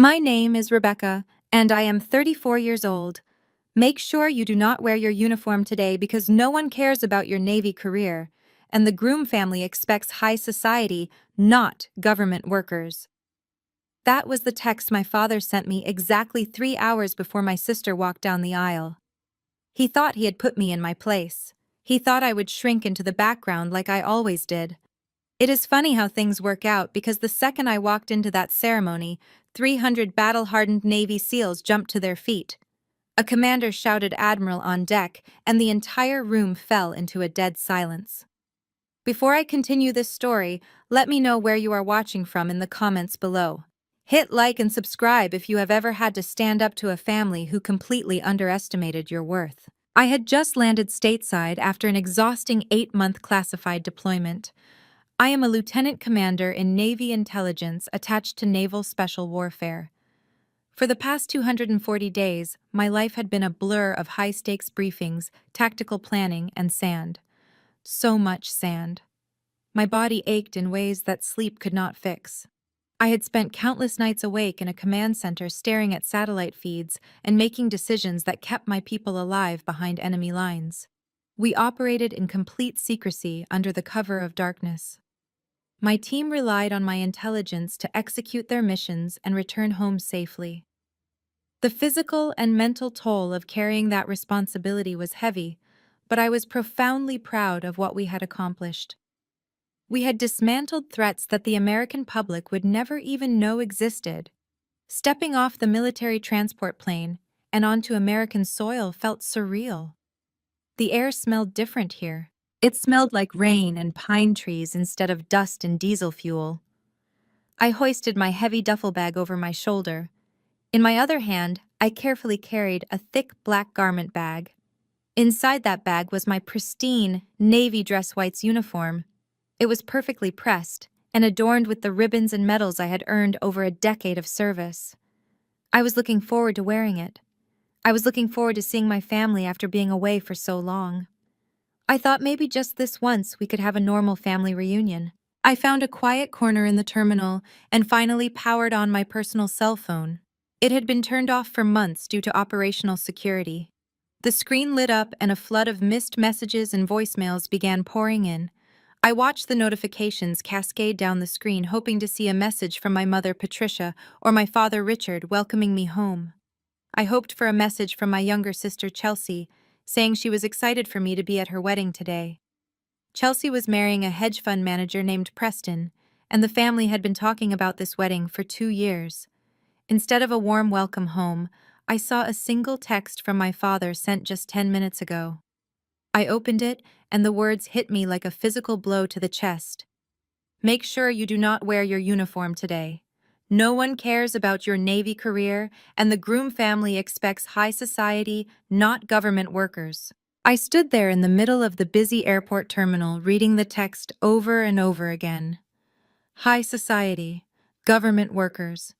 My name is Rebecca, and I am 34 years old. Make sure you do not wear your uniform today because no one cares about your Navy career, and the Groom family expects high society, not government workers. That was the text my father sent me exactly 3 hours before my sister walked down the aisle. He thought he had put me in my place. He thought I would shrink into the background like I always did. It is funny how things work out because the second I walked into that ceremony, 300 battle-hardened Navy SEALs jumped to their feet. A commander shouted "Admiral" on deck, and the entire room fell into a dead silence. Before I continue this story, let me know where you are watching from in the comments below. Hit like and subscribe if you have ever had to stand up to a family who completely underestimated your worth. I had just landed stateside after an exhausting 8-month classified deployment. I am a lieutenant commander in Navy intelligence attached to Naval Special Warfare. For the past 240 days, my life had been a blur of high-stakes briefings, tactical planning, and sand. So much sand. My body ached in ways that sleep could not fix. I had spent countless nights awake in a command center staring at satellite feeds and making decisions that kept my people alive behind enemy lines. We operated in complete secrecy under the cover of darkness. My team relied on my intelligence to execute their missions and return home safely. The physical and mental toll of carrying that responsibility was heavy, but I was profoundly proud of what we had accomplished. We had dismantled threats that the American public would never even know existed. Stepping off the military transport plane and onto American soil felt surreal. The air smelled different here. It smelled like rain and pine trees instead of dust and diesel fuel. I hoisted my heavy duffel bag over my shoulder. In my other hand, I carefully carried a thick black garment bag. Inside that bag was my pristine Navy dress whites uniform. It was perfectly pressed and adorned with the ribbons and medals I had earned over a decade of service. I was looking forward to wearing it. I was looking forward to seeing my family after being away for so long. I thought maybe just this once we could have a normal family reunion. I found a quiet corner in the terminal and finally powered on my personal cell phone. It had been turned off for months due to operational security. The screen lit up and a flood of missed messages and voicemails began pouring in. I watched the notifications cascade down the screen, hoping to see a message from my mother Patricia or my father Richard welcoming me home. I hoped for a message from my younger sister Chelsea, saying she was excited for me to be at her wedding today. Chelsea was marrying a hedge fund manager named Preston, and the family had been talking about this wedding for 2 years. Instead of a warm welcome home, I saw a single text from my father sent just 10 minutes ago. I opened it, and the words hit me like a physical blow to the chest. Make sure you do not wear your uniform today. No one cares about your Navy career, and the Groom family expects high society, not government workers. I stood there in the middle of the busy airport terminal reading the text over and over again. High society, government workers.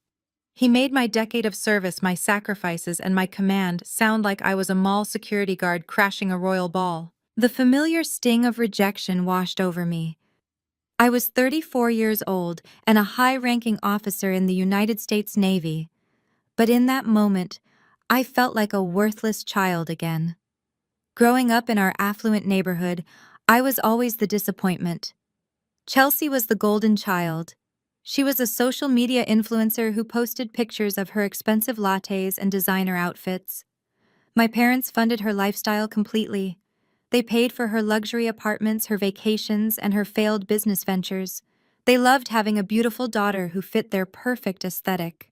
He made my decade of service, my sacrifices, and my command sound like I was a mall security guard crashing a royal ball. The familiar sting of rejection washed over me. I was 34 years old and a high-ranking officer in the United States Navy. But in that moment, I felt like a worthless child again. Growing up in our affluent neighborhood, I was always the disappointment. Chelsea was the golden child. She was a social media influencer who posted pictures of her expensive lattes and designer outfits. My parents funded her lifestyle completely. They paid for her luxury apartments, her vacations, and her failed business ventures. They loved having a beautiful daughter who fit their perfect aesthetic.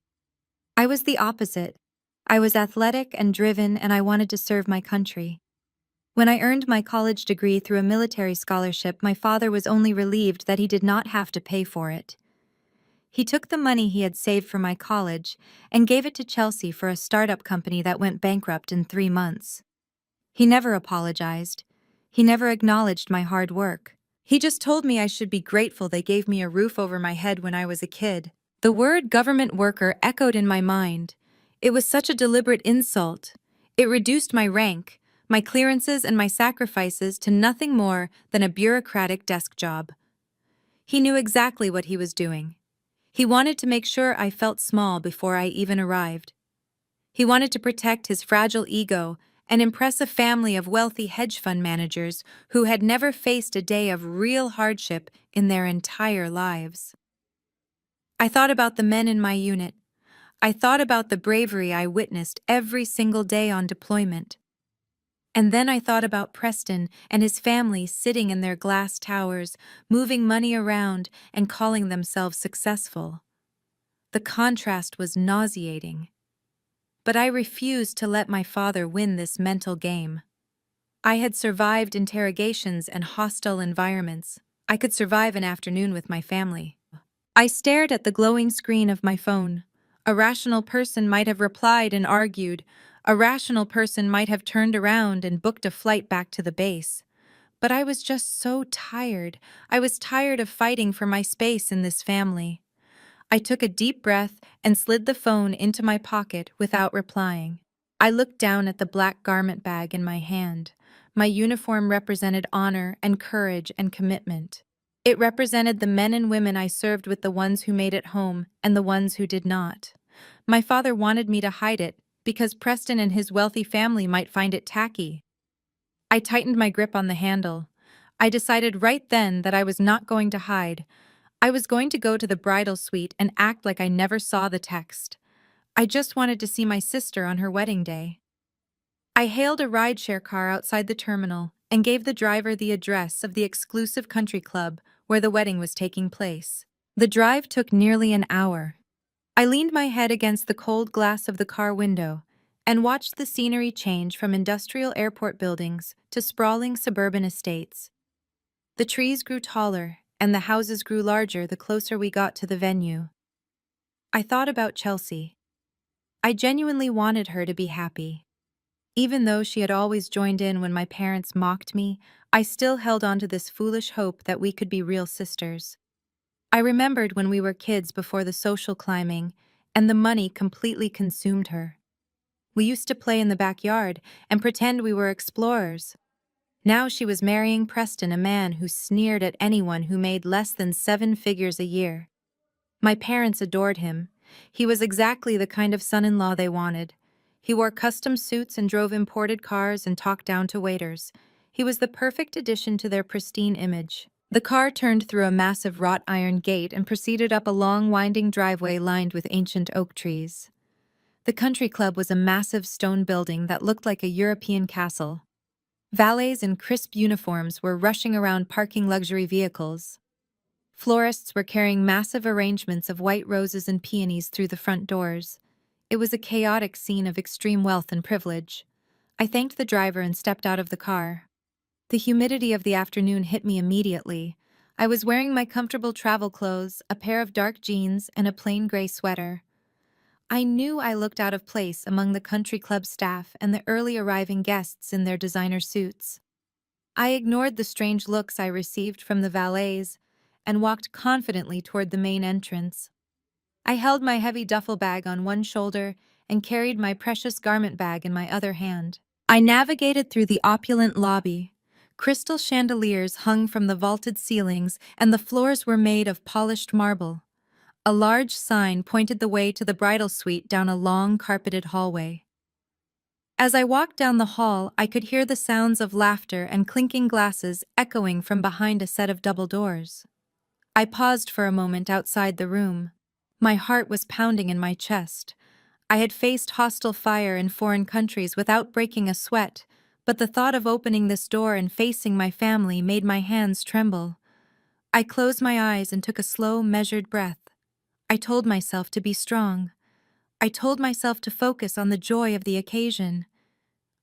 I was the opposite. I was athletic and driven, and I wanted to serve my country. When I earned my college degree through a military scholarship, my father was only relieved that he did not have to pay for it. He took the money he had saved for my college and gave it to Chelsea for a startup company that went bankrupt in 3 months. He never apologized. He never acknowledged my hard work. He just told me I should be grateful they gave me a roof over my head when I was a kid. The word government worker echoed in my mind. It was such a deliberate insult. It reduced my rank, my clearances, and my sacrifices to nothing more than a bureaucratic desk job. He knew exactly what he was doing. He wanted to make sure I felt small before I even arrived. He wanted to protect his fragile ego and impress a family of wealthy hedge fund managers who had never faced a day of real hardship in their entire lives. I thought about the men in my unit. I thought about the bravery I witnessed every single day on deployment. And then I thought about Preston and his family sitting in their glass towers, moving money around and calling themselves successful. The contrast was nauseating. But I refused to let my father win this mental game. I had survived interrogations and hostile environments. I could survive an afternoon with my family. I stared at the glowing screen of my phone. A rational person might have replied and argued. A rational person might have turned around and booked a flight back to the base. But I was just so tired. I was tired of fighting for my space in this family. I took a deep breath and slid the phone into my pocket without replying. I looked down at the black garment bag in my hand. My uniform represented honor and courage and commitment. It represented the men and women I served with, the ones who made it home and the ones who did not. My father wanted me to hide it because Preston and his wealthy family might find it tacky. I tightened my grip on the handle. I decided right then that I was not going to hide. I was going to go to the bridal suite and act like I never saw the text. I just wanted to see my sister on her wedding day. I hailed a rideshare car outside the terminal and gave the driver the address of the exclusive country club where the wedding was taking place. The drive took nearly an hour. I leaned my head against the cold glass of the car window and watched the scenery change from industrial airport buildings to sprawling suburban estates. The trees grew taller and the houses grew larger the closer we got to the venue. I thought about Chelsea. I genuinely wanted her to be happy. Even though she had always joined in when my parents mocked me, I still held on to this foolish hope that we could be real sisters. I remembered when we were kids before the social climbing, and the money completely consumed her. We used to play in the backyard and pretend we were explorers. Now she was marrying Preston, a man who sneered at anyone who made less than 7 figures a year. My parents adored him. He was exactly the kind of son-in-law they wanted. He wore custom suits and drove imported cars and talked down to waiters. He was the perfect addition to their pristine image. The car turned through a massive wrought iron gate and proceeded up a long, winding driveway lined with ancient oak trees. The country club was a massive stone building that looked like a European castle. Valets in crisp uniforms were rushing around parking luxury vehicles. Florists were carrying massive arrangements of white roses and peonies through the front doors. It was a chaotic scene of extreme wealth and privilege. I thanked the driver and stepped out of the car. The humidity of the afternoon hit me immediately. I was wearing my comfortable travel clothes, a pair of dark jeans, and a plain gray sweater. I knew I looked out of place among the country club staff and the early arriving guests in their designer suits. I ignored the strange looks I received from the valets and walked confidently toward the main entrance. I held my heavy duffel bag on one shoulder and carried my precious garment bag in my other hand. I navigated through the opulent lobby. Crystal chandeliers hung from the vaulted ceilings, and the floors were made of polished marble. A large sign pointed the way to the bridal suite down a long, carpeted hallway. As I walked down the hall, I could hear the sounds of laughter and clinking glasses echoing from behind a set of double doors. I paused for a moment outside the room. My heart was pounding in my chest. I had faced hostile fire in foreign countries without breaking a sweat, but the thought of opening this door and facing my family made my hands tremble. I closed my eyes and took a slow, measured breath. I told myself to be strong. I told myself to focus on the joy of the occasion.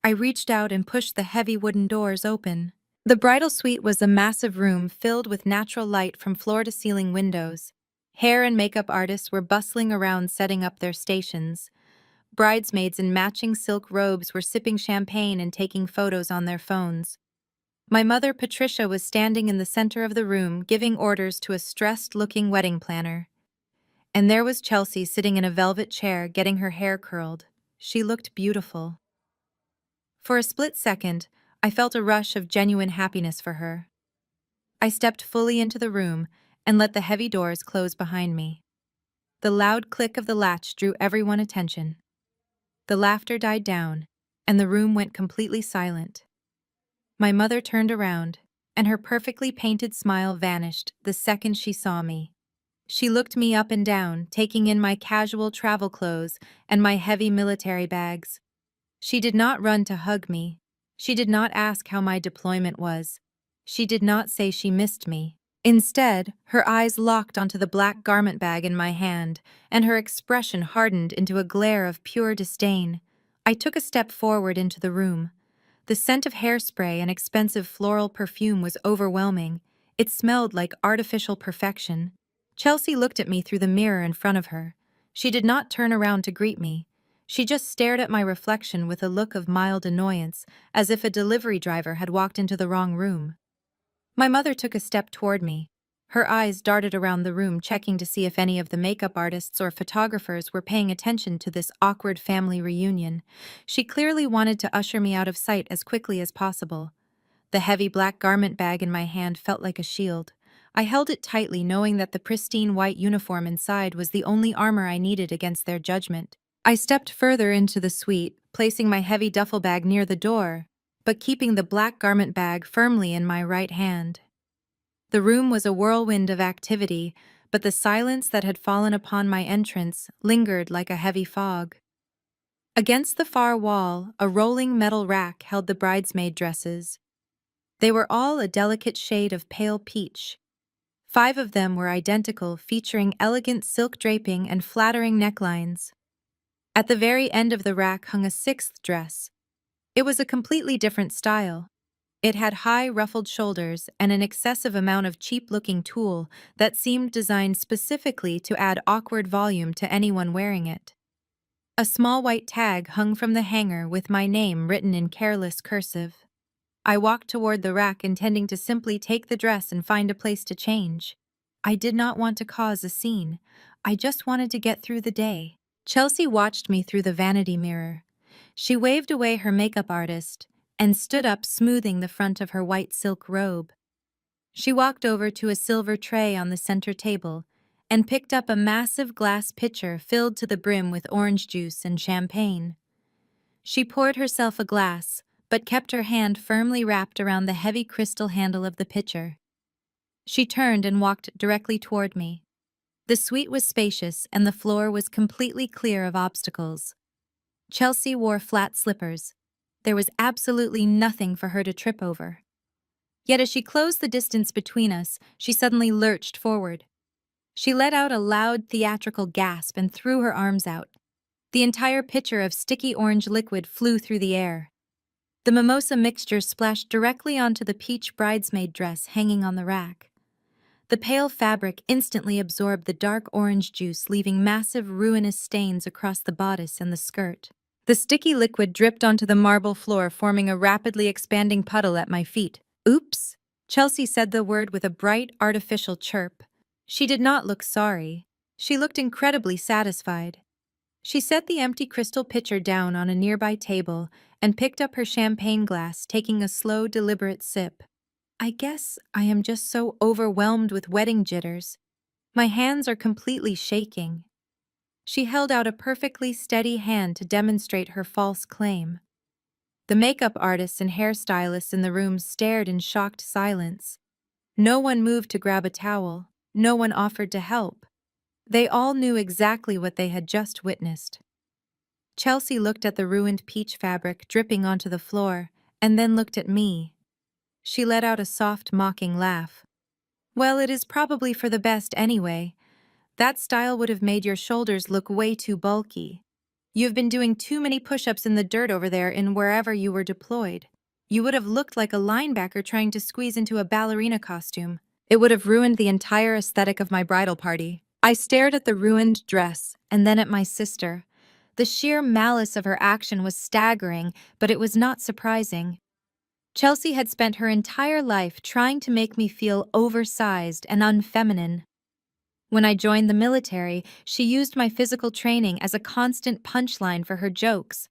I reached out and pushed the heavy wooden doors open. The bridal suite was a massive room filled with natural light from floor-to-ceiling windows. Hair and makeup artists were bustling around setting up their stations. Bridesmaids in matching silk robes were sipping champagne and taking photos on their phones. My mother, Patricia, was standing in the center of the room, giving orders to a stressed-looking wedding planner. And there was Chelsea sitting in a velvet chair, getting her hair curled. She looked beautiful. For a split second, I felt a rush of genuine happiness for her. I stepped fully into the room and let the heavy doors close behind me. The loud click of the latch drew everyone's attention. The laughter died down, and the room went completely silent. My mother turned around, and her perfectly painted smile vanished the second she saw me. She looked me up and down, taking in my casual travel clothes and my heavy military bags. She did not run to hug me. She did not ask how my deployment was. She did not say she missed me. Instead, her eyes locked onto the black garment bag in my hand, and her expression hardened into a glare of pure disdain. I took a step forward into the room. The scent of hairspray and expensive floral perfume was overwhelming. It smelled like artificial perfection. Chelsea looked at me through the mirror in front of her. She did not turn around to greet me. She just stared at my reflection with a look of mild annoyance, as if a delivery driver had walked into the wrong room. My mother took a step toward me. Her eyes darted around the room, checking to see if any of the makeup artists or photographers were paying attention to this awkward family reunion. She clearly wanted to usher me out of sight as quickly as possible. The heavy black garment bag in my hand felt like a shield. I held it tightly, knowing that the pristine white uniform inside was the only armor I needed against their judgment. I stepped further into the suite, placing my heavy duffel bag near the door, but keeping the black garment bag firmly in my right hand. The room was a whirlwind of activity, but the silence that had fallen upon my entrance lingered like a heavy fog. Against the far wall, a rolling metal rack held the bridesmaid dresses. They were all a delicate shade of pale peach. 5 of them were identical, featuring elegant silk draping and flattering necklines. At the very end of the rack hung a 6th dress. It was a completely different style. It had high, ruffled shoulders and an excessive amount of cheap-looking tulle that seemed designed specifically to add awkward volume to anyone wearing it. A small white tag hung from the hanger with my name written in careless cursive. I walked toward the rack, intending to simply take the dress and find a place to change. I did not want to cause a scene. I just wanted to get through the day. Chelsea watched me through the vanity mirror. She waved away her makeup artist and stood up, smoothing the front of her white silk robe. She walked over to a silver tray on the center table and picked up a massive glass pitcher filled to the brim with orange juice and champagne. She poured herself a glass, but kept her hand firmly wrapped around the heavy crystal handle of the pitcher. She turned and walked directly toward me. The suite was spacious, and the floor was completely clear of obstacles. Chelsea wore flat slippers. There was absolutely nothing for her to trip over. Yet as she closed the distance between us, she suddenly lurched forward. She let out a loud, theatrical gasp and threw her arms out. The entire pitcher of sticky orange liquid flew through the air. The mimosa mixture splashed directly onto the peach bridesmaid dress hanging on the rack. The pale fabric instantly absorbed the dark orange juice, leaving massive, ruinous stains across the bodice and the skirt. The sticky liquid dripped onto the marble floor, forming a rapidly expanding puddle at my feet. "Oops!" Chelsea said the word with a bright, artificial chirp. She did not look sorry. She looked incredibly satisfied. She set the empty crystal pitcher down on a nearby table and picked up her champagne glass, taking a slow, deliberate sip. "I guess I am just so overwhelmed with wedding jitters. My hands are completely shaking." She held out a perfectly steady hand to demonstrate her false claim. The makeup artists and hairstylists in the room stared in shocked silence. No one moved to grab a towel. No one offered to help. They all knew exactly what they had just witnessed. Chelsea looked at the ruined peach fabric dripping onto the floor, and then looked at me. She let out a soft, mocking laugh. "Well, it is probably for the best anyway. That style would have made your shoulders look way too bulky. You've been doing too many push-ups in the dirt over there in wherever you were deployed. You would have looked like a linebacker trying to squeeze into a ballerina costume. It would have ruined the entire aesthetic of my bridal party." I stared at the ruined dress, and then at my sister. The sheer malice of her action was staggering, but it was not surprising. Chelsea had spent her entire life trying to make me feel oversized and unfeminine. When I joined the military, she used my physical training as a constant punchline for her jokes.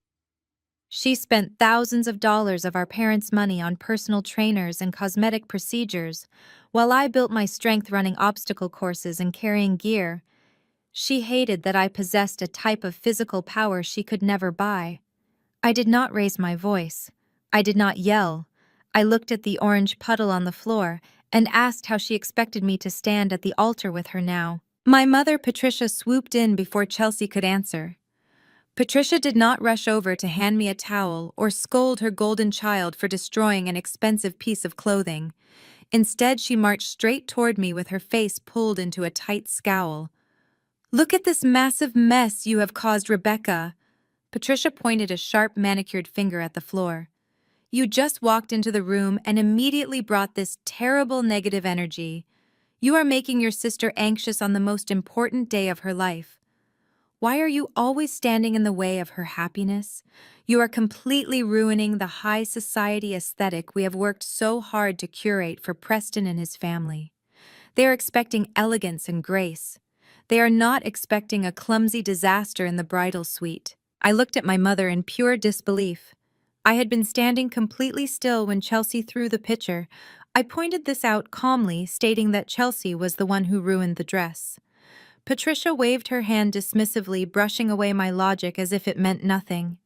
She spent thousands of dollars of our parents' money on personal trainers and cosmetic procedures, while I built my strength running obstacle courses and carrying gear. She hated that I possessed a type of physical power she could never buy. I did not raise my voice. I did not yell. I looked at the orange puddle on the floor and asked how she expected me to stand at the altar with her now. My mother, Patricia, swooped in before Chelsea could answer. Patricia did not rush over to hand me a towel or scold her golden child for destroying an expensive piece of clothing. Instead, she marched straight toward me with her face pulled into a tight scowl. "Look at this massive mess you have caused, Rebecca." Patricia pointed a sharp manicured finger at the floor. "You just walked into the room and immediately brought this terrible negative energy. You are making your sister anxious on the most important day of her life. Why are you always standing in the way of her happiness? You are completely ruining the high society aesthetic we have worked so hard to curate for Preston and his family. They are expecting elegance and grace. They are not expecting a clumsy disaster in the bridal suite." I looked at my mother in pure disbelief. I had been standing completely still when Chelsea threw the pitcher. I pointed this out calmly, stating that Chelsea was the one who ruined the dress. Patricia waved her hand dismissively, brushing away my logic as if it meant nothing.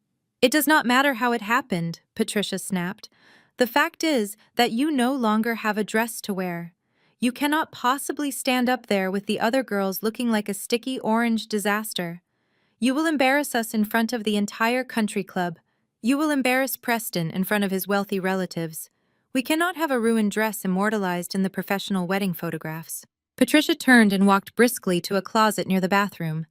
"It does not matter how it happened," Patricia snapped. "The fact is that you no longer have a dress to wear. You cannot possibly stand up there with the other girls looking like a sticky orange disaster. You will embarrass us in front of the entire country club. You will embarrass Preston in front of his wealthy relatives. We cannot have a ruined dress immortalized in the professional wedding photographs." Patricia turned and walked briskly to a closet near the bathroom.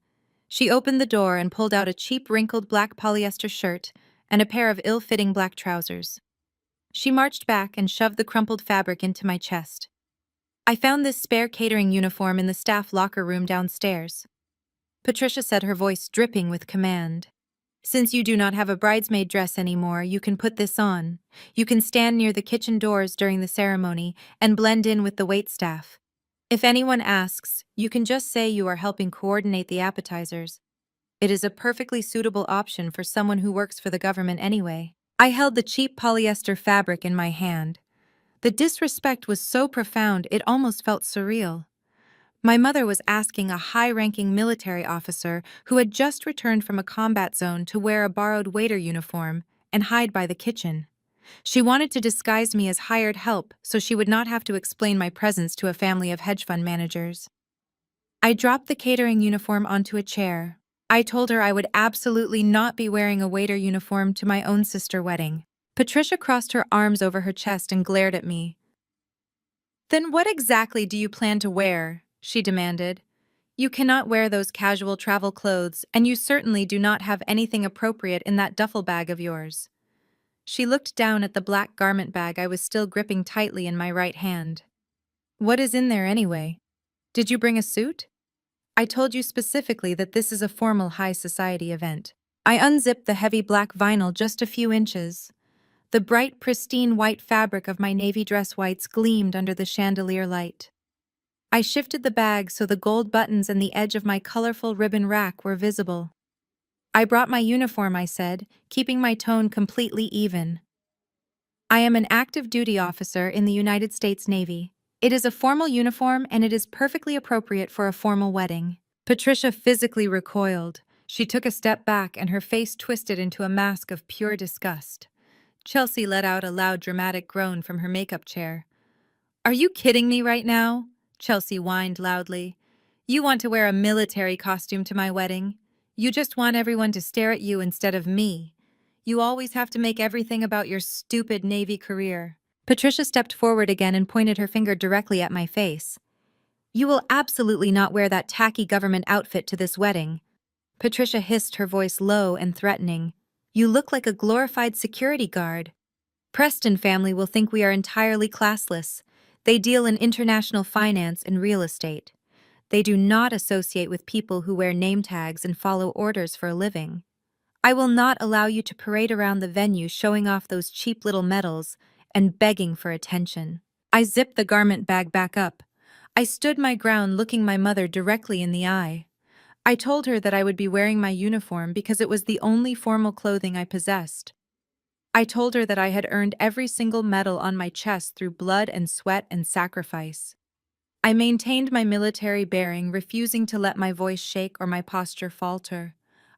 She opened the door and pulled out a cheap wrinkled black polyester shirt and a pair of ill-fitting black trousers. She marched back and shoved the crumpled fabric into my chest. "I found this spare catering uniform in the staff locker room downstairs," Patricia said, her voice dripping with command. "Since you do not have a bridesmaid dress anymore, you can put this on. You can stand near the kitchen doors during the ceremony and blend in with the waitstaff. If anyone asks, you can just say you are helping coordinate the appetizers. It is a perfectly suitable option for someone who works for the government anyway." I held the cheap polyester fabric in my hand. The disrespect was so profound it almost felt surreal. My mother was asking a high-ranking military officer who had just returned from a combat zone to wear a borrowed waiter uniform and hide by the kitchen. She wanted to disguise me as hired help so she would not have to explain my presence to a family of hedge fund managers. I dropped the catering uniform onto a chair. I told her I would absolutely not be wearing a waiter uniform to my own sister's wedding. Patricia crossed her arms over her chest and glared at me. "Then what exactly do you plan to wear?" she demanded. "You cannot wear those casual travel clothes, and you certainly do not have anything appropriate in that duffel bag of yours." She looked down at the black garment bag I was still gripping tightly in my right hand. "What is in there anyway? Did you bring a suit?" "I told you specifically that this is a formal high society event." I unzipped the heavy black vinyl just a few inches. The bright, pristine white fabric of my navy dress whites gleamed under the chandelier light. I shifted the bag so the gold buttons and the edge of my colorful ribbon rack were visible. "I brought my uniform," I said, keeping my tone completely even. "I am an active duty officer in the United States Navy. It is a formal uniform and it is perfectly appropriate for a formal wedding." Patricia physically recoiled. She took a step back and her face twisted into a mask of pure disgust. Chelsea let out a loud dramatic groan from her makeup chair. "Are you kidding me right now?" Chelsea whined loudly. "You want to wear a military costume to my wedding? You just want everyone to stare at you instead of me. You always have to make everything about your stupid Navy career." Patricia stepped forward again and pointed her finger directly at my face. "You will absolutely not wear that tacky government outfit to this wedding." Patricia hissed, her voice low and threatening. "You look like a glorified security guard. Preston family will think we are entirely classless. They deal in international finance and real estate. They do not associate with people who wear name tags and follow orders for a living. I will not allow you to parade around the venue showing off those cheap little medals and begging for attention." I zipped the garment bag back up. I stood my ground, looking my mother directly in the eye. I told her that I would be wearing my uniform because it was the only formal clothing I possessed. I told her that I had earned every single medal on my chest through blood and sweat and sacrifice. I maintained my military bearing, refusing to let my voice shake or my posture falter.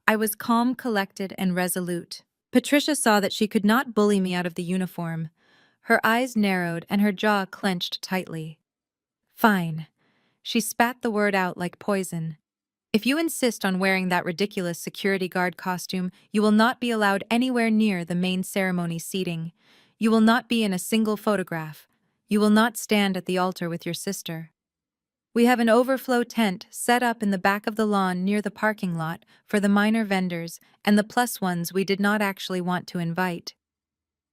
I was calm, collected, and resolute. Patricia saw that she could not bully me out of the uniform. Her eyes narrowed and her jaw clenched tightly. Fine. She spat the word out like poison. If you insist on wearing that ridiculous security guard costume, you will not be allowed anywhere near the main ceremony seating. You will not be in a single photograph. You will not stand at the altar with your sister. We have an overflow tent set up in the back of the lawn near the parking lot for the minor vendors and the plus ones we did not actually want to invite.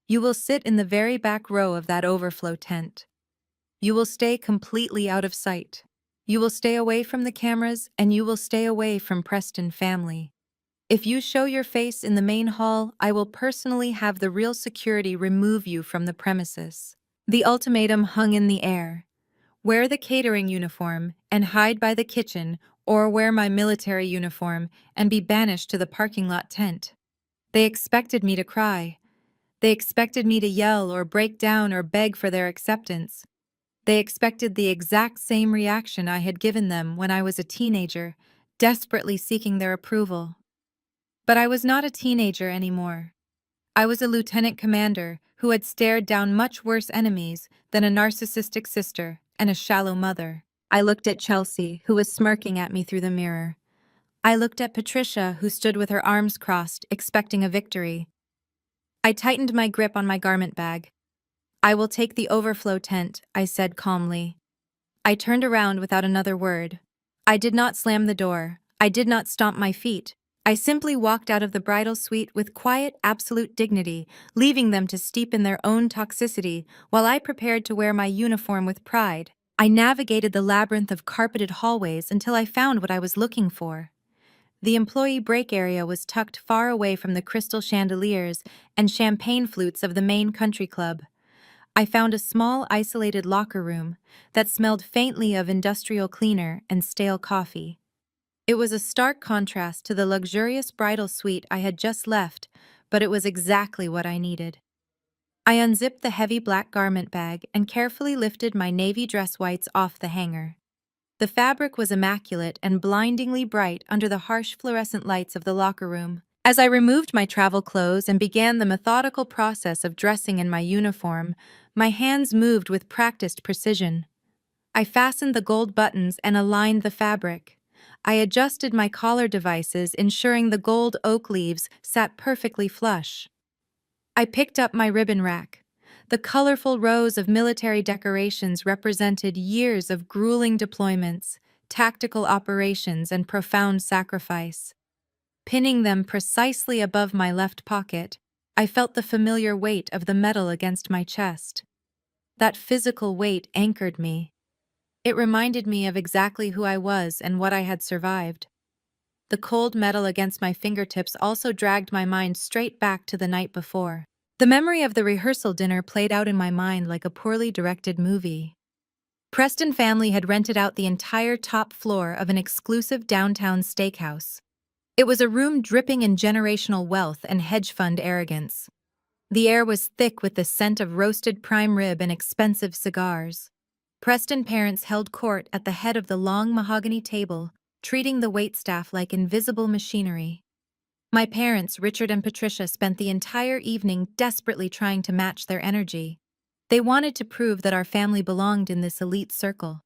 You will sit in the very back row of that overflow tent. You will stay completely out of sight. You will stay away from the cameras and you will stay away from Preston family. If you show your face in the main hall, I will personally have the real security remove you from the premises. The ultimatum hung in the air. Wear the catering uniform and hide by the kitchen, or wear my military uniform and be banished to the parking lot tent. They expected me to cry. They expected me to yell or break down or beg for their acceptance. They expected the exact same reaction I had given them when I was a teenager, desperately seeking their approval. But I was not a teenager anymore. I was a lieutenant commander who had stared down much worse enemies than a narcissistic sister and a shallow mother. I looked at Chelsea, who was smirking at me through the mirror. I looked at Patricia, who stood with her arms crossed, expecting a victory. I tightened my grip on my garment bag. I will take the overflow tent, I said calmly. I turned around without another word. I did not slam the door. I did not stomp my feet. I simply walked out of the bridal suite with quiet, absolute dignity, leaving them to steep in their own toxicity while I prepared to wear my uniform with pride. I navigated the labyrinth of carpeted hallways until I found what I was looking for. The employee break area was tucked far away from the crystal chandeliers and champagne flutes of the main country club. I found a small, isolated locker room that smelled faintly of industrial cleaner and stale coffee. It was a stark contrast to the luxurious bridal suite I had just left, but it was exactly what I needed. I unzipped the heavy black garment bag and carefully lifted my navy dress whites off the hanger. The fabric was immaculate and blindingly bright under the harsh fluorescent lights of the locker room. As I removed my travel clothes and began the methodical process of dressing in my uniform, my hands moved with practiced precision. I fastened the gold buttons and aligned the fabric. I adjusted my collar devices, ensuring the gold oak leaves sat perfectly flush. I picked up my ribbon rack. The colorful rows of military decorations represented years of grueling deployments, tactical operations, and profound sacrifice. Pinning them precisely above my left pocket, I felt the familiar weight of the metal against my chest. That physical weight anchored me. It reminded me of exactly who I was and what I had survived. The cold metal against my fingertips also dragged my mind straight back to the night before. The memory of the rehearsal dinner played out in my mind like a poorly directed movie. Preston family had rented out the entire top floor of an exclusive downtown steakhouse. It was a room dripping in generational wealth and hedge fund arrogance. The air was thick with the scent of roasted prime rib and expensive cigars. Preston parents held court at the head of the long mahogany table, treating the waitstaff like invisible machinery. My parents, Richard and Patricia, spent the entire evening desperately trying to match their energy. They wanted to prove that our family belonged in this elite circle.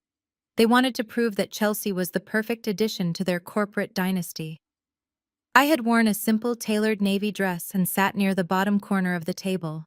They wanted to prove that Chelsea was the perfect addition to their corporate dynasty. I had worn a simple tailored navy dress and sat near the bottom corner of the table.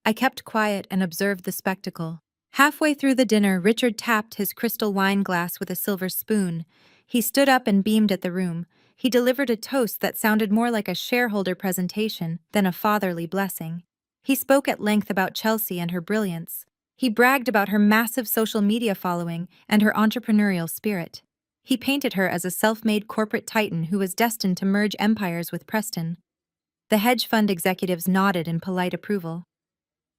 I kept quiet and observed the spectacle. Halfway through the dinner, Richard tapped his crystal wine glass with a silver spoon. He stood up and beamed at the room. He delivered a toast that sounded more like a shareholder presentation than a fatherly blessing. He spoke at length about Chelsea and her brilliance. He bragged about her massive social media following and her entrepreneurial spirit. He painted her as a self-made corporate titan who was destined to merge empires with Preston. The hedge fund executives nodded in polite approval.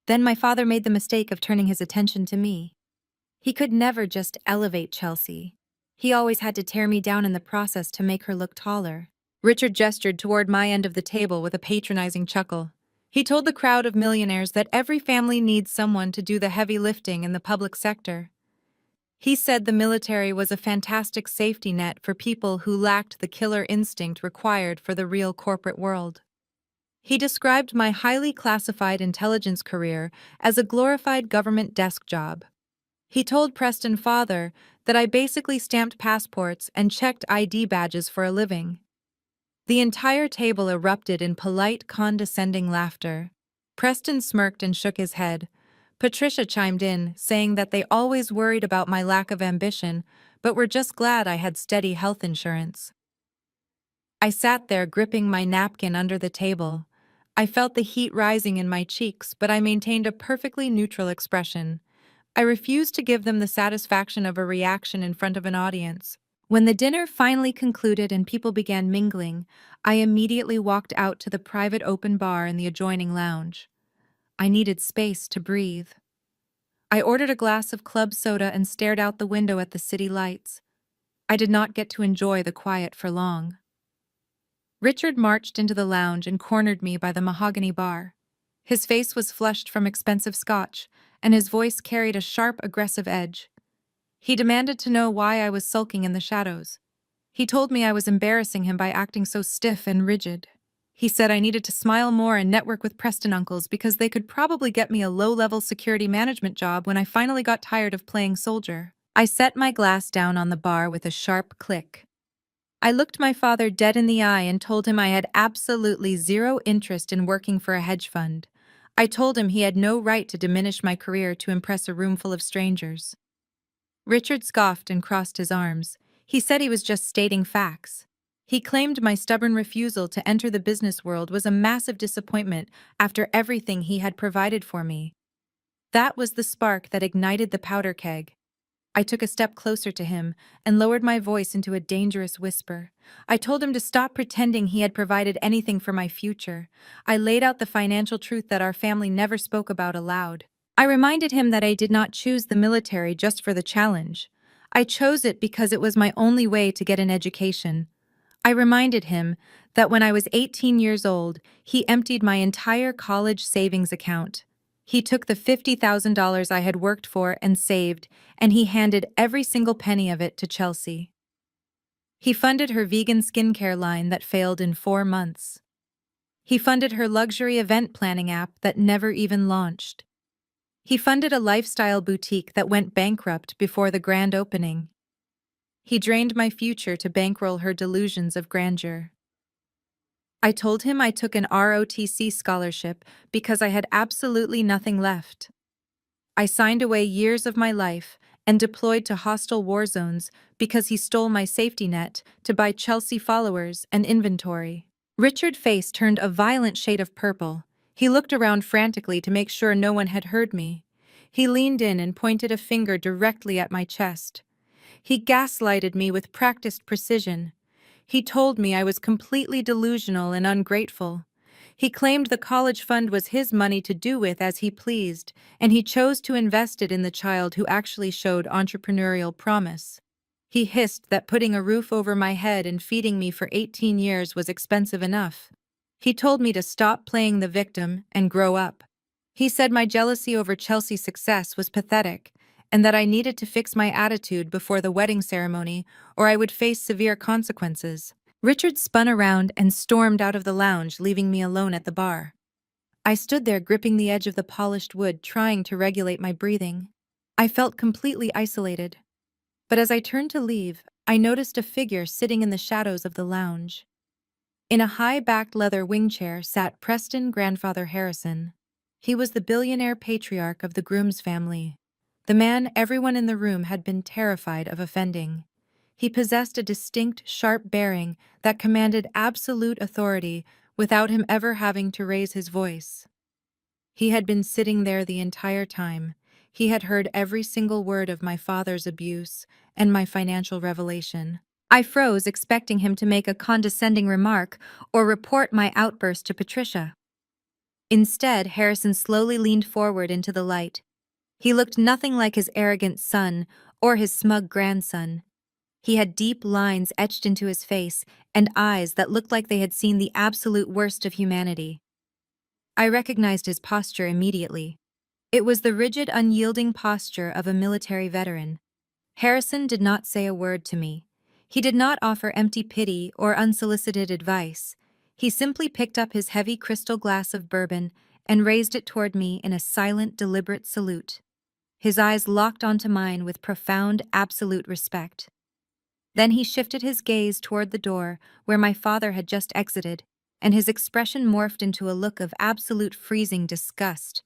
Then my father made the mistake of turning his attention to me. He could never just elevate Chelsea. He always had to tear me down in the process to make her look taller. Richard gestured toward my end of the table with a patronizing chuckle. He told the crowd of millionaires that every family needs someone to do the heavy lifting in the public sector. He said the military was a fantastic safety net for people who lacked the killer instinct required for the real corporate world. He described my highly classified intelligence career as a glorified government desk job. He told Preston father that I basically stamped passports and checked ID badges for a living. The entire table erupted in polite, condescending laughter. Preston smirked and shook his head. Patricia chimed in, saying that they always worried about my lack of ambition, but were just glad I had steady health insurance. I sat there gripping my napkin under the table. I felt the heat rising in my cheeks, but I maintained a perfectly neutral expression. I refused to give them the satisfaction of a reaction in front of an audience. When the dinner finally concluded and people began mingling, I immediately walked out to the private open bar in the adjoining lounge. I needed space to breathe. I ordered a glass of club soda and stared out the window at the city lights. I did not get to enjoy the quiet for long. Richard marched into the lounge and cornered me by the mahogany bar. His face was flushed from expensive scotch, and his voice carried a sharp, aggressive edge. He demanded to know why I was sulking in the shadows. He told me I was embarrassing him by acting so stiff and rigid. He said I needed to smile more and network with Preston uncles because they could probably get me a low-level security management job when I finally got tired of playing soldier. I set my glass down on the bar with a sharp click. I looked my father dead in the eye and told him I had absolutely zero interest in working for a hedge fund. I told him he had no right to diminish my career to impress a room full of strangers. Richard scoffed and crossed his arms. He said he was just stating facts. He claimed my stubborn refusal to enter the business world was a massive disappointment after everything he had provided for me. That was the spark that ignited the powder keg. I took a step closer to him and lowered my voice into a dangerous whisper. I told him to stop pretending he had provided anything for my future. I laid out the financial truth that our family never spoke about aloud. I reminded him that I did not choose the military just for the challenge. I chose it because it was my only way to get an education. I reminded him that when I was 18 years old, he emptied my entire college savings account. He took the $50,000 I had worked for and saved, and he handed every single penny of it to Chelsea. He funded her vegan skincare line that failed in 4 months. He funded her luxury event planning app that never even launched. He funded a lifestyle boutique that went bankrupt before the grand opening. He drained my future to bankroll her delusions of grandeur. I told him I took an ROTC scholarship because I had absolutely nothing left. I signed away years of my life and deployed to hostile war zones because he stole my safety net to buy Chelsea followers and inventory. Richard's face turned a violent shade of purple. He looked around frantically to make sure no one had heard me. He leaned in and pointed a finger directly at my chest. He gaslighted me with practiced precision. He told me I was completely delusional and ungrateful. He claimed the college fund was his money to do with as he pleased, and he chose to invest it in the child who actually showed entrepreneurial promise. He hissed that putting a roof over my head and feeding me for 18 years was expensive enough. He told me to stop playing the victim and grow up. He said my jealousy over Chelsea's success was pathetic, and that I needed to fix my attitude before the wedding ceremony or I would face severe consequences. Richard spun around and stormed out of the lounge, leaving me alone at the bar. I stood there gripping the edge of the polished wood, trying to regulate my breathing. I felt completely isolated. But as I turned to leave, I noticed a figure sitting in the shadows of the lounge. In a high-backed leather wing chair sat Preston Grandfather Harrison. He was the billionaire patriarch of the Grooms family, the man everyone in the room had been terrified of offending. He possessed a distinct, sharp bearing that commanded absolute authority without him ever having to raise his voice. He had been sitting there the entire time. He had heard every single word of my father's abuse and my financial revelation. I froze, expecting him to make a condescending remark or report my outburst to Patricia. Instead, Harrison slowly leaned forward into the light. He looked nothing like his arrogant son or his smug grandson. He had deep lines etched into his face and eyes that looked like they had seen the absolute worst of humanity. I recognized his posture immediately. It was the rigid, unyielding posture of a military veteran. Harrison did not say a word to me. He did not offer empty pity or unsolicited advice. He simply picked up his heavy crystal glass of bourbon and raised it toward me in a silent, deliberate salute. His eyes locked onto mine with profound, absolute respect. Then he shifted his gaze toward the door where my father had just exited, and his expression morphed into a look of absolute freezing disgust.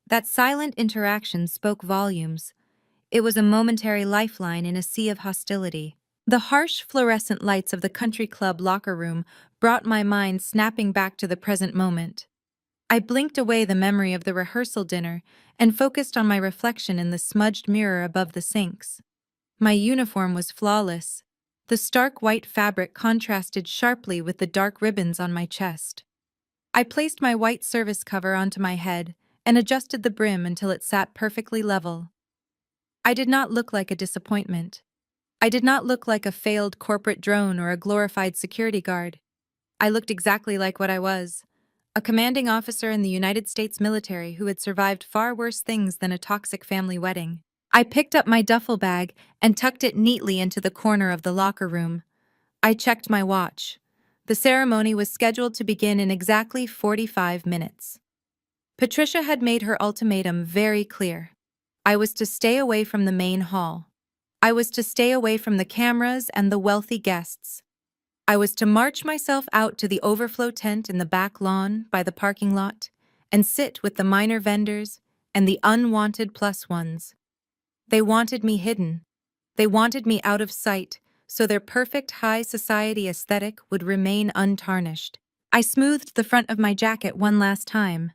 That silent interaction spoke volumes. It was a momentary lifeline in a sea of hostility. The harsh fluorescent lights of the country club locker room brought my mind snapping back to the present moment. I blinked away the memory of the rehearsal dinner and focused on my reflection in the smudged mirror above the sinks. My uniform was flawless. The stark white fabric contrasted sharply with the dark ribbons on my chest. I placed my white service cover onto my head and adjusted the brim until it sat perfectly level. I did not look like a disappointment. I did not look like a failed corporate drone or a glorified security guard. I looked exactly like what I was, a commanding officer in the United States military who had survived far worse things than a toxic family wedding. I picked up my duffel bag and tucked it neatly into the corner of the locker room. I checked my watch. The ceremony was scheduled to begin in exactly 45 minutes. Patricia had made her ultimatum very clear. I was to stay away from the main hall. I was to stay away from the cameras and the wealthy guests. I was to march myself out to the overflow tent in the back lawn by the parking lot and sit with the minor vendors and the unwanted plus ones. They wanted me hidden. They wanted me out of sight, so their perfect high society aesthetic would remain untarnished. I smoothed the front of my jacket one last time.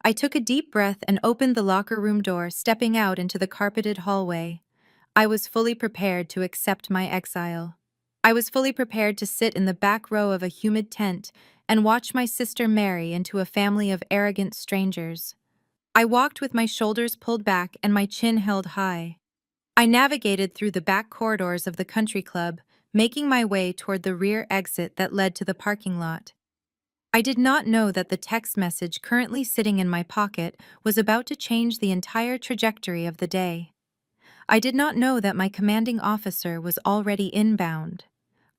I took a deep breath and opened the locker room door, stepping out into the carpeted hallway. I was fully prepared to accept my exile. I was fully prepared to sit in the back row of a humid tent and watch my sister marry into a family of arrogant strangers. I walked with my shoulders pulled back and my chin held high. I navigated through the back corridors of the country club, making my way toward the rear exit that led to the parking lot. I did not know that the text message currently sitting in my pocket was about to change the entire trajectory of the day. I did not know that my commanding officer was already inbound.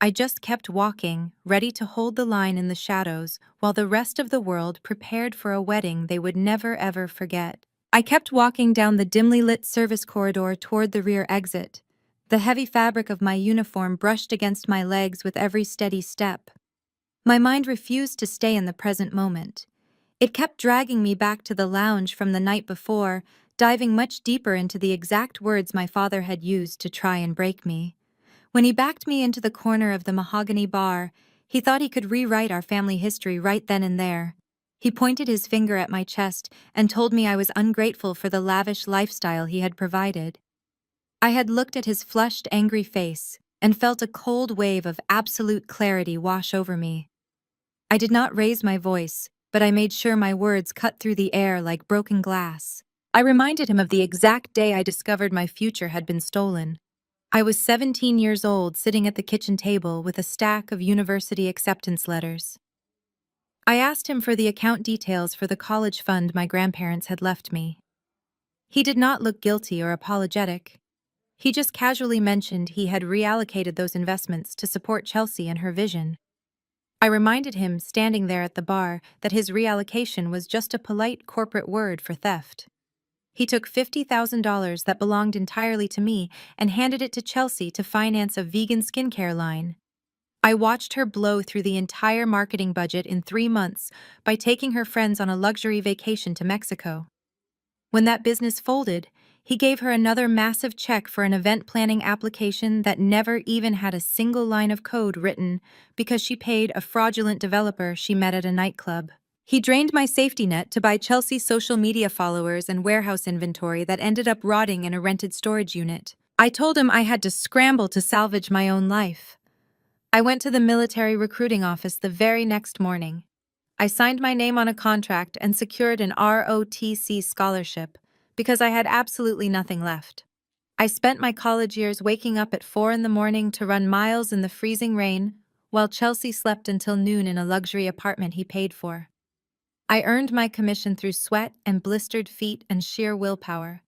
I just kept walking, ready to hold the line in the shadows, while the rest of the world prepared for a wedding they would never ever forget. I kept walking down the dimly lit service corridor toward the rear exit. The heavy fabric of my uniform brushed against my legs with every steady step. My mind refused to stay in the present moment. It kept dragging me back to the lounge from the night before, diving much deeper into the exact words my father had used to try and break me. When he backed me into the corner of the mahogany bar, he thought he could rewrite our family history right then and there. He pointed his finger at my chest and told me I was ungrateful for the lavish lifestyle he had provided. I had looked at his flushed, angry face and felt a cold wave of absolute clarity wash over me. I did not raise my voice, but I made sure my words cut through the air like broken glass. I reminded him of the exact day I discovered my future had been stolen. I was 17 years old, sitting at the kitchen table with a stack of university acceptance letters. I asked him for the account details for the college fund my grandparents had left me. He did not look guilty or apologetic. He just casually mentioned he had reallocated those investments to support Chelsea and her vision. I reminded him, standing there at the bar, that his reallocation was just a polite corporate word for theft. He took $50,000 that belonged entirely to me and handed it to Chelsea to finance a vegan skincare line. I watched her blow through the entire marketing budget in 3 months by taking her friends on a luxury vacation to Mexico. When that business folded, he gave her another massive check for an event planning application that never even had a single line of code written because she paid a fraudulent developer she met at a nightclub. He drained my safety net to buy Chelsea's social media followers and warehouse inventory that ended up rotting in a rented storage unit. I told him I had to scramble to salvage my own life. I went to the military recruiting office the very next morning. I signed my name on a contract and secured an ROTC scholarship because I had absolutely nothing left. I spent my college years waking up at 4 in the morning to run miles in the freezing rain, while Chelsea slept until noon in a luxury apartment he paid for. I earned my commission through sweat and blistered feet and sheer willpower.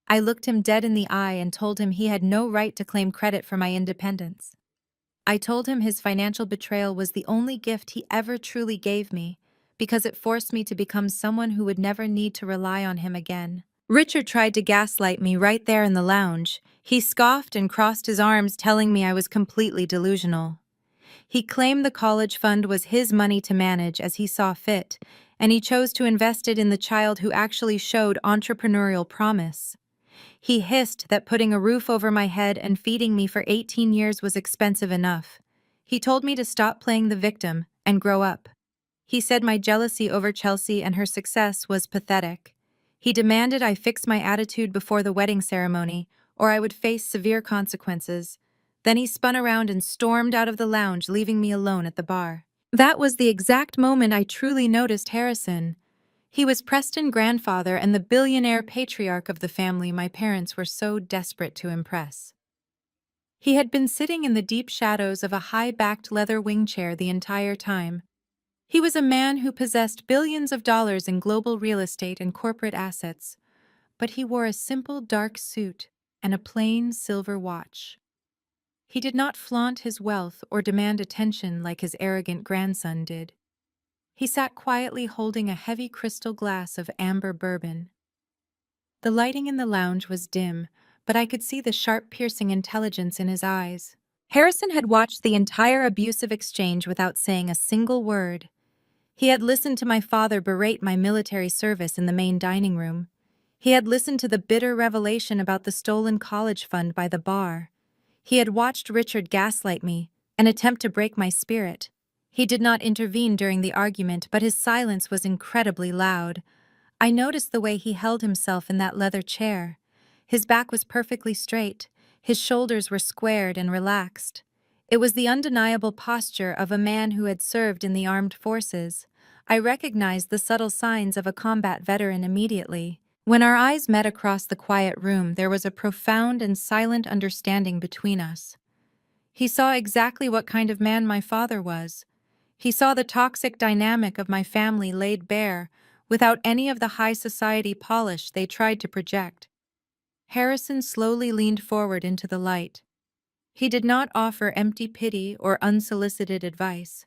I looked him dead in the eye and told him he had no right to claim credit for my independence. I told him his financial betrayal was the only gift he ever truly gave me, because it forced me to become someone who would never need to rely on him again. Richard tried to gaslight me right there in the lounge. He scoffed and crossed his arms, telling me I was completely delusional. He claimed the college fund was his money to manage as he saw fit, and he chose to invest it in the child who actually showed entrepreneurial promise. He hissed that putting a roof over my head and feeding me for 18 years was expensive enough. He told me to stop playing the victim and grow up. He said my jealousy over Chelsea and her success was pathetic. He demanded I fix my attitude before the wedding ceremony, or I would face severe consequences. Then he spun around and stormed out of the lounge, leaving me alone at the bar. That was the exact moment I truly noticed Harrison. He was Preston's grandfather and the billionaire patriarch of the family my parents were so desperate to impress. He had been sitting in the deep shadows of a high-backed leather wing chair the entire time. He was a man who possessed billions of dollars in global real estate and corporate assets, but he wore a simple dark suit and a plain silver watch. He did not flaunt his wealth or demand attention like his arrogant grandson did. He sat quietly holding a heavy crystal glass of amber bourbon. The lighting in the lounge was dim, but I could see the sharp, piercing intelligence in his eyes. Harrison had watched the entire abusive exchange without saying a single word. He had listened to my father berate my military service in the main dining room. He had listened to the bitter revelation about the stolen college fund by the bar. He had watched Richard gaslight me, an attempt to break my spirit. He did not intervene during the argument, but his silence was incredibly loud. I noticed the way he held himself in that leather chair. His back was perfectly straight. His shoulders were squared and relaxed. It was the undeniable posture of a man who had served in the armed forces. I recognized the subtle signs of a combat veteran immediately. When our eyes met across the quiet room, there was a profound and silent understanding between us. He saw exactly what kind of man my father was. He saw the toxic dynamic of my family laid bare, without any of the high society polish they tried to project. Harrison slowly leaned forward into the light. He did not offer empty pity or unsolicited advice.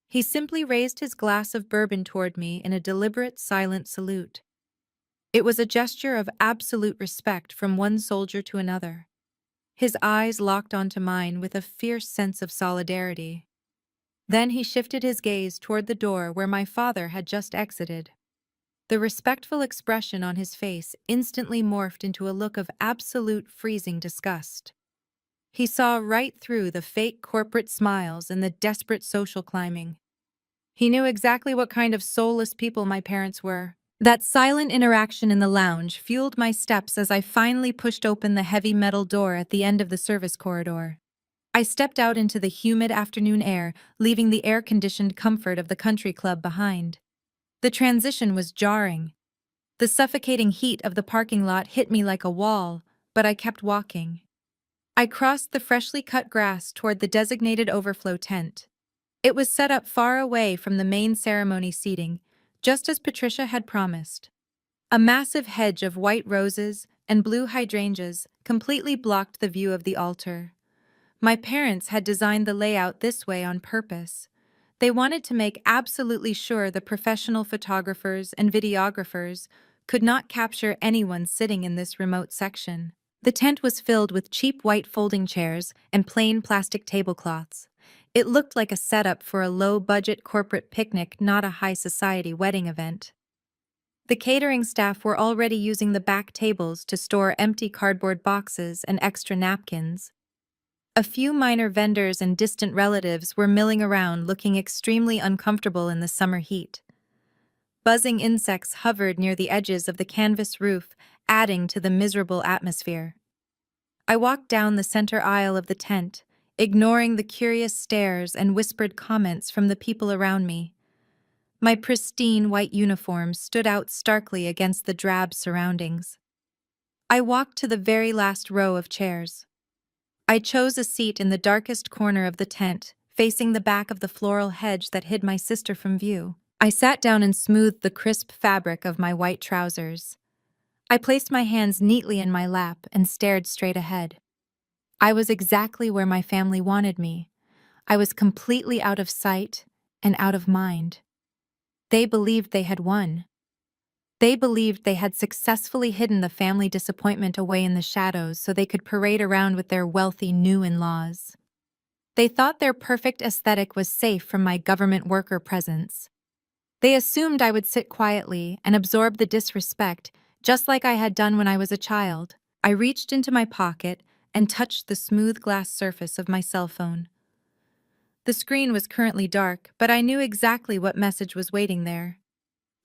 He simply raised his glass of bourbon toward me in a deliberate, silent salute. It was a gesture of absolute respect from one soldier to another. His eyes locked onto mine with a fierce sense of solidarity. Then he shifted his gaze toward the door where my father had just exited. The respectful expression on his face instantly morphed into a look of absolute freezing disgust. He saw right through the fake corporate smiles and the desperate social climbing. He knew exactly what kind of soulless people my parents were. That silent interaction in the lounge fueled my steps as I finally pushed open the heavy metal door at the end of the service corridor. I stepped out into the humid afternoon air, leaving the air-conditioned comfort of the country club behind. The transition was jarring. The suffocating heat of the parking lot hit me like a wall, but I kept walking. I crossed the freshly cut grass toward the designated overflow tent. It was set up far away from the main ceremony seating, just as Patricia had promised. A massive hedge of white roses and blue hydrangeas completely blocked the view of the altar. My parents had designed the layout this way on purpose. They wanted to make absolutely sure the professional photographers and videographers could not capture anyone sitting in this remote section. The tent was filled with cheap white folding chairs and plain plastic tablecloths. It looked like a setup for a low-budget corporate picnic, not a high-society wedding event. The catering staff were already using the back tables to store empty cardboard boxes and extra napkins. A few minor vendors and distant relatives were milling around, looking extremely uncomfortable in the summer heat. Buzzing insects hovered near the edges of the canvas roof, adding to the miserable atmosphere. I walked down the center aisle of the tent, ignoring the curious stares and whispered comments from the people around me. My pristine white uniform stood out starkly against the drab surroundings. I walked to the very last row of chairs. I chose a seat in the darkest corner of the tent, facing the back of the floral hedge that hid my sister from view. I sat down and smoothed the crisp fabric of my white trousers. I placed my hands neatly in my lap and stared straight ahead. I was exactly where my family wanted me. I was completely out of sight and out of mind. They believed they had won. They believed they had successfully hidden the family disappointment away in the shadows so they could parade around with their wealthy new in-laws. They thought their perfect aesthetic was safe from my government worker presence. They assumed I would sit quietly and absorb the disrespect, just like I had done when I was a child. I reached into my pocket and touched the smooth glass surface of my cell phone. The screen was currently dark, but I knew exactly what message was waiting there.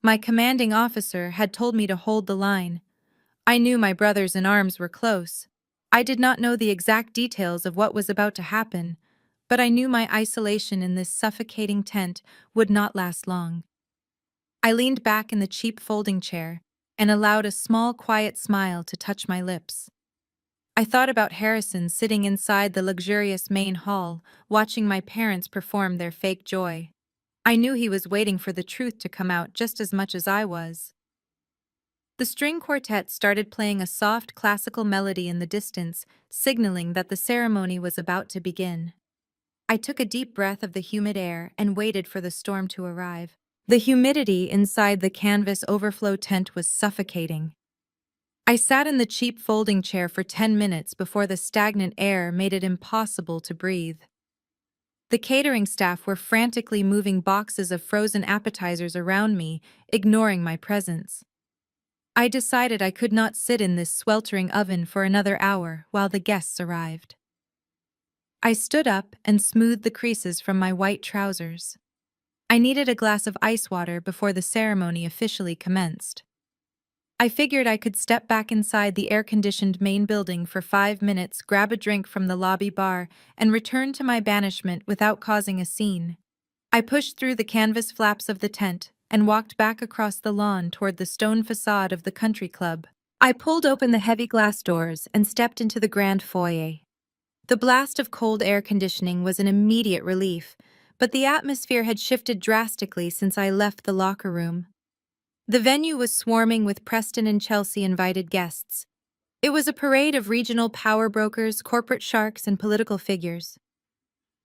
My commanding officer had told me to hold the line. I knew my brothers in arms were close. I did not know the exact details of what was about to happen, but I knew my isolation in this suffocating tent would not last long. I leaned back in the cheap folding chair and allowed a small, quiet smile to touch my lips. I thought about Harrison sitting inside the luxurious main hall, watching my parents perform their fake joy. I knew he was waiting for the truth to come out just as much as I was. The string quartet started playing a soft classical melody in the distance, signaling that the ceremony was about to begin. I took a deep breath of the humid air and waited for the storm to arrive. The humidity inside the canvas overflow tent was suffocating. I sat in the cheap folding chair for 10 minutes before the stagnant air made it impossible to breathe. The catering staff were frantically moving boxes of frozen appetizers around me, ignoring my presence. I decided I could not sit in this sweltering oven for another hour while the guests arrived. I stood up and smoothed the creases from my white trousers. I needed a glass of ice water before the ceremony officially commenced. I figured I could step back inside the air-conditioned main building for 5 minutes, grab a drink from the lobby bar, and return to my banishment without causing a scene. I pushed through the canvas flaps of the tent and walked back across the lawn toward the stone facade of the country club. I pulled open the heavy glass doors and stepped into the grand foyer. The blast of cold air conditioning was an immediate relief, but the atmosphere had shifted drastically since I left the locker room. The venue was swarming with Preston and Chelsea invited guests. It was a parade of regional power brokers, corporate sharks, and political figures.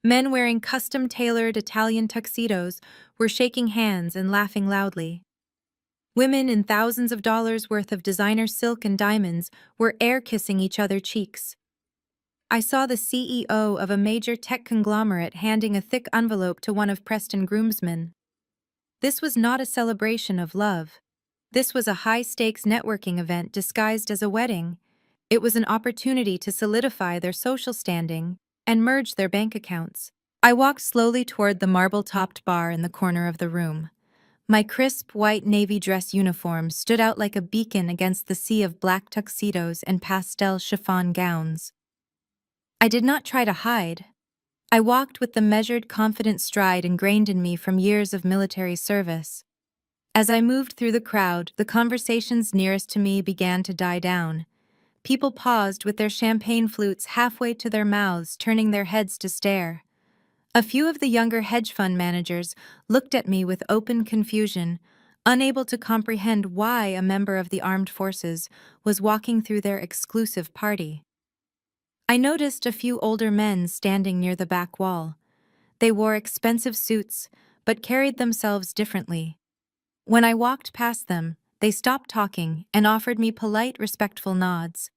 Men wearing custom-tailored Italian tuxedos were shaking hands and laughing loudly. Women in thousands of dollars worth of designer silk and diamonds were air-kissing each other cheeks. I saw the CEO of a major tech conglomerate handing a thick envelope to one of Preston groomsmen. This was not a celebration of love. This was a high-stakes networking event disguised as a wedding. It was an opportunity to solidify their social standing and merge their bank accounts. I walked slowly toward the marble-topped bar in the corner of the room. My crisp white navy dress uniform stood out like a beacon against the sea of black tuxedos and pastel chiffon gowns. I did not try to hide. I walked with the measured, confident stride ingrained in me from years of military service. As I moved through the crowd, the conversations nearest to me began to die down. People paused with their champagne flutes halfway to their mouths, turning their heads to stare. A few of the younger hedge fund managers looked at me with open confusion, unable to comprehend why a member of the armed forces was walking through their exclusive party. I noticed a few older men standing near the back wall. They wore expensive suits, but carried themselves differently. When I walked past them, they stopped talking and offered me polite, respectful nods.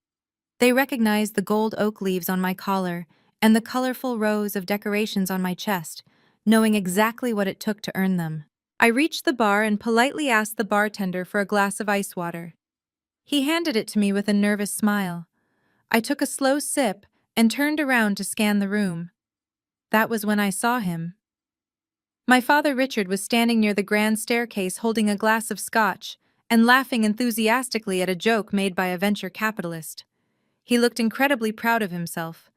They recognized the gold oak leaves on my collar and the colorful rows of decorations on my chest, knowing exactly what it took to earn them. I reached the bar and politely asked the bartender for a glass of ice water. He handed it to me with a nervous smile. I took a slow sip and turned around to scan the room. That was when I saw him. My father Richard was standing near the grand staircase holding a glass of scotch and laughing enthusiastically at a joke made by a venture capitalist. He looked incredibly proud of himself.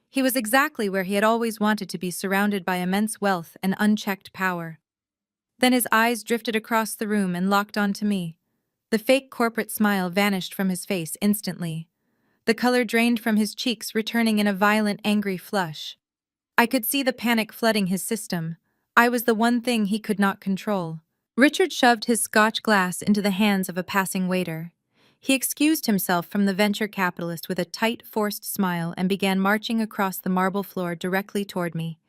He was exactly where he had always wanted to be, surrounded by immense wealth and unchecked power. Then his eyes drifted across the room and locked onto me. The fake corporate smile vanished from his face instantly. The color drained from his cheeks, returning in a violent, angry flush. I could see the panic flooding his system. I was the one thing he could not control. Richard shoved his scotch glass into the hands of a passing waiter. He excused himself from the venture capitalist with a tight, forced smile and began marching across the marble floor directly toward me.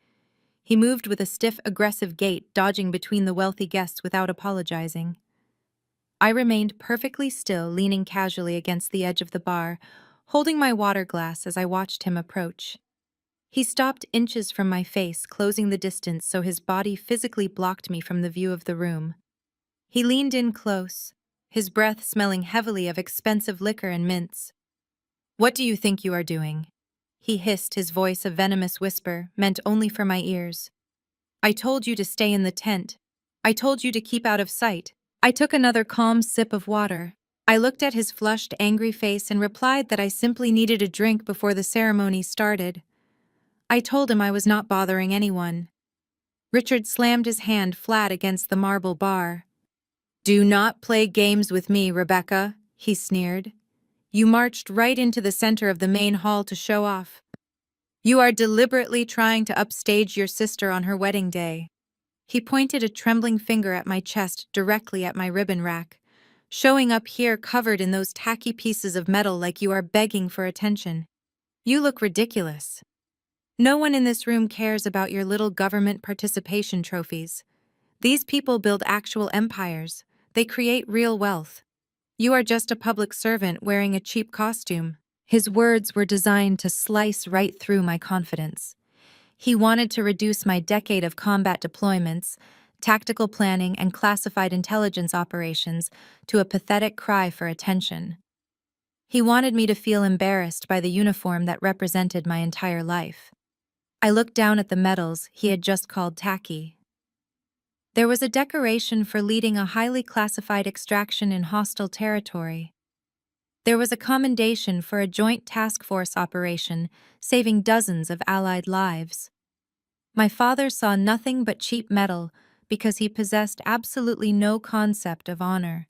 He moved with a stiff, aggressive gait, dodging between the wealthy guests without apologizing. I remained perfectly still, leaning casually against the edge of the bar, holding my water glass as I watched him approach. He stopped inches from my face, closing the distance so his body physically blocked me from the view of the room. He leaned in close, his breath smelling heavily of expensive liquor and mints. "What do you think you are doing?" He hissed, his voice a venomous whisper, meant only for my ears. "I told you to stay in the tent. I told you to keep out of sight." I took another calm sip of water. I looked at his flushed, angry face and replied that I simply needed a drink before the ceremony started. I told him I was not bothering anyone. Richard slammed his hand flat against the marble bar. "Do not play games with me, Rebecca," he sneered. "You marched right into the center of the main hall to show off. You are deliberately trying to upstage your sister on her wedding day." He pointed a trembling finger at my chest directly at my ribbon rack. "Showing up here covered in those tacky pieces of metal like you are begging for attention. You look ridiculous. No one in this room cares about your little government participation trophies. These people build actual empires. They create real wealth. You are just a public servant wearing a cheap costume." His words were designed to slice right through my confidence. He wanted to reduce my decade of combat deployments, tactical planning, and classified intelligence operations to a pathetic cry for attention. He wanted me to feel embarrassed by the uniform that represented my entire life. I looked down at the medals he had just called tacky. There was a decoration for leading a highly classified extraction in hostile territory. There was a commendation for a joint task force operation, saving dozens of Allied lives. My father saw nothing but cheap metal because he possessed absolutely no concept of honor.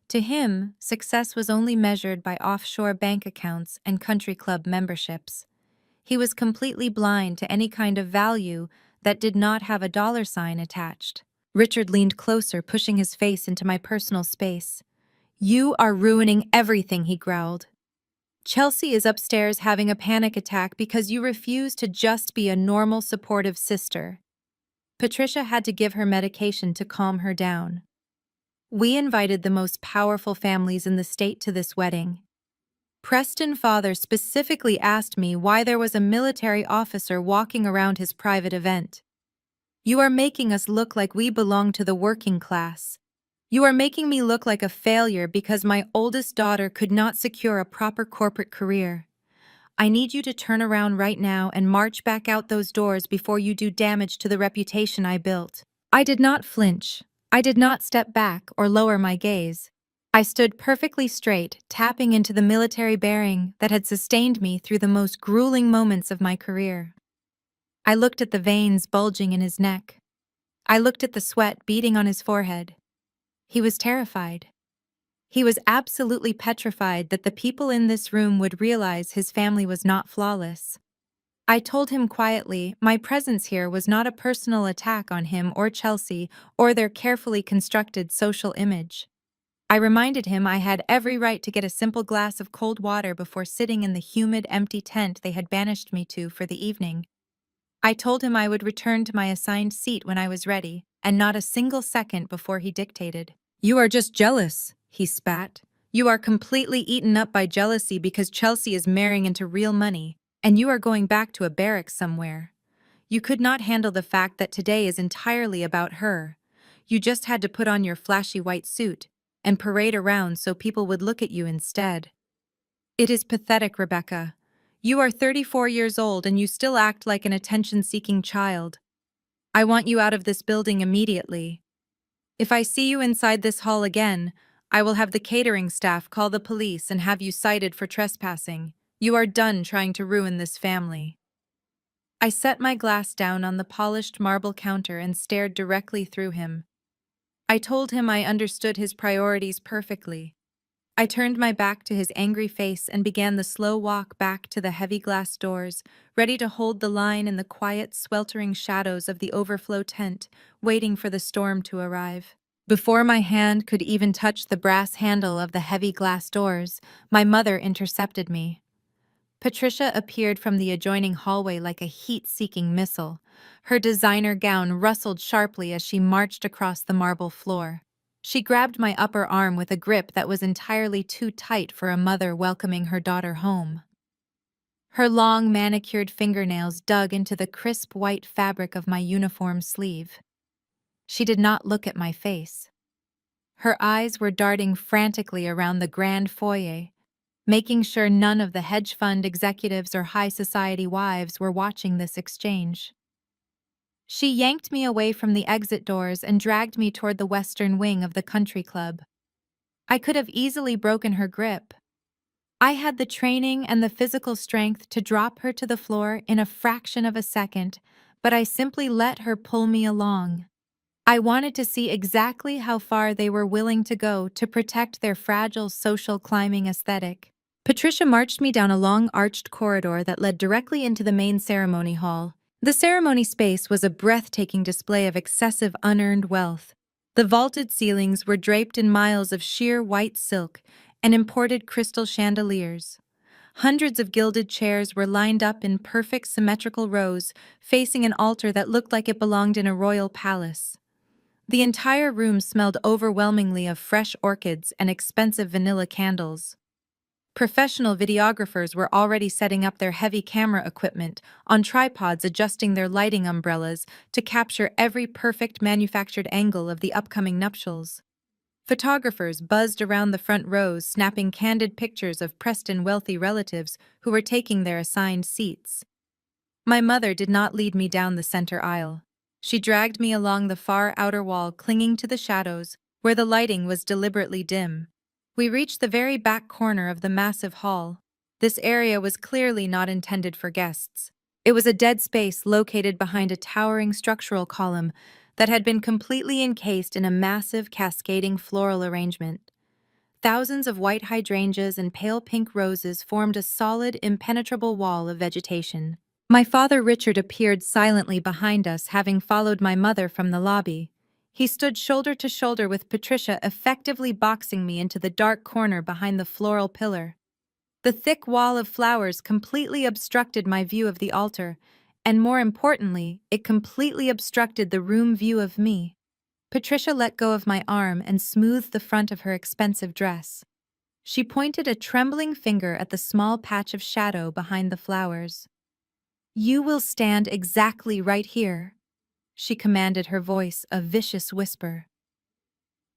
To him, success was only measured by offshore bank accounts and country club memberships. He was completely blind to any kind of value that did not have a dollar sign attached. Richard leaned closer, pushing his face into my personal space. "You are ruining everything," he growled. "Chelsea is upstairs having a panic attack because you refuse to just be a normal, supportive sister." Patricia had to give her medication to calm her down. "We invited the most powerful families in the state to this wedding. Preston father specifically asked me why there was a military officer walking around his private event. You are making us look like we belong to the working class. You are making me look like a failure because my oldest daughter could not secure a proper corporate career. I need you to turn around right now and march back out those doors before you do damage to the reputation I built." I did not flinch. I did not step back or lower my gaze. I stood perfectly straight, tapping into the military bearing that had sustained me through the most grueling moments of my career. I looked at the veins bulging in his neck. I looked at the sweat beading on his forehead. He was terrified. He was absolutely petrified that the people in this room would realize his family was not flawless. I told him quietly my presence here was not a personal attack on him or Chelsea or their carefully constructed social image. I reminded him I had every right to get a simple glass of cold water before sitting in the humid, empty tent they had banished me to for the evening. I told him I would return to my assigned seat when I was ready, and not a single second before he dictated. "You are just jealous," he spat. "You are completely eaten up by jealousy because Chelsea is marrying into real money, and you are going back to a barracks somewhere. You could not handle the fact that today is entirely about her. You just had to put on your flashy white suit and parade around so people would look at you instead. It is pathetic, Rebecca. You are 34 years old and you still act like an attention-seeking child. I want you out of this building immediately. If I see you inside this hall again, I will have the catering staff call the police and have you cited for trespassing. You are done trying to ruin this family." I set my glass down on the polished marble counter and stared directly through him. I told him I understood his priorities perfectly. I turned my back to his angry face and began the slow walk back to the heavy glass doors, ready to hold the line in the quiet, sweltering shadows of the overflow tent, waiting for the storm to arrive. Before my hand could even touch the brass handle of the heavy glass doors, my mother intercepted me. Patricia appeared from the adjoining hallway like a heat-seeking missile. Her designer gown rustled sharply as she marched across the marble floor. She grabbed my upper arm with a grip that was entirely too tight for a mother welcoming her daughter home. Her long, manicured fingernails dug into the crisp white fabric of my uniform sleeve. She did not look at my face. Her eyes were darting frantically around the grand foyer, making sure none of the hedge fund executives or high society wives were watching this exchange. She yanked me away from the exit doors and dragged me toward the western wing of the country club. I could have easily broken her grip. I had the training and the physical strength to drop her to the floor in a fraction of a second, but I simply let her pull me along. I wanted to see exactly how far they were willing to go to protect their fragile social climbing aesthetic. Patricia marched me down a long arched corridor that led directly into the main ceremony hall. The ceremony space was a breathtaking display of excessive unearned wealth. The vaulted ceilings were draped in miles of sheer white silk and imported crystal chandeliers. Hundreds of gilded chairs were lined up in perfect symmetrical rows, facing an altar that looked like it belonged in a royal palace. The entire room smelled overwhelmingly of fresh orchids and expensive vanilla candles. Professional videographers were already setting up their heavy camera equipment on tripods, adjusting their lighting umbrellas to capture every perfect manufactured angle of the upcoming nuptials. Photographers buzzed around the front rows, snapping candid pictures of Preston wealthy relatives who were taking their assigned seats. My mother did not lead me down the center aisle. She dragged me along the far outer wall, clinging to the shadows, where the lighting was deliberately dim. We reached the very back corner of the massive hall. This area was clearly not intended for guests. It was a dead space located behind a towering structural column that had been completely encased in a massive cascading floral arrangement. Thousands of white hydrangeas and pale pink roses formed a solid, impenetrable wall of vegetation. My father Richard appeared silently behind us, having followed my mother from the lobby. He stood shoulder to shoulder with Patricia, effectively boxing me into the dark corner behind the floral pillar. The thick wall of flowers completely obstructed my view of the altar, and more importantly, it completely obstructed the room view of me. Patricia let go of my arm and smoothed the front of her expensive dress. She pointed a trembling finger at the small patch of shadow behind the flowers. "You will stand exactly right here," she commanded, her voice a vicious whisper.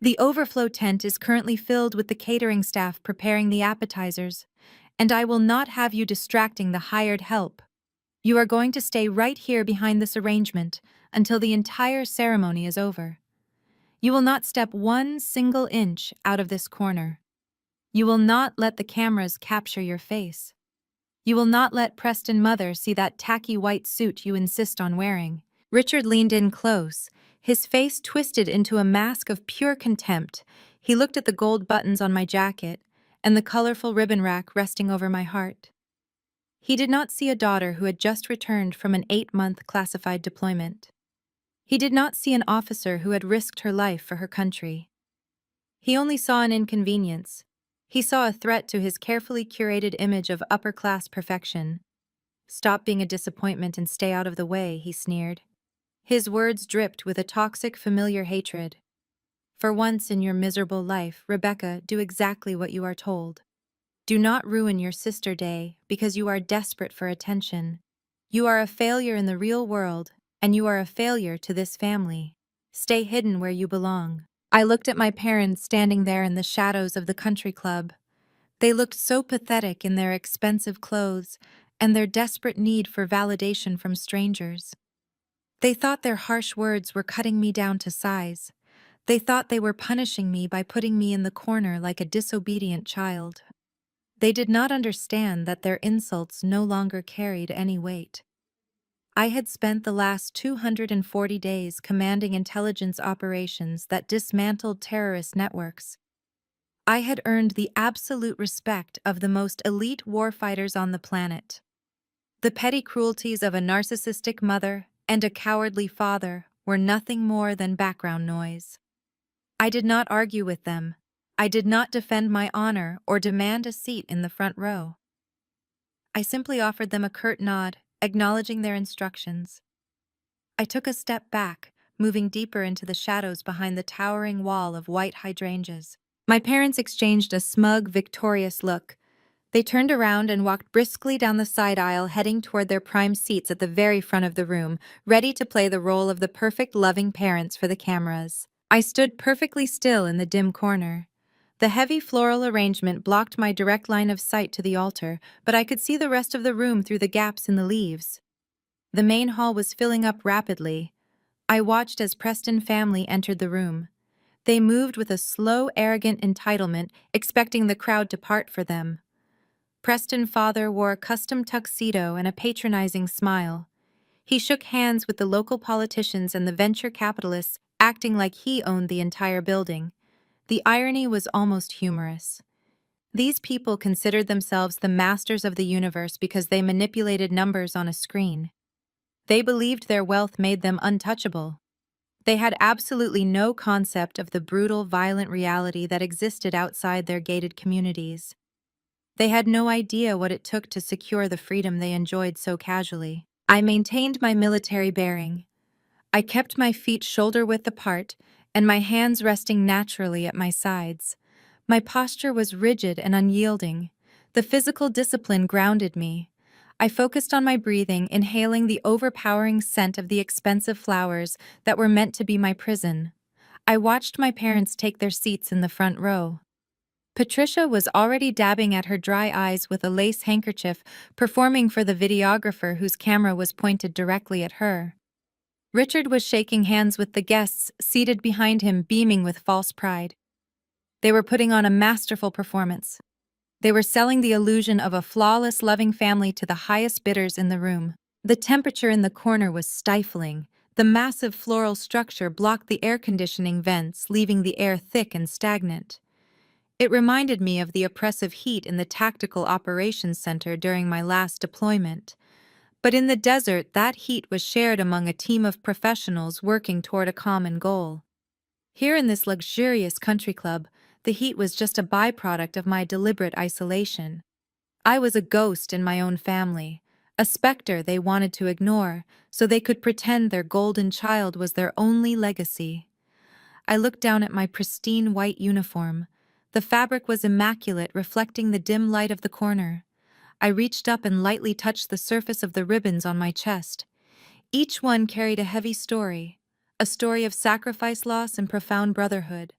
"The overflow tent is currently filled with the catering staff preparing the appetizers, and I will not have you distracting the hired help. You are going to stay right here behind this arrangement until the entire ceremony is over. You will not step one single inch out of this corner. You will not let the cameras capture your face. You will not let Preston Mother see that tacky white suit you insist on wearing." Richard leaned in close, his face twisted into a mask of pure contempt. He looked at the gold buttons on my jacket and the colorful ribbon rack resting over my heart. He did not see a daughter who had just returned from an 8-month classified deployment. He did not see an officer who had risked her life for her country. He only saw an inconvenience. He saw a threat to his carefully curated image of upper-class perfection. "Stop being a disappointment and stay out of the way," he sneered. His words dripped with a toxic, familiar hatred. "For once in your miserable life, Rebecca, do exactly what you are told. Do not ruin your sister day because you are desperate for attention. You are a failure in the real world, and you are a failure to this family. Stay hidden where you belong." I looked at my parents standing there in the shadows of the country club. They looked so pathetic in their expensive clothes and their desperate need for validation from strangers. They thought their harsh words were cutting me down to size. They thought they were punishing me by putting me in the corner like a disobedient child. They did not understand that their insults no longer carried any weight. I had spent the last 240 days commanding intelligence operations that dismantled terrorist networks. I had earned the absolute respect of the most elite warfighters on the planet. The petty cruelties of a narcissistic mother and a cowardly father were nothing more than background noise. I did not argue with them. I did not defend my honor or demand a seat in the front row. I simply offered them a curt nod, acknowledging their instructions. I took a step back, moving deeper into the shadows behind the towering wall of white hydrangeas. My parents exchanged a smug, victorious look. They turned around and walked briskly down the side aisle, heading toward their prime seats at the very front of the room, ready to play the role of the perfect, loving parents for the cameras. I stood perfectly still in the dim corner. The heavy floral arrangement blocked my direct line of sight to the altar, but I could see the rest of the room through the gaps in the leaves. The main hall was filling up rapidly. I watched as Preston family entered the room. They moved with a slow, arrogant entitlement, expecting the crowd to part for them. Preston father wore a custom tuxedo and a patronizing smile. He shook hands with the local politicians and the venture capitalists, acting like he owned the entire building. The irony was almost humorous. These people considered themselves the masters of the universe because they manipulated numbers on a screen. They believed their wealth made them untouchable. They had absolutely no concept of the brutal, violent reality that existed outside their gated communities. They had no idea what it took to secure the freedom they enjoyed so casually. I maintained my military bearing. I kept my feet shoulder-width apart and my hands resting naturally at my sides. My posture was rigid and unyielding. The physical discipline grounded me. I focused on my breathing, inhaling the overpowering scent of the expensive flowers that were meant to be my prison. I watched my parents take their seats in the front row. Patricia was already dabbing at her dry eyes with a lace handkerchief, performing for the videographer whose camera was pointed directly at her. Richard was shaking hands with the guests seated behind him, beaming with false pride. They were putting on a masterful performance. They were selling the illusion of a flawless, loving family to the highest bidders in the room. The temperature in the corner was stifling. The massive floral structure blocked the air conditioning vents, leaving the air thick and stagnant. It reminded me of the oppressive heat in the Tactical Operations Center during my last deployment. But in the desert, that heat was shared among a team of professionals working toward a common goal. Here in this luxurious country club, the heat was just a byproduct of my deliberate isolation. I was a ghost in my own family, a specter they wanted to ignore so they could pretend their golden child was their only legacy. I looked down at my pristine white uniform. The fabric was immaculate, reflecting the dim light of the corner. I reached up and lightly touched the surface of the ribbons on my chest. Each one carried a heavy story, a story of sacrifice, loss, and profound brotherhood.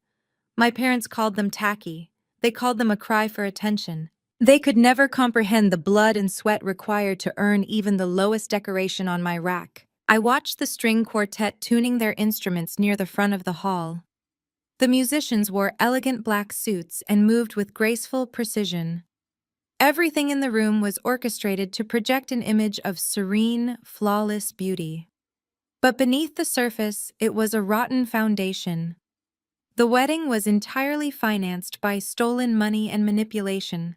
My parents called them tacky. They called them a cry for attention. They could never comprehend the blood and sweat required to earn even the lowest decoration on my rack. I watched the string quartet tuning their instruments near the front of the hall. The musicians wore elegant black suits and moved with graceful precision. Everything in the room was orchestrated to project an image of serene, flawless beauty. But beneath the surface, it was a rotten foundation. The wedding was entirely financed by stolen money and manipulation.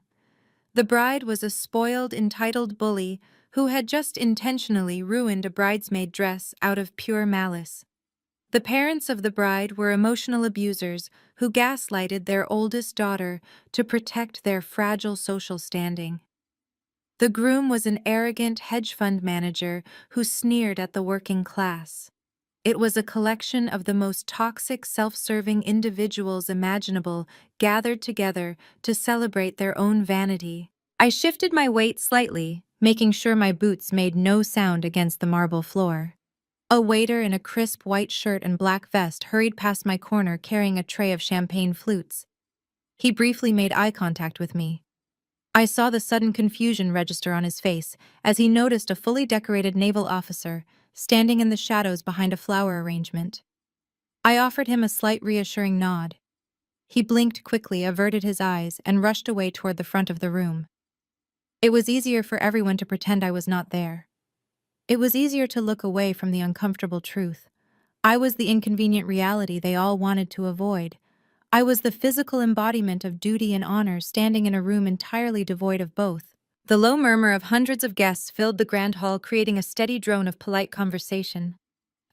The bride was a spoiled, entitled bully who had just intentionally ruined a bridesmaid dress out of pure malice. The parents of the bride were emotional abusers who gaslighted their oldest daughter to protect their fragile social standing. The groom was an arrogant hedge fund manager who sneered at the working class. It was a collection of the most toxic, self-serving individuals imaginable gathered together to celebrate their own vanity. I shifted my weight slightly, making sure my boots made no sound against the marble floor. A waiter in a crisp white shirt and black vest hurried past my corner carrying a tray of champagne flutes. He briefly made eye contact with me. I saw the sudden confusion register on his face as he noticed a fully decorated naval officer standing in the shadows behind a flower arrangement. I offered him a slight reassuring nod. He blinked quickly, averted his eyes, and rushed away toward the front of the room. It was easier for everyone to pretend I was not there. It was easier to look away from the uncomfortable truth. I was the inconvenient reality they all wanted to avoid. I was the physical embodiment of duty and honor standing in a room entirely devoid of both. The low murmur of hundreds of guests filled the grand hall, creating a steady drone of polite conversation.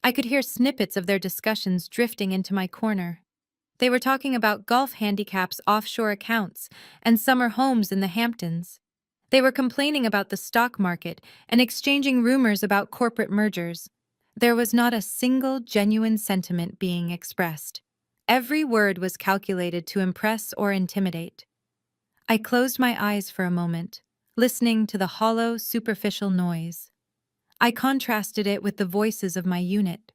I could hear snippets of their discussions drifting into my corner. They were talking about golf handicaps, offshore accounts, and summer homes in the Hamptons. They were complaining about the stock market and exchanging rumors about corporate mergers. There was not a single genuine sentiment being expressed. Every word was calculated to impress or intimidate. I closed my eyes for a moment, listening to the hollow, superficial noise. I contrasted it with the voices of my unit.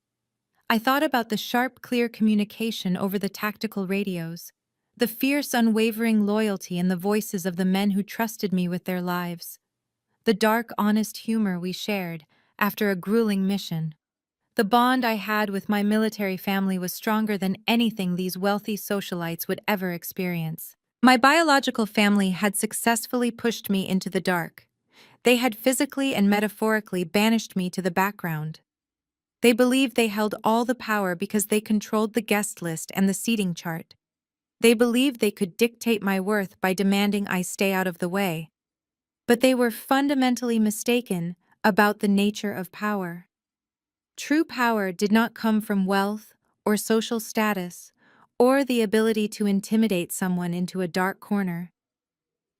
I thought about the sharp, clear communication over the tactical radios, the fierce, unwavering loyalty in the voices of the men who trusted me with their lives, the dark, honest humor we shared after a grueling mission. The bond I had with my military family was stronger than anything these wealthy socialites would ever experience. My biological family had successfully pushed me into the dark. They had physically and metaphorically banished me to the background. They believed they held all the power because they controlled the guest list and the seating chart. They believed they could dictate my worth by demanding I stay out of the way. But they were fundamentally mistaken about the nature of power. True power did not come from wealth or social status or the ability to intimidate someone into a dark corner.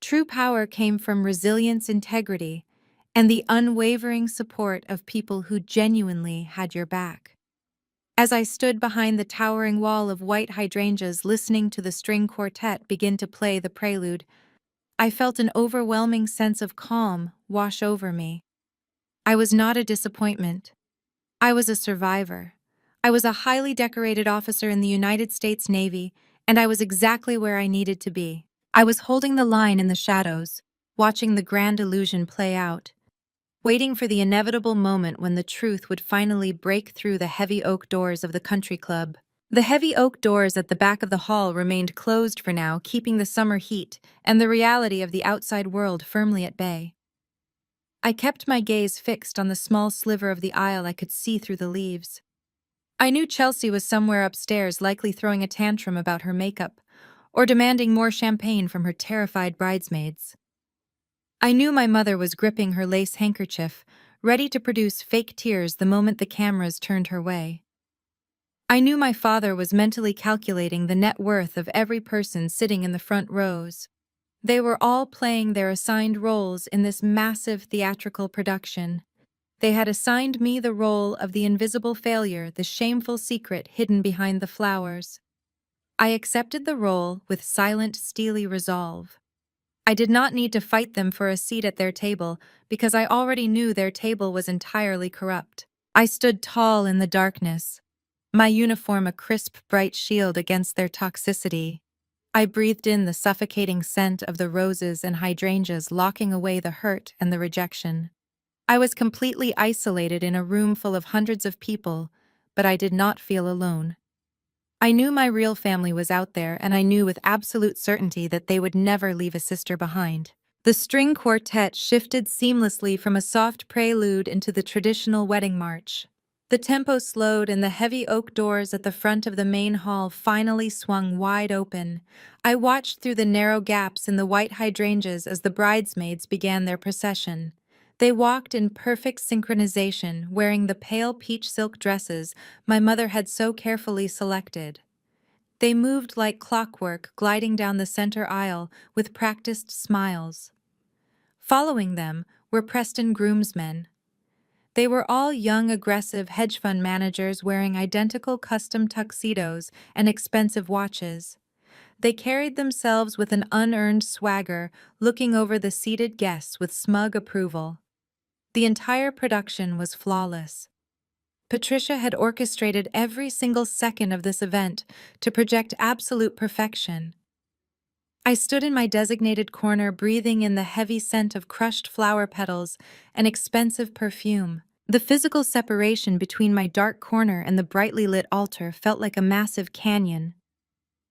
True power came from resilience, integrity, and the unwavering support of people who genuinely had your back. As I stood behind the towering wall of white hydrangeas listening to the string quartet begin to play the prelude, I felt an overwhelming sense of calm wash over me. I was not a disappointment. I was a survivor. I was a highly decorated officer in the United States Navy, and I was exactly where I needed to be. I was holding the line in the shadows, watching the grand illusion play out, waiting for the inevitable moment when the truth would finally break through the heavy oak doors of the country club. The heavy oak doors at the back of the hall remained closed for now, keeping the summer heat and the reality of the outside world firmly at bay. I kept my gaze fixed on the small sliver of the aisle I could see through the leaves. I knew Chelsea was somewhere upstairs, likely throwing a tantrum about her makeup, or demanding more champagne from her terrified bridesmaids. I knew my mother was gripping her lace handkerchief, ready to produce fake tears the moment the cameras turned her way. I knew my father was mentally calculating the net worth of every person sitting in the front rows. They were all playing their assigned roles in this massive theatrical production. They had assigned me the role of the invisible failure, the shameful secret hidden behind the flowers. I accepted the role with silent, steely resolve. I did not need to fight them for a seat at their table because I already knew their table was entirely corrupt. I stood tall in the darkness, my uniform a crisp, bright shield against their toxicity. I breathed in the suffocating scent of the roses and hydrangeas, locking away the hurt and the rejection. I was completely isolated in a room full of hundreds of people, but I did not feel alone. I knew my real family was out there, and I knew with absolute certainty that they would never leave a sister behind. The string quartet shifted seamlessly from a soft prelude into the traditional wedding march. The tempo slowed and the heavy oak doors at the front of the main hall finally swung wide open. I watched through the narrow gaps in the white hydrangeas as the bridesmaids began their procession. They walked in perfect synchronization, wearing the pale peach silk dresses my mother had so carefully selected. They moved like clockwork, gliding down the center aisle with practiced smiles. Following them were Preston groomsmen. They were all young, aggressive hedge fund managers wearing identical custom tuxedos and expensive watches. They carried themselves with an unearned swagger, looking over the seated guests with smug approval. The entire production was flawless. Patricia had orchestrated every single second of this event to project absolute perfection. I stood in my designated corner, breathing in the heavy scent of crushed flower petals and expensive perfume. The physical separation between my dark corner and the brightly lit altar felt like a massive canyon.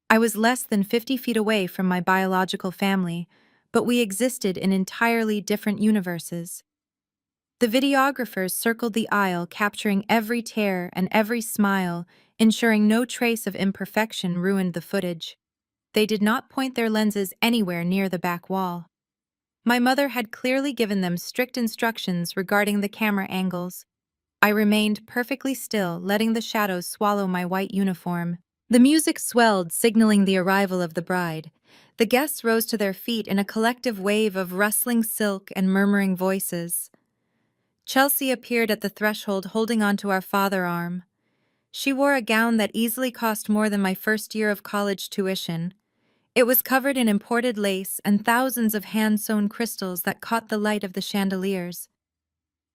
I was less than 50 feet away from my biological family, but we existed in entirely different universes. The videographers circled the aisle, capturing every tear and every smile, ensuring no trace of imperfection ruined the footage. They did not point their lenses anywhere near the back wall. My mother had clearly given them strict instructions regarding the camera angles. I remained perfectly still, letting the shadows swallow my white uniform. The music swelled, signaling the arrival of the bride. The guests rose to their feet in a collective wave of rustling silk and murmuring voices. Chelsea appeared at the threshold holding onto our father arm. She wore a gown that easily cost more than my first year of college tuition. It was covered in imported lace and thousands of hand-sewn crystals that caught the light of the chandeliers.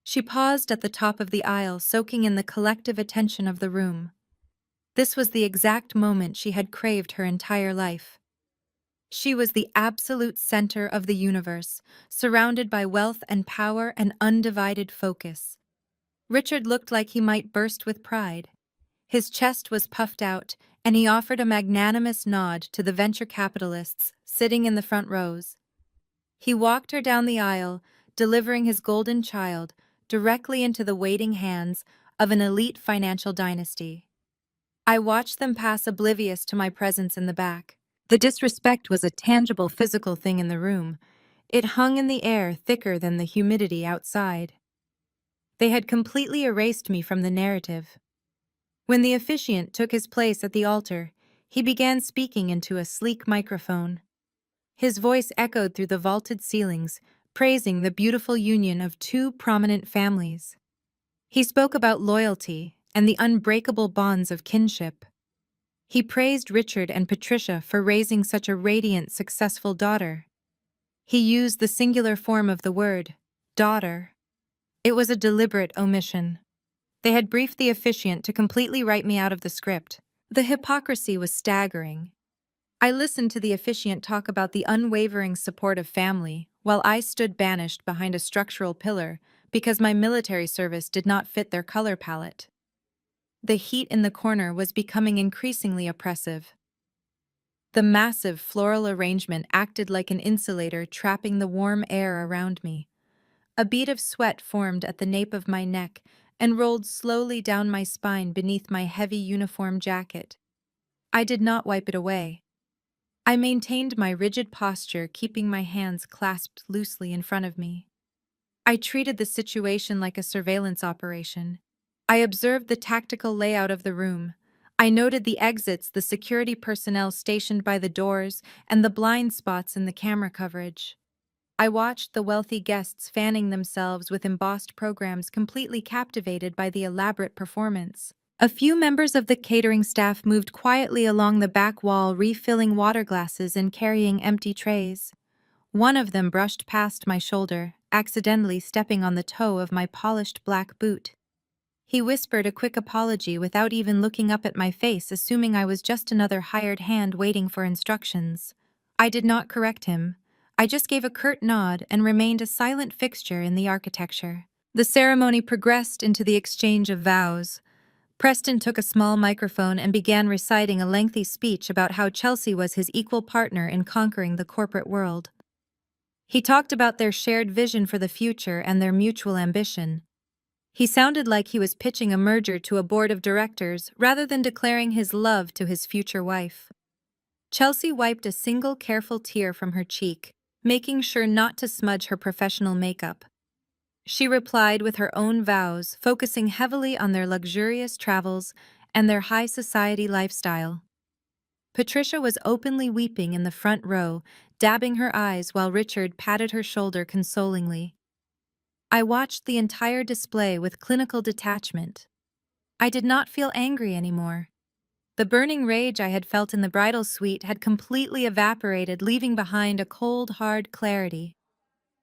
She paused at the top of the aisle, soaking in the collective attention of the room. This was the exact moment she had craved her entire life. She was the absolute center of the universe, surrounded by wealth and power and undivided focus. Richard looked like he might burst with pride. His chest was puffed out, and he offered a magnanimous nod to the venture capitalists sitting in the front rows. He walked her down the aisle, delivering his golden child directly into the waiting hands of an elite financial dynasty. I watched them pass, oblivious to my presence in the back. The disrespect was a tangible physical thing in the room. It hung in the air, thicker than the humidity outside. They had completely erased me from the narrative. When the officiant took his place at the altar, he began speaking into a sleek microphone. His voice echoed through the vaulted ceilings, praising the beautiful union of two prominent families. He spoke about loyalty and the unbreakable bonds of kinship. He praised Richard and Patricia for raising such a radiant, successful daughter. He used the singular form of the word, daughter. It was a deliberate omission. They had briefed the officiant to completely write me out of the script. The hypocrisy was staggering. I listened to the officiant talk about the unwavering support of family, while I stood banished behind a structural pillar because my military service did not fit their color palette. The heat in the corner was becoming increasingly oppressive. The massive floral arrangement acted like an insulator, trapping the warm air around me. A bead of sweat formed at the nape of my neck and rolled slowly down my spine beneath my heavy uniform jacket. I did not wipe it away. I maintained my rigid posture, keeping my hands clasped loosely in front of me. I treated the situation like a surveillance operation. I observed the tactical layout of the room. I noted the exits, the security personnel stationed by the doors, and the blind spots in the camera coverage. I watched the wealthy guests fanning themselves with embossed programs, completely captivated by the elaborate performance. A few members of the catering staff moved quietly along the back wall, refilling water glasses and carrying empty trays. One of them brushed past my shoulder, accidentally stepping on the toe of my polished black boot. He whispered a quick apology without even looking up at my face, assuming I was just another hired hand waiting for instructions. I did not correct him. I just gave a curt nod and remained a silent fixture in the architecture. The ceremony progressed into the exchange of vows. Preston took a small microphone and began reciting a lengthy speech about how Chelsea was his equal partner in conquering the corporate world. He talked about their shared vision for the future and their mutual ambition. He sounded like he was pitching a merger to a board of directors rather than declaring his love to his future wife. Chelsea wiped a single careful tear from her cheek, making sure not to smudge her professional makeup. She replied with her own vows, focusing heavily on their luxurious travels and their high society lifestyle. Patricia was openly weeping in the front row, dabbing her eyes while Richard patted her shoulder consolingly. I watched the entire display with clinical detachment. I did not feel angry anymore. The burning rage I had felt in the bridal suite had completely evaporated, leaving behind a cold, hard clarity.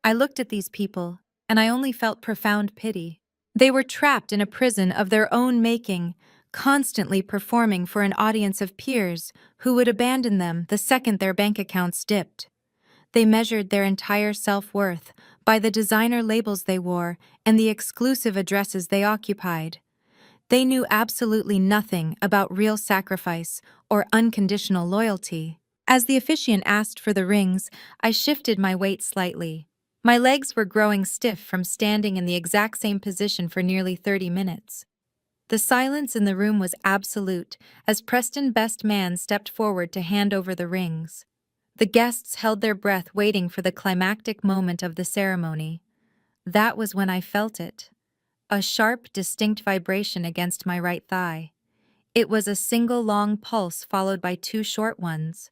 I looked at these people, and I only felt profound pity. They were trapped in a prison of their own making, constantly performing for an audience of peers who would abandon them the second their bank accounts dipped. They measured their entire self-worth by the designer labels they wore and the exclusive addresses they occupied. They knew absolutely nothing about real sacrifice or unconditional loyalty. As the officiant asked for the rings, I shifted my weight slightly. My legs were growing stiff from standing in the exact same position for nearly 30 minutes. The silence in the room was absolute as Preston Best Man stepped forward to hand over the rings. The guests held their breath, waiting for the climactic moment of the ceremony. That was when I felt it. A sharp, distinct vibration against my right thigh. It was a single long pulse followed by two short ones.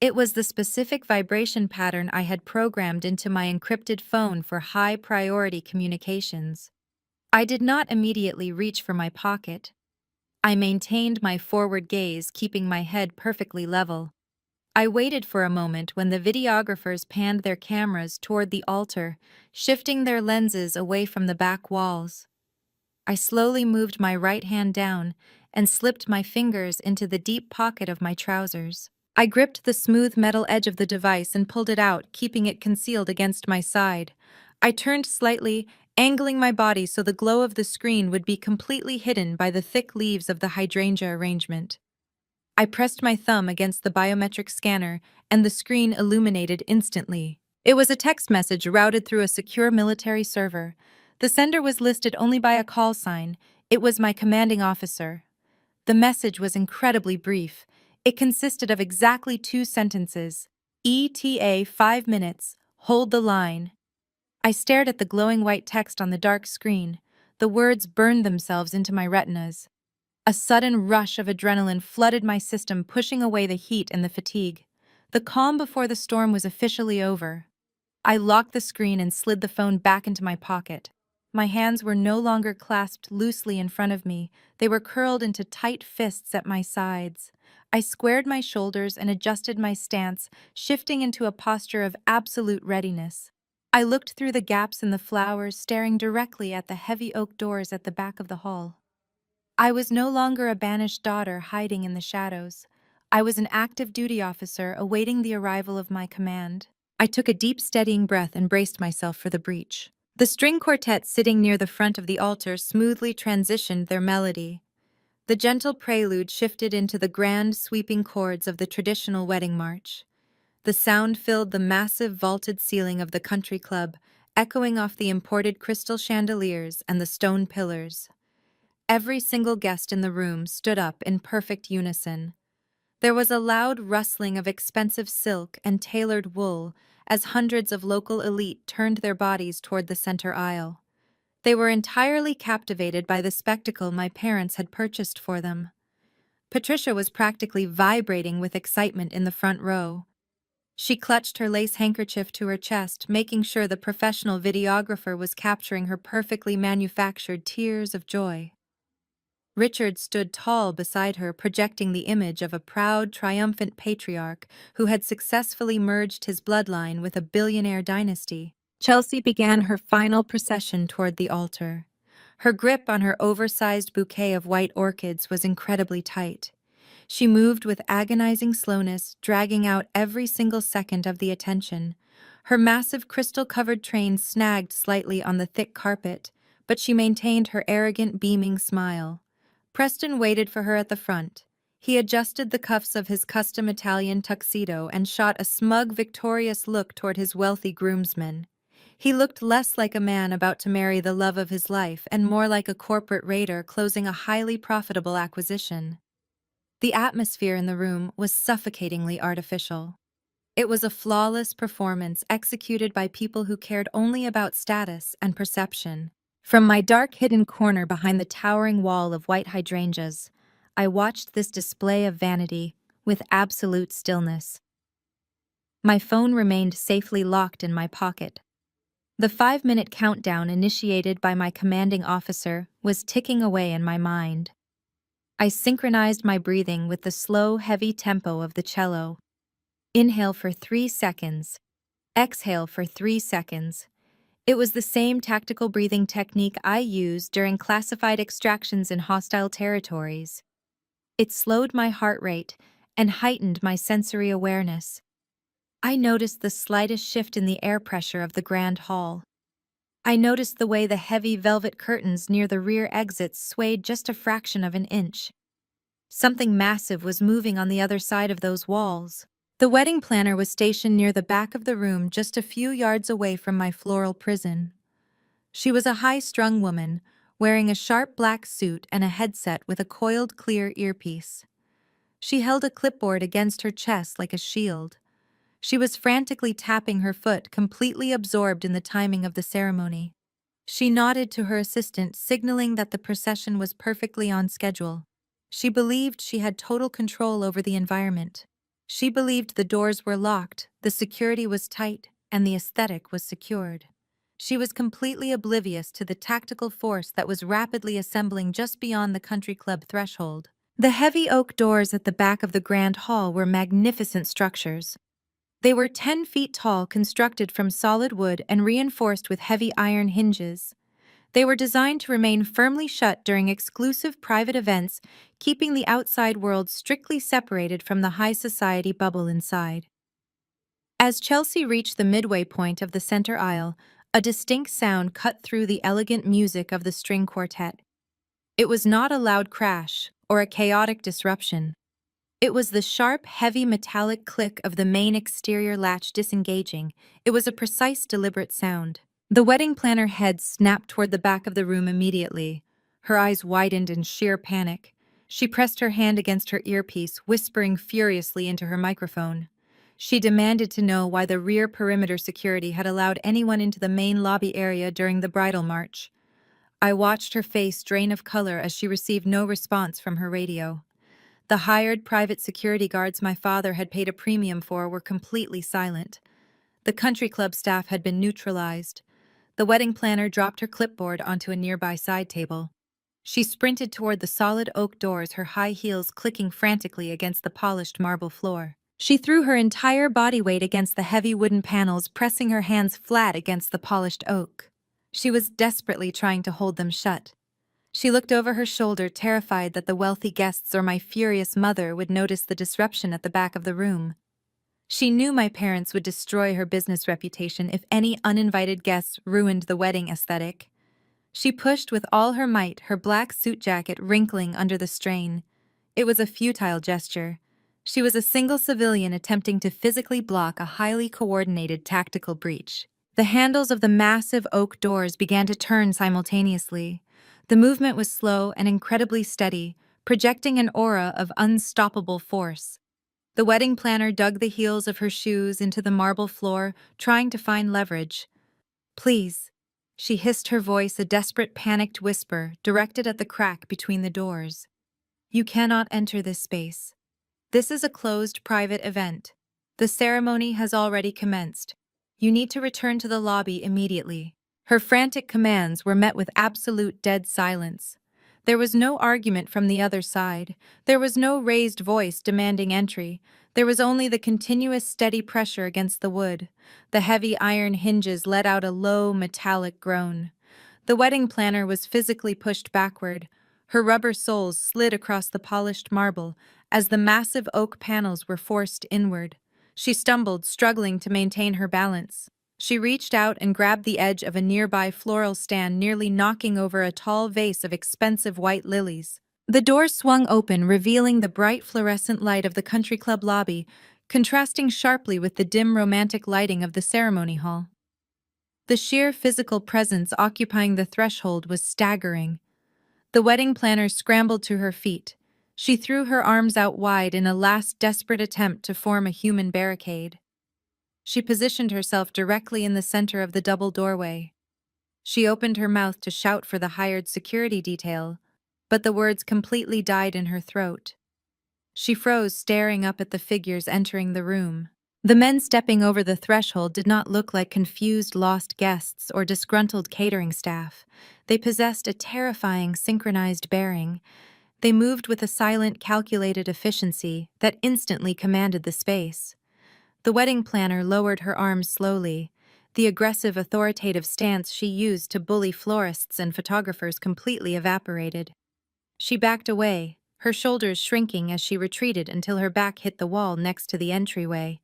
It was the specific vibration pattern I had programmed into my encrypted phone for high-priority communications. I did not immediately reach for my pocket. I maintained my forward gaze, keeping my head perfectly level. I waited for a moment when the videographers panned their cameras toward the altar, shifting their lenses away from the back walls. I slowly moved my right hand down and slipped my fingers into the deep pocket of my trousers. I gripped the smooth metal edge of the device and pulled it out, keeping it concealed against my side. I turned slightly, angling my body so the glow of the screen would be completely hidden by the thick leaves of the hydrangea arrangement. I pressed my thumb against the biometric scanner, and the screen illuminated instantly. It was a text message routed through a secure military server. The sender was listed only by a call sign. It was my commanding officer. The message was incredibly brief. It consisted of exactly 2 sentences. ETA 5 minutes. Hold the line. I stared at the glowing white text on the dark screen. The words burned themselves into my retinas. A sudden rush of adrenaline flooded my system, pushing away the heat and the fatigue. The calm before the storm was officially over. I locked the screen and slid the phone back into my pocket. My hands were no longer clasped loosely in front of me. They were curled into tight fists at my sides. I squared my shoulders and adjusted my stance, shifting into a posture of absolute readiness. I looked through the gaps in the flowers, staring directly at the heavy oak doors at the back of the hall. I was no longer a banished daughter hiding in the shadows. I was an active duty officer awaiting the arrival of my command. I took a deep, steadying breath and braced myself for the breach. The string quartet sitting near the front of the altar smoothly transitioned their melody. The gentle prelude shifted into the grand, sweeping chords of the traditional wedding march. The sound filled the massive vaulted ceiling of the country club, echoing off the imported crystal chandeliers and the stone pillars. Every single guest in the room stood up in perfect unison. There was a loud rustling of expensive silk and tailored wool as hundreds of local elite turned their bodies toward the center aisle. They were entirely captivated by the spectacle my parents had purchased for them. Patricia was practically vibrating with excitement in the front row. She clutched her lace handkerchief to her chest, making sure the professional videographer was capturing her perfectly manufactured tears of joy. Richard stood tall beside her, projecting the image of a proud, triumphant patriarch who had successfully merged his bloodline with a billionaire dynasty. Chelsea began her final procession toward the altar. Her grip on her oversized bouquet of white orchids was incredibly tight. She moved with agonizing slowness, dragging out every single second of the attention. Her massive crystal-covered train snagged slightly on the thick carpet, but she maintained her arrogant, beaming smile. Preston waited for her at the front. He adjusted the cuffs of his custom Italian tuxedo and shot a smug, victorious look toward his wealthy groomsmen. He looked less like a man about to marry the love of his life and more like a corporate raider closing a highly profitable acquisition. The atmosphere in the room was suffocatingly artificial. It was a flawless performance executed by people who cared only about status and perception. From my dark hidden corner behind the towering wall of white hydrangeas, I watched this display of vanity with absolute stillness. My phone remained safely locked in my pocket. The 5-minute countdown initiated by my commanding officer was ticking away in my mind. I synchronized my breathing with the slow, heavy tempo of the cello. Inhale for 3 seconds. Exhale for 3 seconds. It was the same tactical breathing technique I used during classified extractions in hostile territories. It slowed my heart rate and heightened my sensory awareness. I noticed the slightest shift in the air pressure of the grand hall. I noticed the way the heavy velvet curtains near the rear exits swayed just a fraction of an inch. Something massive was moving on the other side of those walls. The wedding planner was stationed near the back of the room, just a few yards away from my floral prison. She was a high-strung woman, wearing a sharp black suit and a headset with a coiled clear earpiece. She held a clipboard against her chest like a shield. She was frantically tapping her foot, completely absorbed in the timing of the ceremony. She nodded to her assistant, signaling that the procession was perfectly on schedule. She believed she had total control over the environment. She believed the doors were locked, the security was tight, and the aesthetic was secured. She was completely oblivious to the tactical force that was rapidly assembling just beyond the country club threshold. The heavy oak doors at the back of the grand hall were magnificent structures. They were 10 feet tall, constructed from solid wood and reinforced with heavy iron hinges. They were designed to remain firmly shut during exclusive private events, keeping the outside world strictly separated from the high society bubble inside. As Chelsea reached the midway point of the center aisle, a distinct sound cut through the elegant music of the string quartet. It was not a loud crash or a chaotic disruption. It was the sharp, heavy metallic click of the main exterior latch disengaging. It was a precise, deliberate sound. The wedding planner head snapped toward the back of the room immediately. Her eyes widened in sheer panic. She pressed her hand against her earpiece, whispering furiously into her microphone. She demanded to know why the rear perimeter security had allowed anyone into the main lobby area during the bridal march. I watched her face drain of color as she received no response from her radio. The hired private security guards my father had paid a premium for were completely silent. The country club staff had been neutralized. The wedding planner dropped her clipboard onto a nearby side table. She sprinted toward the solid oak doors, her high heels clicking frantically against the polished marble floor. She threw her entire body weight against the heavy wooden panels, pressing her hands flat against the polished oak. She was desperately trying to hold them shut. She looked over her shoulder, terrified that the wealthy guests or my furious mother would notice the disruption at the back of the room. She knew my parents would destroy her business reputation if any uninvited guests ruined the wedding aesthetic. She pushed with all her might, her black suit jacket wrinkling under the strain. It was a futile gesture. She was a single civilian attempting to physically block a highly coordinated tactical breach. The handles of the massive oak doors began to turn simultaneously. The movement was slow and incredibly steady, projecting an aura of unstoppable force. The wedding planner dug the heels of her shoes into the marble floor, trying to find leverage. "Please," she hissed, her voice a desperate, panicked whisper directed at the crack between the doors. "You cannot enter this space. This is a closed, private event. The ceremony has already commenced. You need to return to the lobby immediately." Her frantic commands were met with absolute dead silence. There was no argument from the other side. There was no raised voice demanding entry. There was only the continuous steady pressure against the wood. The heavy iron hinges let out a low, metallic groan. The wedding planner was physically pushed backward. Her rubber soles slid across the polished marble as the massive oak panels were forced inward. She stumbled, struggling to maintain her balance. She reached out and grabbed the edge of a nearby floral stand, nearly knocking over a tall vase of expensive white lilies. The door swung open, revealing the bright fluorescent light of the country club lobby, contrasting sharply with the dim romantic lighting of the ceremony hall. The sheer physical presence occupying the threshold was staggering. The wedding planner scrambled to her feet. She threw her arms out wide in a last desperate attempt to form a human barricade. She positioned herself directly in the center of the double doorway. She opened her mouth to shout for the hired security detail, but the words completely died in her throat. She froze, staring up at the figures entering the room. The men stepping over the threshold did not look like confused, lost guests or disgruntled catering staff. They possessed a terrifying, synchronized bearing. They moved with a silent, calculated efficiency that instantly commanded the space. The wedding planner lowered her arms slowly. The aggressive, authoritative stance she used to bully florists and photographers completely evaporated. She backed away, her shoulders shrinking as she retreated until her back hit the wall next to the entryway.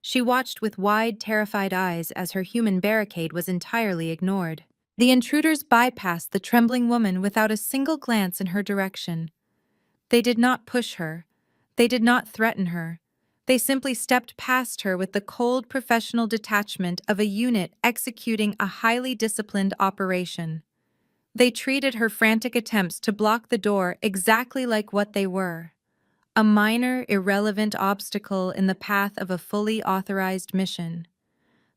She watched with wide, terrified eyes as her human barricade was entirely ignored. The intruders bypassed the trembling woman without a single glance in her direction. They did not push her. They did not threaten her. They simply stepped past her with the cold professional detachment of a unit executing a highly disciplined operation. They treated her frantic attempts to block the door exactly like what they were: a minor, irrelevant obstacle in the path of a fully authorized mission.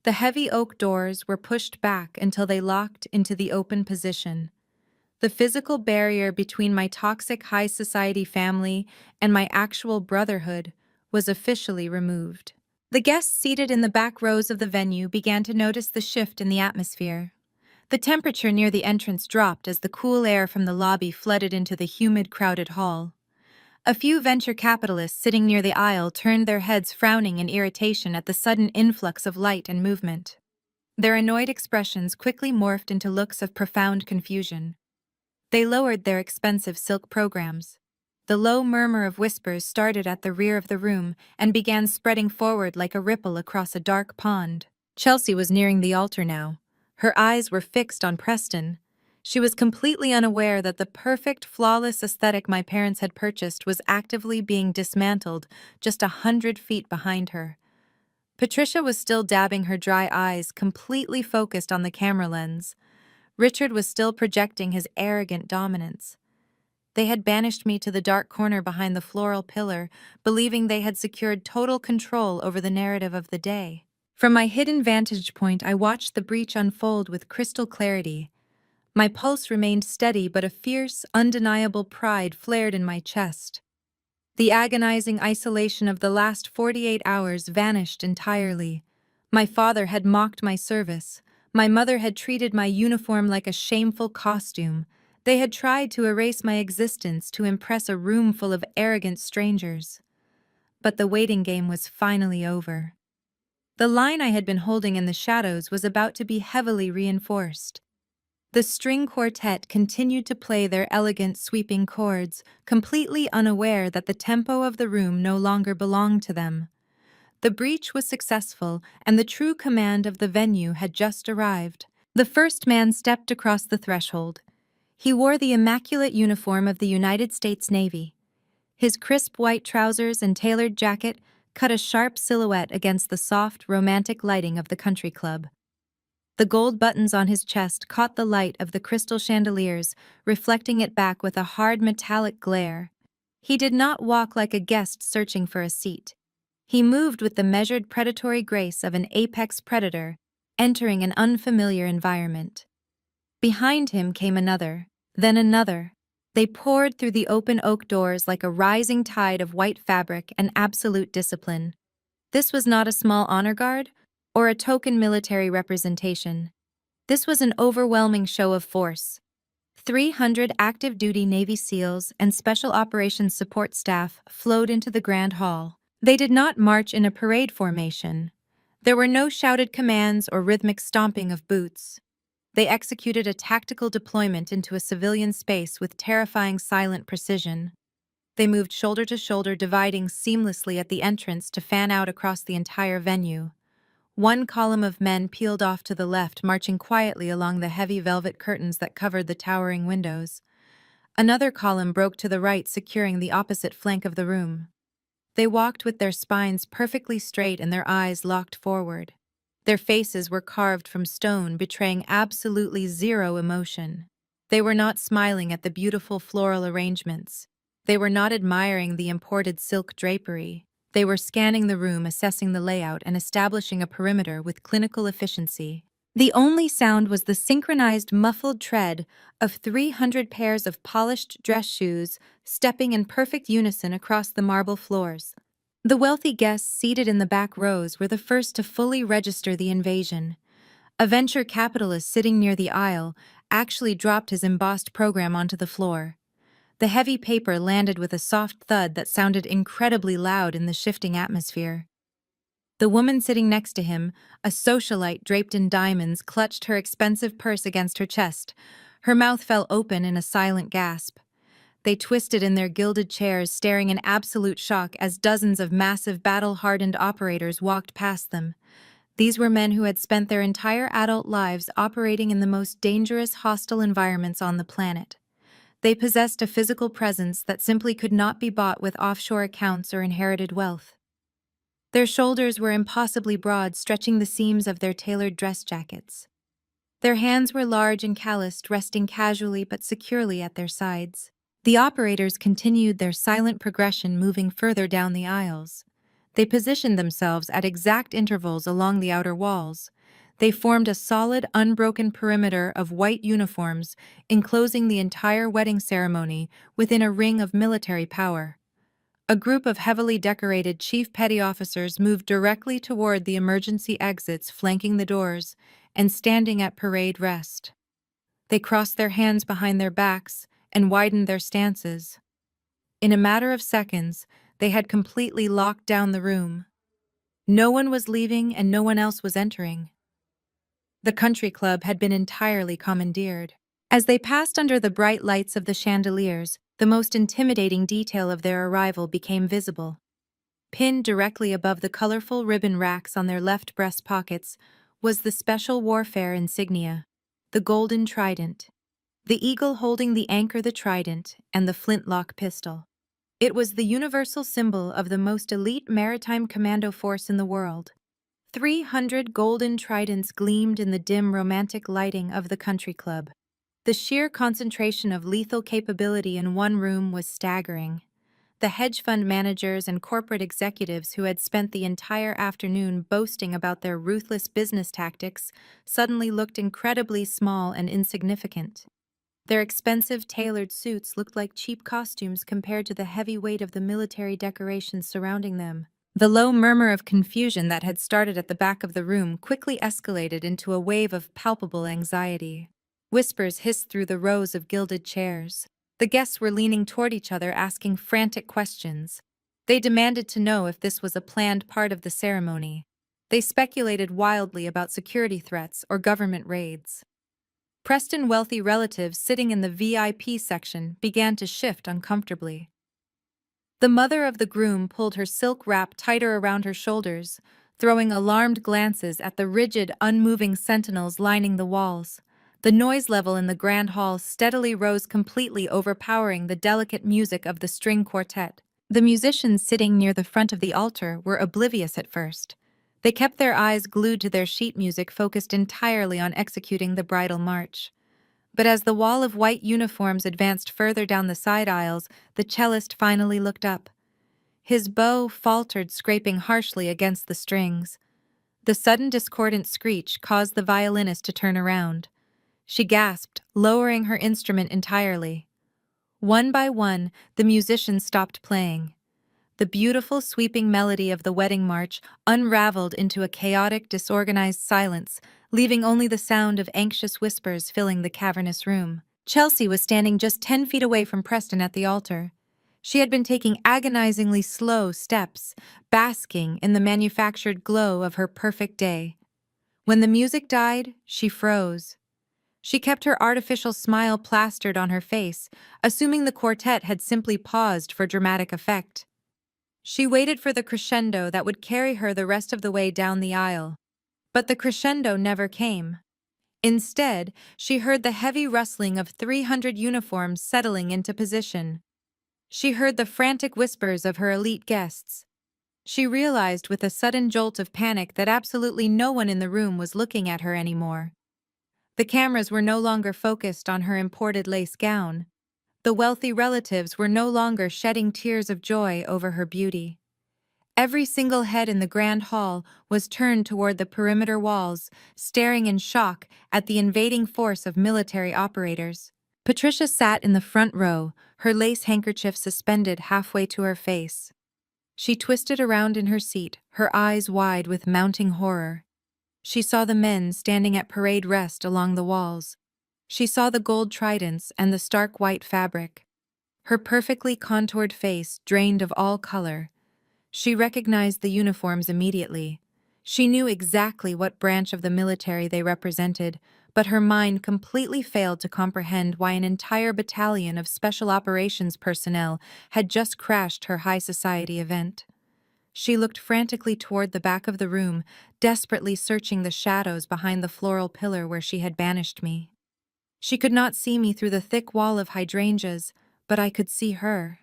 The heavy oak doors were pushed back until they locked into the open position. The physical barrier between my toxic high society family and my actual brotherhood was officially removed. The guests seated in the back rows of the venue began to notice the shift in the atmosphere. The temperature near the entrance dropped as the cool air from the lobby flooded into the humid, crowded hall. A few venture capitalists sitting near the aisle turned their heads frowning in irritation at the sudden influx of light and movement. Their annoyed expressions quickly morphed into looks of profound confusion. They lowered their expensive silk programs. The low murmur of whispers started at the rear of the room and began spreading forward like a ripple across a dark pond. Chelsea was nearing the altar now. Her eyes were fixed on Preston. She was completely unaware that the perfect, flawless aesthetic my parents had purchased was actively being dismantled just 100 feet behind her. Patricia was still dabbing her dry eyes, completely focused on the camera lens. Richard was still projecting his arrogant dominance. They had banished me to the dark corner behind the floral pillar, believing they had secured total control over the narrative of the day. From my hidden vantage point, I watched the breach unfold with crystal clarity. My pulse remained steady, but a fierce, undeniable pride flared in my chest. The agonizing isolation of the last 48 hours vanished entirely. My father had mocked my service. My mother had treated my uniform like a shameful costume. They had tried to erase my existence to impress a room full of arrogant strangers. But the waiting game was finally over. The line I had been holding in the shadows was about to be heavily reinforced. The string quartet continued to play their elegant sweeping chords, completely unaware that the tempo of the room no longer belonged to them. The breach was successful, and the true command of the venue had just arrived. The first man stepped across the threshold. He wore the immaculate uniform of the United States Navy. His crisp white trousers and tailored jacket cut a sharp silhouette against the soft, romantic lighting of the country club. The gold buttons on his chest caught the light of the crystal chandeliers, reflecting it back with a hard metallic glare. He did not walk like a guest searching for a seat. He moved with the measured predatory grace of an apex predator, entering an unfamiliar environment. Behind him came another, then another. They poured through the open oak doors like a rising tide of white fabric and absolute discipline. This was not a small honor guard or a token military representation. This was an overwhelming show of force. 300 active-duty Navy SEALs and Special Operations support staff flowed into the Grand Hall. They did not march in a parade formation. There were no shouted commands or rhythmic stomping of boots. They executed a tactical deployment into a civilian space with terrifying silent precision. They moved shoulder to shoulder, dividing seamlessly at the entrance to fan out across the entire venue. One column of men peeled off to the left, marching quietly along the heavy velvet curtains that covered the towering windows. Another column broke to the right, securing the opposite flank of the room. They walked with their spines perfectly straight and their eyes locked forward. Their faces were carved from stone, betraying absolutely zero emotion. They were not smiling at the beautiful floral arrangements. They were not admiring the imported silk drapery. They were scanning the room, assessing the layout, and establishing a perimeter with clinical efficiency. The only sound was the synchronized muffled tread of 300 pairs of polished dress shoes stepping in perfect unison across the marble floors. The wealthy guests seated in the back rows were the first to fully register the invasion. A venture capitalist sitting near the aisle actually dropped his embossed program onto the floor. The heavy paper landed with a soft thud that sounded incredibly loud in the shifting atmosphere. The woman sitting next to him, a socialite draped in diamonds, clutched her expensive purse against her chest. Her mouth fell open in a silent gasp. They twisted in their gilded chairs, staring in absolute shock as dozens of massive battle-hardened operators walked past them. These were men who had spent their entire adult lives operating in the most dangerous, hostile environments on the planet. They possessed a physical presence that simply could not be bought with offshore accounts or inherited wealth. Their shoulders were impossibly broad, stretching the seams of their tailored dress jackets. Their hands were large and calloused, resting casually but securely at their sides. The operators continued their silent progression, moving further down the aisles. They positioned themselves at exact intervals along the outer walls. They formed a solid, unbroken perimeter of white uniforms, enclosing the entire wedding ceremony within a ring of military power. A group of heavily decorated chief petty officers moved directly toward the emergency exits flanking the doors and standing at parade rest. They crossed their hands behind their backs and widened their stances. In a matter of seconds, they had completely locked down the room. No one was leaving and no one else was entering. The country club had been entirely commandeered. As they passed under the bright lights of the chandeliers, the most intimidating detail of their arrival became visible. Pinned directly above the colorful ribbon racks on their left breast pockets was the special warfare insignia, the golden trident. The eagle holding the anchor, the trident, and the flintlock pistol. It was the universal symbol of the most elite maritime commando force in the world. 300 golden tridents gleamed in the dim romantic lighting of the country club. The sheer concentration of lethal capability in one room was staggering. The hedge fund managers and corporate executives who had spent the entire afternoon boasting about their ruthless business tactics suddenly looked incredibly small and insignificant. Their expensive tailored suits looked like cheap costumes compared to the heavy weight of the military decorations surrounding them. The low murmur of confusion that had started at the back of the room quickly escalated into a wave of palpable anxiety. Whispers hissed through the rows of gilded chairs. The guests were leaning toward each other, asking frantic questions. They demanded to know if this was a planned part of the ceremony. They speculated wildly about security threats or government raids. Preston's wealthy relatives sitting in the VIP section began to shift uncomfortably. The mother of the groom pulled her silk wrap tighter around her shoulders, throwing alarmed glances at the rigid, unmoving sentinels lining the walls. The noise level in the grand hall steadily rose, completely overpowering the delicate music of the string quartet. The musicians sitting near the front of the altar were oblivious at first. They kept their eyes glued to their sheet music, focused entirely on executing the bridal march. But as the wall of white uniforms advanced further down the side aisles, the cellist finally looked up. His bow faltered, scraping harshly against the strings. The sudden discordant screech caused the violinist to turn around. She gasped, lowering her instrument entirely. One by one, the musicians stopped playing. The beautiful, sweeping melody of the wedding march unraveled into a chaotic, disorganized silence, leaving only the sound of anxious whispers filling the cavernous room. Chelsea was standing just 10 feet away from Preston at the altar. She had been taking agonizingly slow steps, basking in the manufactured glow of her perfect day. When the music died, she froze. She kept her artificial smile plastered on her face, assuming the quartet had simply paused for dramatic effect. She waited for the crescendo that would carry her the rest of the way down the aisle. But the crescendo never came. Instead, she heard the heavy rustling of 300 uniforms settling into position. She heard the frantic whispers of her elite guests. She realized with a sudden jolt of panic that absolutely no one in the room was looking at her anymore. The cameras were no longer focused on her imported lace gown. The wealthy relatives were no longer shedding tears of joy over her beauty. Every single head in the grand hall was turned toward the perimeter walls, staring in shock at the invading force of military operators. Patricia sat in the front row, her lace handkerchief suspended halfway to her face. She twisted around in her seat, her eyes wide with mounting horror. She saw the men standing at parade rest along the walls. She saw the gold tridents and the stark white fabric. Her perfectly contoured face drained of all color. She recognized the uniforms immediately. She knew exactly what branch of the military they represented, but her mind completely failed to comprehend why an entire battalion of special operations personnel had just crashed her high society event. She looked frantically toward the back of the room, desperately searching the shadows behind the floral pillar where she had banished me. She could not see me through the thick wall of hydrangeas, but I could see her.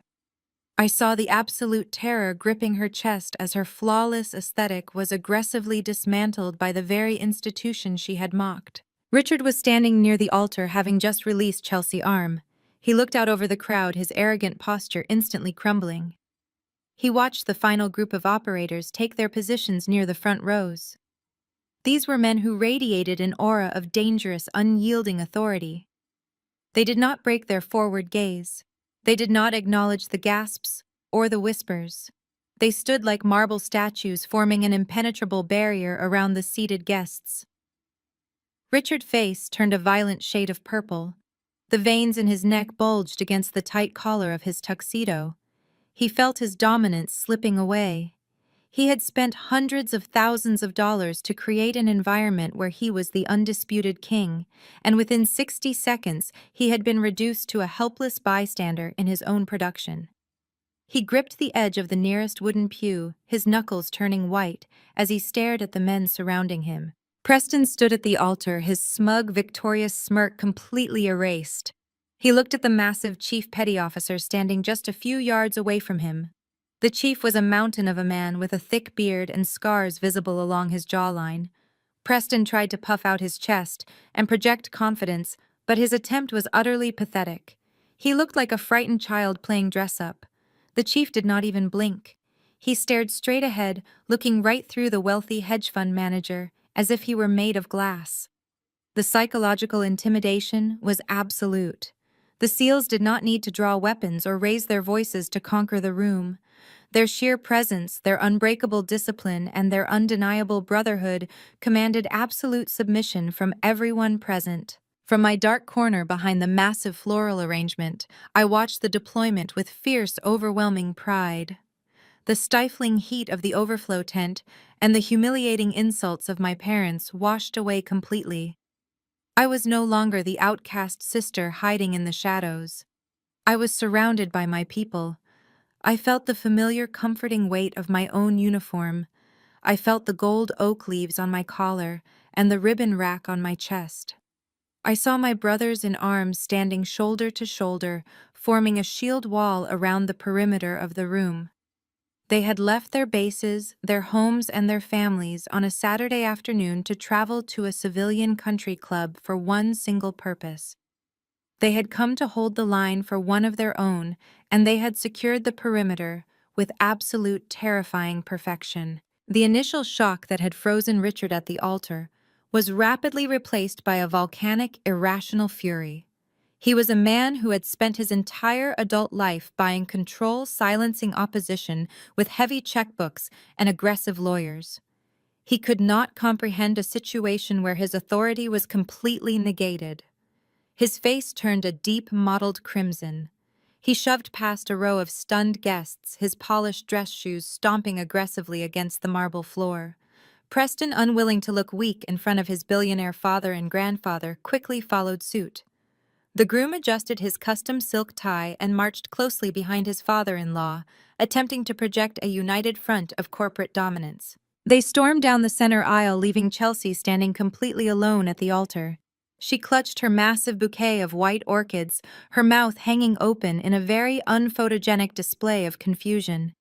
I saw the absolute terror gripping her chest as her flawless aesthetic was aggressively dismantled by the very institution she had mocked. Richard was standing near the altar, having just released Chelsea's arm. He looked out over the crowd, his arrogant posture instantly crumbling. He watched the final group of operators take their positions near the front rows. These were men who radiated an aura of dangerous, unyielding authority. They did not break their forward gaze. They did not acknowledge the gasps or the whispers. They stood like marble statues, forming an impenetrable barrier around the seated guests. Richard's face turned a violent shade of purple. The veins in his neck bulged against the tight collar of his tuxedo. He felt his dominance slipping away. He had spent hundreds of thousands of dollars to create an environment where he was the undisputed king, and within 60 seconds he had been reduced to a helpless bystander in his own production. He gripped the edge of the nearest wooden pew, his knuckles turning white, as he stared at the men surrounding him. Preston stood at the altar, his smug, victorious smirk completely erased. He looked at the massive chief petty officer standing just a few yards away from him. The chief was a mountain of a man with a thick beard and scars visible along his jawline. Preston tried to puff out his chest and project confidence, but his attempt was utterly pathetic. He looked like a frightened child playing dress-up. The chief did not even blink. He stared straight ahead, looking right through the wealthy hedge fund manager, as if he were made of glass. The psychological intimidation was absolute. The SEALs did not need to draw weapons or raise their voices to conquer the room. Their sheer presence, their unbreakable discipline, and their undeniable brotherhood commanded absolute submission from everyone present. From my dark corner behind the massive floral arrangement, I watched the deployment with fierce, overwhelming pride. The stifling heat of the overflow tent and the humiliating insults of my parents washed away completely. I was no longer the outcast sister hiding in the shadows. I was surrounded by my people. I felt the familiar comforting weight of my own uniform. I felt the gold oak leaves on my collar and the ribbon rack on my chest. I saw my brothers in arms standing shoulder to shoulder, forming a shield wall around the perimeter of the room. They had left their bases, their homes, and their families on a Saturday afternoon to travel to a civilian country club for one single purpose. They had come to hold the line for one of their own, and they had secured the perimeter with absolute terrifying perfection. The initial shock that had frozen Richard at the altar was rapidly replaced by a volcanic, irrational fury. He was a man who had spent his entire adult life buying control, silencing opposition with heavy checkbooks and aggressive lawyers. He could not comprehend a situation where his authority was completely negated. His face turned a deep mottled crimson. He shoved past a row of stunned guests, his polished dress shoes stomping aggressively against the marble floor. Preston, unwilling to look weak in front of his billionaire father and grandfather, quickly followed suit. The groom adjusted his custom silk tie and marched closely behind his father-in-law, attempting to project a united front of corporate dominance. They stormed down the center aisle, leaving Chelsea standing completely alone at the altar. She clutched her massive bouquet of white orchids, her mouth hanging open in a very unphotogenic display of confusion.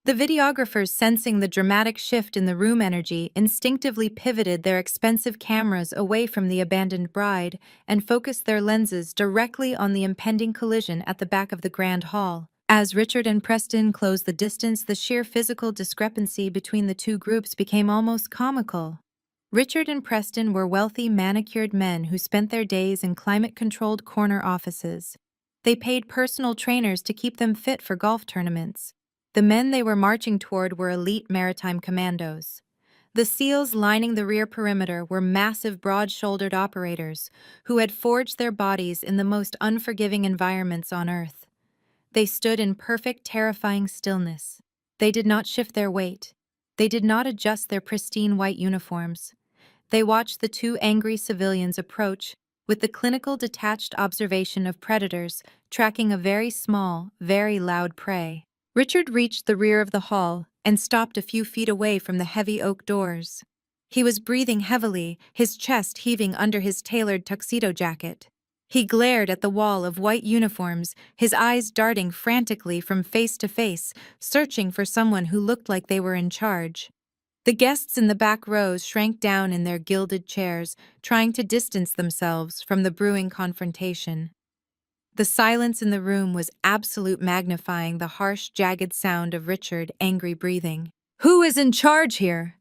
The videographers, sensing the dramatic shift in the room energy, instinctively pivoted their expensive cameras away from the abandoned bride and focused their lenses directly on the impending collision at the back of the grand hall. As Richard and Preston closed the distance, the sheer physical discrepancy between the two groups became almost comical. Richard and Preston were wealthy, manicured men who spent their days in climate-controlled corner offices. They paid personal trainers to keep them fit for golf tournaments. The men they were marching toward were elite maritime commandos. The SEALs lining the rear perimeter were massive, broad-shouldered operators who had forged their bodies in the most unforgiving environments on Earth. They stood in perfect, terrifying stillness. They did not shift their weight. They did not adjust their pristine white uniforms. They watched the two angry civilians approach with the clinical, detached observation of predators tracking a very small, very loud prey. Richard reached the rear of the hall and stopped a few feet away from the heavy oak doors. He was breathing heavily, his chest heaving under his tailored tuxedo jacket. He glared at the wall of white uniforms, his eyes darting frantically from face to face, searching for someone who looked like they were in charge. The guests in the back rows shrank down in their gilded chairs, trying to distance themselves from the brewing confrontation. The silence in the room was absolute, magnifying the harsh, jagged sound of Richard's angry breathing. "Who is in charge here?"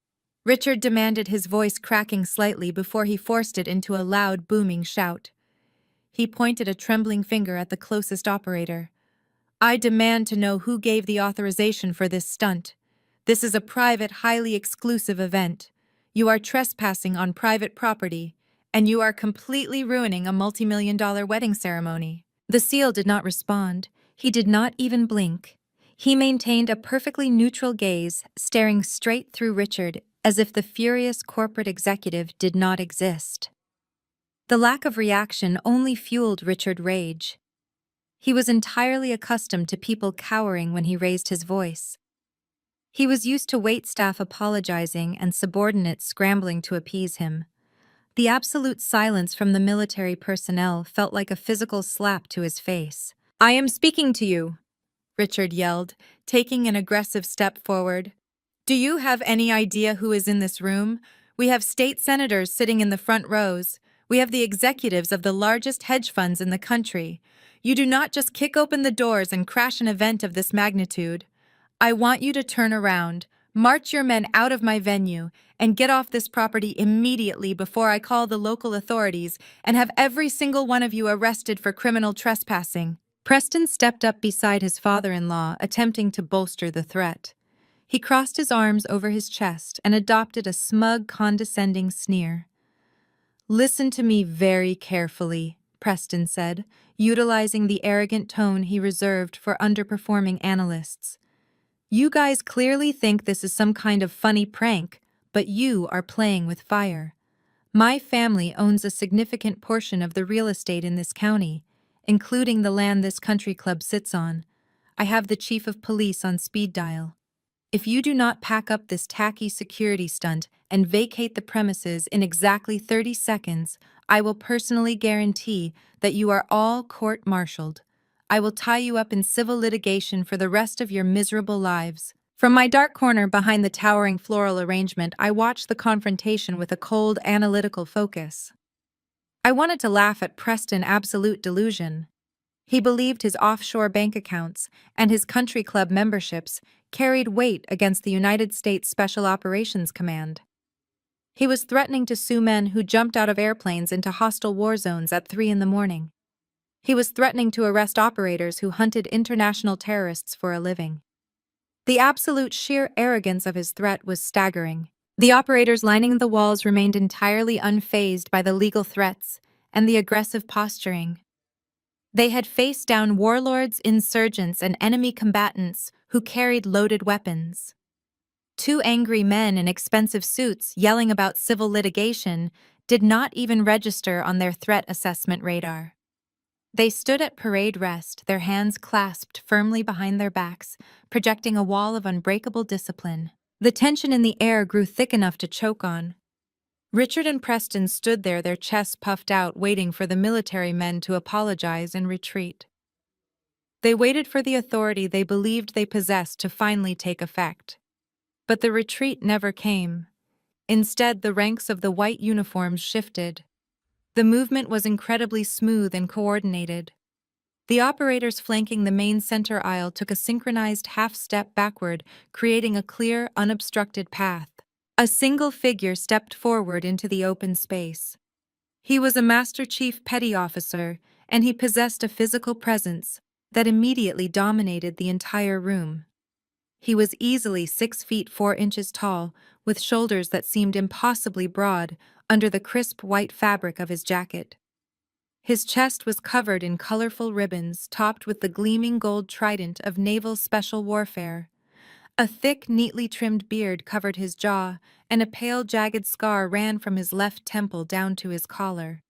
Richard demanded, his voice cracking slightly before he forced it into a loud, booming shout. He pointed a trembling finger at the closest operator. I demand to know who gave the authorization for this stunt. This is a private, highly exclusive event. You are trespassing on private property, and you are completely ruining a multi-million-dollar wedding ceremony. The SEAL did not respond. He did not even blink. He maintained a perfectly neutral gaze, staring straight through Richard, as if the furious corporate executive did not exist. The lack of reaction only fueled Richard's rage. He was entirely accustomed to people cowering when he raised his voice. He was used to waitstaff apologizing and subordinates scrambling to appease him. The absolute silence from the military personnel felt like a physical slap to his face. I am speaking to you, Richard yelled, taking an aggressive step forward. Do you have any idea who is in this room? We have state senators sitting in the front rows. We have the executives of the largest hedge funds in the country. You do not just kick open the doors and crash an event of this magnitude. I want you to turn around, march your men out of my venue, and get off this property immediately before I call the local authorities and have every single one of you arrested for criminal trespassing. Preston stepped up beside his father-in-law, attempting to bolster the threat. He crossed his arms over his chest and adopted a smug, condescending sneer. Listen to me very carefully, Preston said, utilizing the arrogant tone he reserved for underperforming analysts. You guys clearly think this is some kind of funny prank, but you are playing with fire. My family owns a significant portion of the real estate in this county, including the land this country club sits on. I have the chief of police on speed dial. If you do not pack up this tacky security stunt and vacate the premises in exactly 30 seconds, I will personally guarantee that you are all court-martialed. I will tie you up in civil litigation for the rest of your miserable lives. From my dark corner behind the towering floral arrangement, I watched the confrontation with a cold, analytical focus. I wanted to laugh at Preston's absolute delusion. He believed his offshore bank accounts and his country club memberships carried weight against the United States Special Operations Command. He was threatening to sue men who jumped out of airplanes into hostile war zones at 3 a.m. He was threatening to arrest operators who hunted international terrorists for a living. The absolute sheer arrogance of his threat was staggering. The operators lining the walls remained entirely unfazed by the legal threats and the aggressive posturing. They had faced down warlords, insurgents, and enemy combatants who carried loaded weapons. Two angry men in expensive suits yelling about civil litigation did not even register on their threat assessment radar. They stood at parade rest, their hands clasped firmly behind their backs, projecting a wall of unbreakable discipline. The tension in the air grew thick enough to choke on. Richard and Preston stood there, their chests puffed out, waiting for the military men to apologize and retreat. They waited for the authority they believed they possessed to finally take effect. But the retreat never came. Instead, the ranks of the white uniforms shifted. The movement was incredibly smooth and coordinated. The operators flanking the main center aisle took a synchronized half-step backward, creating a clear, unobstructed path. A single figure stepped forward into the open space. He was a Master Chief Petty Officer, and he possessed a physical presence that immediately dominated the entire room. He was easily 6 feet 4 inches tall, with shoulders that seemed impossibly broad under the crisp white fabric of his jacket. His chest was covered in colorful ribbons topped with the gleaming gold trident of naval special warfare. A thick, neatly trimmed beard covered his jaw, and a pale, jagged scar ran from his left temple down to his collar.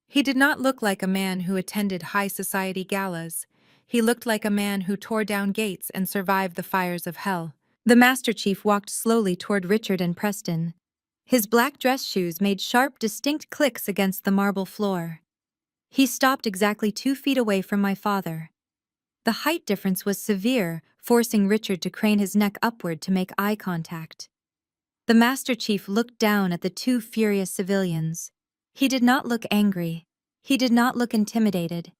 He did not look like a man who attended high society galas. He looked like a man who tore down gates and survived the fires of hell. The Master Chief walked slowly toward Richard and Preston. His black dress shoes made sharp, distinct clicks against the marble floor. He stopped exactly 2 feet away from my father. The height difference was severe, forcing Richard to crane his neck upward to make eye contact. The Master Chief looked down at the two furious civilians. He did not look angry. He did not look intimidated.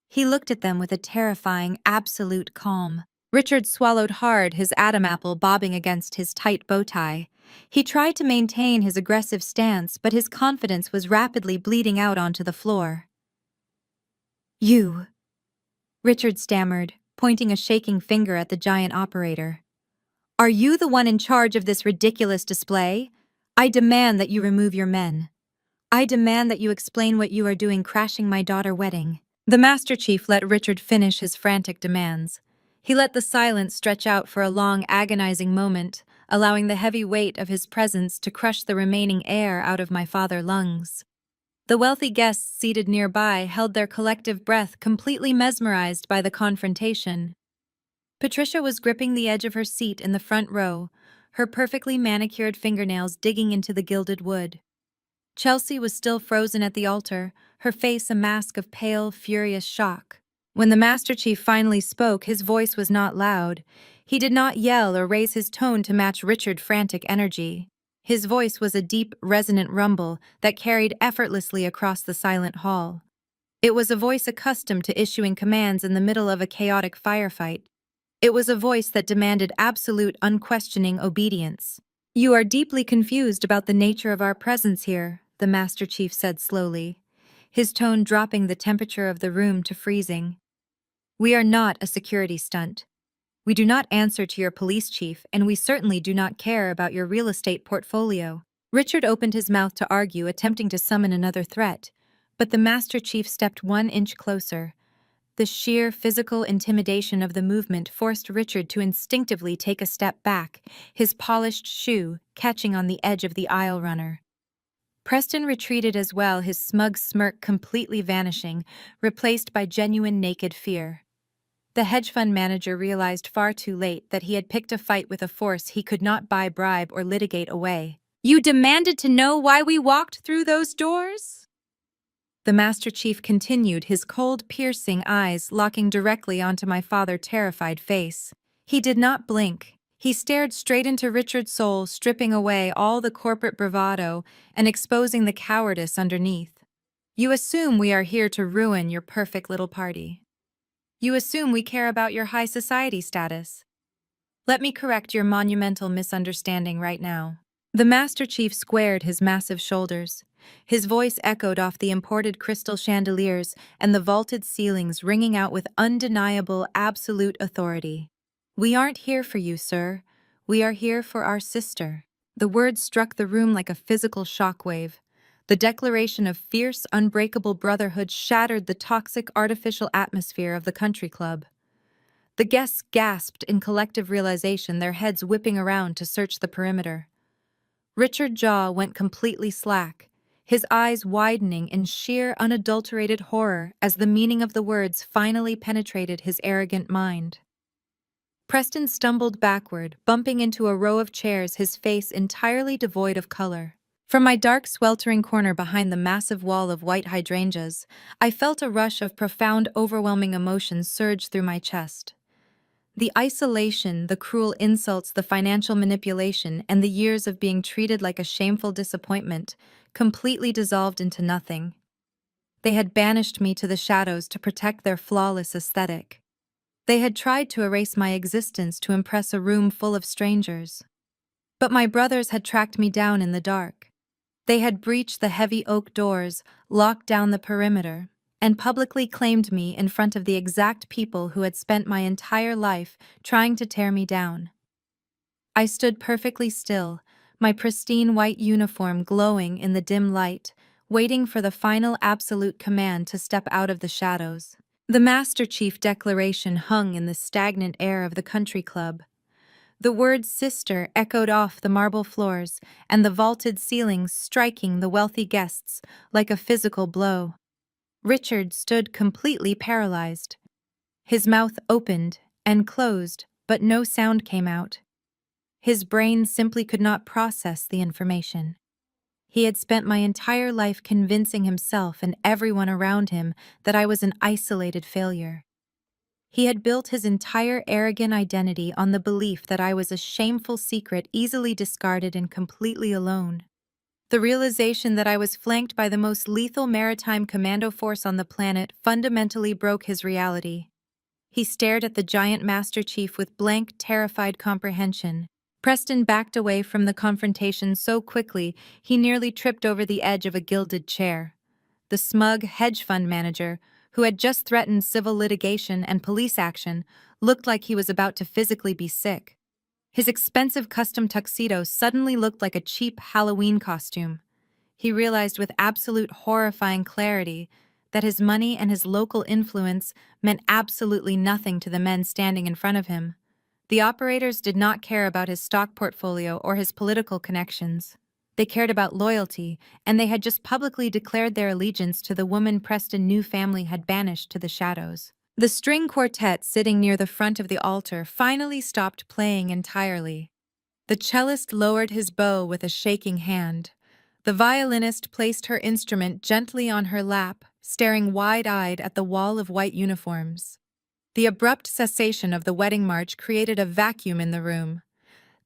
He looked at them with a terrifying, absolute calm. Richard swallowed hard, his Adam apple bobbing against his tight bow tie. He tried to maintain his aggressive stance, but his confidence was rapidly bleeding out onto the floor. "You," Richard stammered, pointing a shaking finger at the giant operator. "Are you the one in charge of this ridiculous display? I demand that you remove your men. I demand that you explain what you are doing crashing my daughter's wedding." The Master Chief let Richard finish his frantic demands. He let the silence stretch out for a long, agonizing moment, allowing the heavy weight of his presence to crush the remaining air out of my father's lungs. The wealthy guests seated nearby held their collective breath, completely mesmerized by the confrontation. Patricia was gripping the edge of her seat in the front row, her perfectly manicured fingernails digging into the gilded wood. Chelsea was still frozen at the altar, her face a mask of pale, furious shock. When the Master Chief finally spoke, his voice was not loud. He did not yell or raise his tone to match Richard's frantic energy. His voice was a deep, resonant rumble that carried effortlessly across the silent hall. It was a voice accustomed to issuing commands in the middle of a chaotic firefight. It was a voice that demanded absolute, unquestioning obedience. "You are deeply confused about the nature of our presence here," the Master Chief said slowly, his tone dropping the temperature of the room to freezing. "We are not a security stunt. We do not answer to your police chief, and we certainly do not care about your real estate portfolio." Richard opened his mouth to argue, attempting to summon another threat, but the Master Chief stepped 1 inch closer. The sheer physical intimidation of the movement forced Richard to instinctively take a step back, his polished shoe catching on the edge of the aisle runner. Preston retreated as well, his smug smirk completely vanishing, replaced by genuine naked fear. The hedge fund manager realized far too late that he had picked a fight with a force he could not buy, bribe, or litigate away. "You demanded to know why we walked through those doors?" The Master Chief continued, his cold, piercing eyes locking directly onto my father's terrified face. He did not blink. He stared straight into Richard's soul, stripping away all the corporate bravado and exposing the cowardice underneath. "You assume we are here to ruin your perfect little party. You assume we care about your high society status. Let me correct your monumental misunderstanding right now." The Master Chief squared his massive shoulders. His voice echoed off the imported crystal chandeliers and the vaulted ceilings, ringing out with undeniable, absolute authority. "We aren't here for you, sir. We are here for our sister." The words struck the room like a physical shockwave. The declaration of fierce, unbreakable brotherhood shattered the toxic, artificial atmosphere of the country club. The guests gasped in collective realization, their heads whipping around to search the perimeter. Richard's jaw went completely slack, his eyes widening in sheer, unadulterated horror as the meaning of the words finally penetrated his arrogant mind. Preston stumbled backward, bumping into a row of chairs, his face entirely devoid of color. From my dark, sweltering corner behind the massive wall of white hydrangeas, I felt a rush of profound, overwhelming emotions surge through my chest. The isolation, the cruel insults, the financial manipulation, and the years of being treated like a shameful disappointment completely dissolved into nothing. They had banished me to the shadows to protect their flawless aesthetic. They had tried to erase my existence to impress a room full of strangers. But my brothers had tracked me down in the dark. They had breached the heavy oak doors, locked down the perimeter, and publicly claimed me in front of the exact people who had spent my entire life trying to tear me down. I stood perfectly still, my pristine white uniform glowing in the dim light, waiting for the final absolute command to step out of the shadows. The Master Chief declaration hung in the stagnant air of the country club. The word "sister" echoed off the marble floors and the vaulted ceilings, striking the wealthy guests like a physical blow. Richard stood completely paralyzed. His mouth opened and closed, but no sound came out. His brain simply could not process the information. He had spent my entire life convincing himself and everyone around him that I was an isolated failure. He had built his entire arrogant identity on the belief that I was a shameful secret easily discarded and completely alone. The realization that I was flanked by the most lethal maritime commando force on the planet fundamentally broke his reality. He stared at the giant Master Chief with blank, terrified comprehension. Preston backed away from the confrontation so quickly he nearly tripped over the edge of a gilded chair. The smug hedge fund manager, who had just threatened civil litigation and police action, looked like he was about to physically be sick. His expensive custom tuxedo suddenly looked like a cheap Halloween costume. He realized with absolute horrifying clarity that his money and his local influence meant absolutely nothing to the men standing in front of him. The operators did not care about his stock portfolio or his political connections. They cared about loyalty, and they had just publicly declared their allegiance to the woman Preston New family had banished to the shadows. The string quartet sitting near the front of the altar finally stopped playing entirely. The cellist lowered his bow with a shaking hand. The violinist placed her instrument gently on her lap, staring wide-eyed at the wall of white uniforms. The abrupt cessation of the wedding march created a vacuum in the room.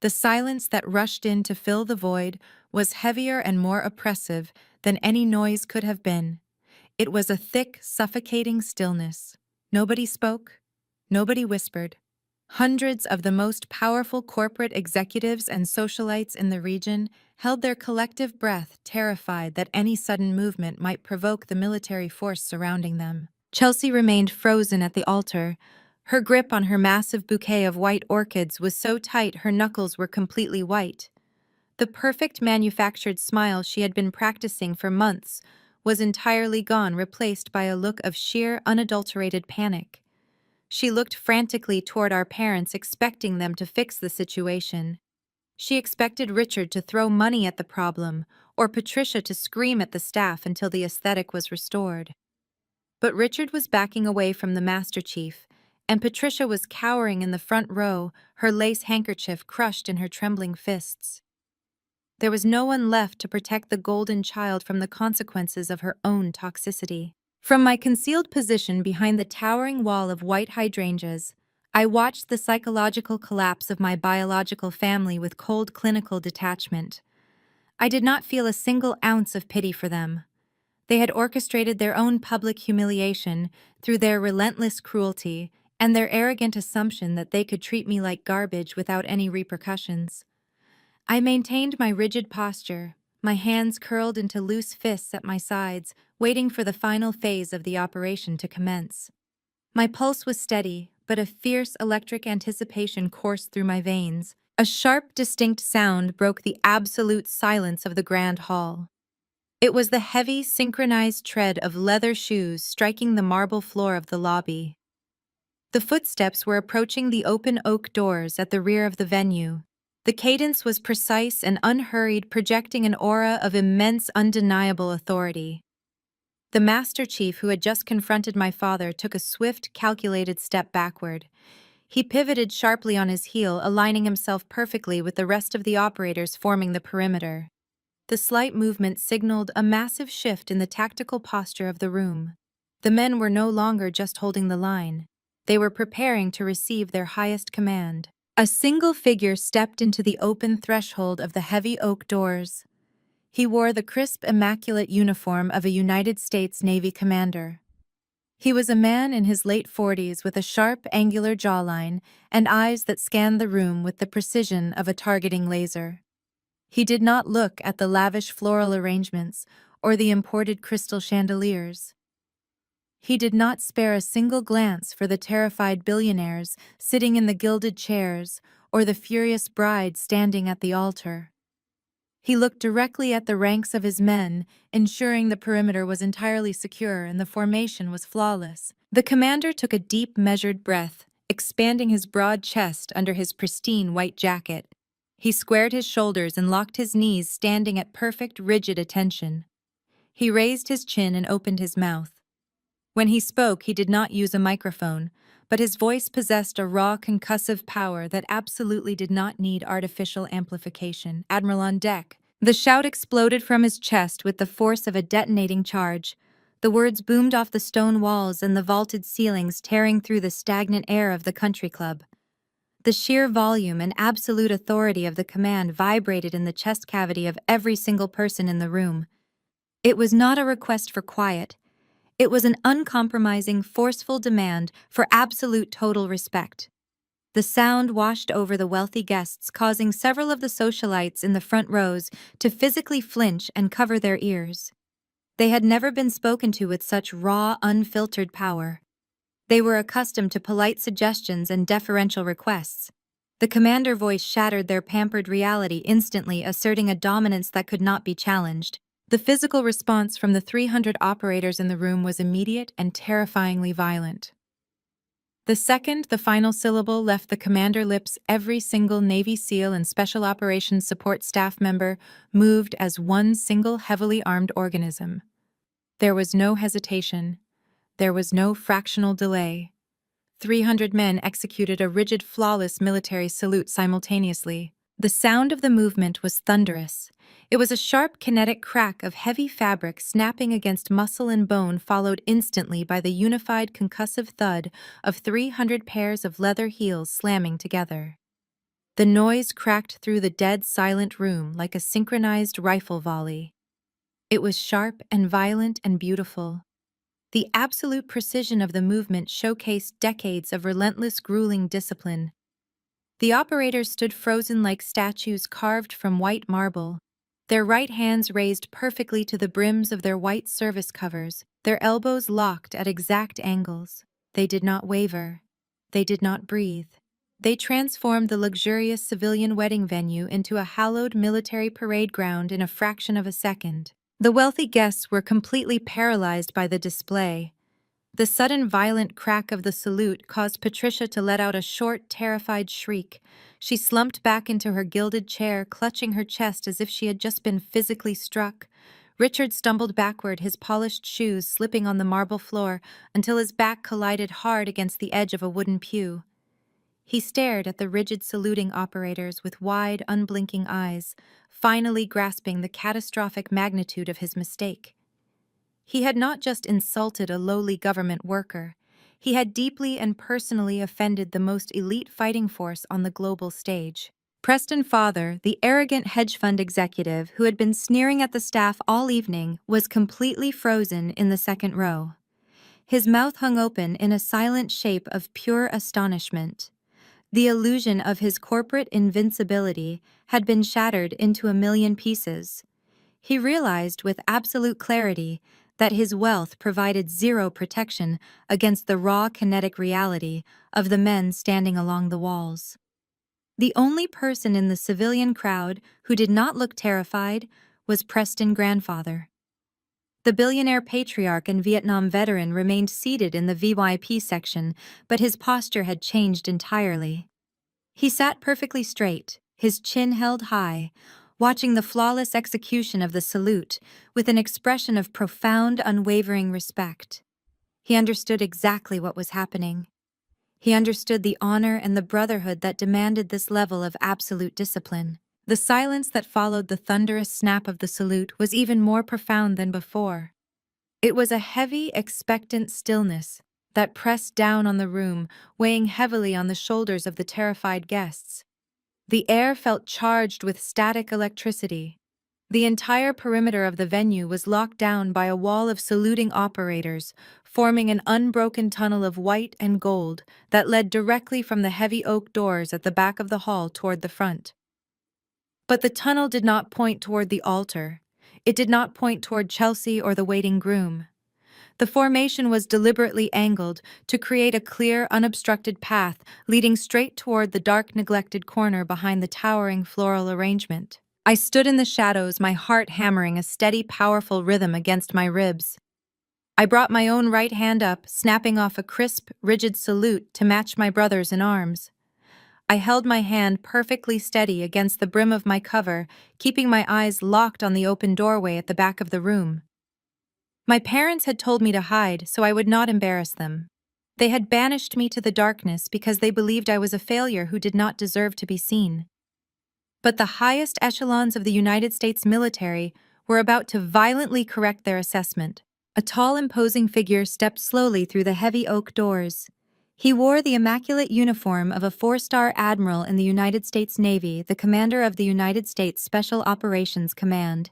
The silence that rushed in to fill the void was heavier and more oppressive than any noise could have been. It was a thick, suffocating stillness. Nobody spoke. Nobody whispered. Hundreds of the most powerful corporate executives and socialites in the region held their collective breath, terrified that any sudden movement might provoke the military force surrounding them. Chelsea remained frozen at the altar. Her grip on her massive bouquet of white orchids was so tight her knuckles were completely white. The perfect manufactured smile she had been practicing for months was entirely gone, replaced by a look of sheer, unadulterated panic. She looked frantically toward our parents, expecting them to fix the situation. She expected Richard to throw money at the problem, or Patricia to scream at the staff until the aesthetic was restored. But Richard was backing away from the Master Chief, and Patricia was cowering in the front row, her lace handkerchief crushed in her trembling fists. There was no one left to protect the golden child from the consequences of her own toxicity. From my concealed position behind the towering wall of white hydrangeas, I watched the psychological collapse of my biological family with cold clinical detachment. I did not feel a single ounce of pity for them. They had orchestrated their own public humiliation through their relentless cruelty and their arrogant assumption that they could treat me like garbage without any repercussions. I maintained my rigid posture, my hands curled into loose fists at my sides, waiting for the final phase of the operation to commence. My pulse was steady, but a fierce electric anticipation coursed through my veins. A sharp, distinct sound broke the absolute silence of the grand hall. It was the heavy, synchronized tread of leather shoes striking the marble floor of the lobby. The footsteps were approaching the open oak doors at the rear of the venue. The cadence was precise and unhurried, projecting an aura of immense, undeniable authority. The Master Chief, who had just confronted my father, took a swift, calculated step backward. He pivoted sharply on his heel, aligning himself perfectly with the rest of the operators forming the perimeter. The slight movement signaled a massive shift in the tactical posture of the room. The men were no longer just holding the line. They were preparing to receive their highest command. A single figure stepped into the open threshold of the heavy oak doors. He wore the crisp, immaculate uniform of a United States Navy commander. He was a man in his late 40s with a sharp, angular jawline and eyes that scanned the room with the precision of a targeting laser. He did not look at the lavish floral arrangements or the imported crystal chandeliers. He did not spare a single glance for the terrified billionaires sitting in the gilded chairs or the furious bride standing at the altar. He looked directly at the ranks of his men, ensuring the perimeter was entirely secure and the formation was flawless. The commander took a deep, measured breath, expanding his broad chest under his pristine white jacket. He squared his shoulders and locked his knees, standing at perfect, rigid attention. He raised his chin and opened his mouth. When he spoke, he did not use a microphone, but his voice possessed a raw, concussive power that absolutely did not need artificial amplification. "Admiral on deck." The shout exploded from his chest with the force of a detonating charge. The words boomed off the stone walls and the vaulted ceilings, tearing through the stagnant air of the country club. The sheer volume and absolute authority of the command vibrated in the chest cavity of every single person in the room. It was not a request for quiet. It was an uncompromising, forceful demand for absolute total respect. The sound washed over the wealthy guests, causing several of the socialites in the front rows to physically flinch and cover their ears. They had never been spoken to with such raw, unfiltered power. They were accustomed to polite suggestions and deferential requests. The commander voice shattered their pampered reality, instantly asserting a dominance that could not be challenged. The physical response from the 300 operators in the room was immediate and terrifyingly violent. The second the final syllable left the commander's lips, every single Navy SEAL and Special Operations Support staff member moved as one single heavily armed organism. There was no hesitation. There was no fractional delay. 300 men executed a rigid, flawless military salute simultaneously. The sound of the movement was thunderous. It was a sharp, kinetic crack of heavy fabric snapping against muscle and bone, followed instantly by the unified concussive thud of 300 pairs of leather heels slamming together. The noise cracked through the dead, silent room like a synchronized rifle volley. It was sharp and violent and beautiful. The absolute precision of the movement showcased decades of relentless, grueling discipline. The operators stood frozen like statues carved from white marble, their right hands raised perfectly to the brims of their white service covers, their elbows locked at exact angles. They did not waver. They did not breathe. They transformed the luxurious civilian wedding venue into a hallowed military parade ground in a fraction of a second. The wealthy guests were completely paralyzed by the display. The sudden violent crack of the salute caused Patricia to let out a short, terrified shriek. She slumped back into her gilded chair, clutching her chest as if she had just been physically struck. Richard stumbled backward, his polished shoes slipping on the marble floor until his back collided hard against the edge of a wooden pew. He stared at the rigid saluting operators with wide, unblinking eyes, finally grasping the catastrophic magnitude of his mistake. He had not just insulted a lowly government worker, he had deeply and personally offended the most elite fighting force on the global stage. Preston Father, the arrogant hedge fund executive who had been sneering at the staff all evening, was completely frozen in the second row. His mouth hung open in a silent shape of pure astonishment. The illusion of his corporate invincibility had been shattered into a million pieces. He realized with absolute clarity that his wealth provided zero protection against the raw kinetic reality of the men standing along the walls. The only person in the civilian crowd who did not look terrified was Preston Grandfather. The billionaire patriarch and Vietnam veteran remained seated in the VIP section, but his posture had changed entirely. He sat perfectly straight, his chin held high, watching the flawless execution of the salute with an expression of profound, unwavering respect. He understood exactly what was happening. He understood the honor and the brotherhood that demanded this level of absolute discipline. The silence that followed the thunderous snap of the salute was even more profound than before. It was a heavy, expectant stillness that pressed down on the room, weighing heavily on the shoulders of the terrified guests. The air felt charged with static electricity. The entire perimeter of the venue was locked down by a wall of saluting operators, forming an unbroken tunnel of white and gold that led directly from the heavy oak doors at the back of the hall toward the front. But the tunnel did not point toward the altar. It did not point toward Chelsea or the waiting groom. The formation was deliberately angled to create a clear, unobstructed path leading straight toward the dark, neglected corner behind the towering floral arrangement. I stood in the shadows, my heart hammering a steady, powerful rhythm against my ribs. I brought my own right hand up, snapping off a crisp, rigid salute to match my brother's in arms. I held my hand perfectly steady against the brim of my cover, keeping my eyes locked on the open doorway at the back of the room. My parents had told me to hide so I would not embarrass them. They had banished me to the darkness because they believed I was a failure who did not deserve to be seen. But the highest echelons of the United States military were about to violently correct their assessment. A tall, imposing figure stepped slowly through the heavy oak doors. He wore the immaculate uniform of a four-star admiral in the United States Navy, the commander of the United States Special Operations Command.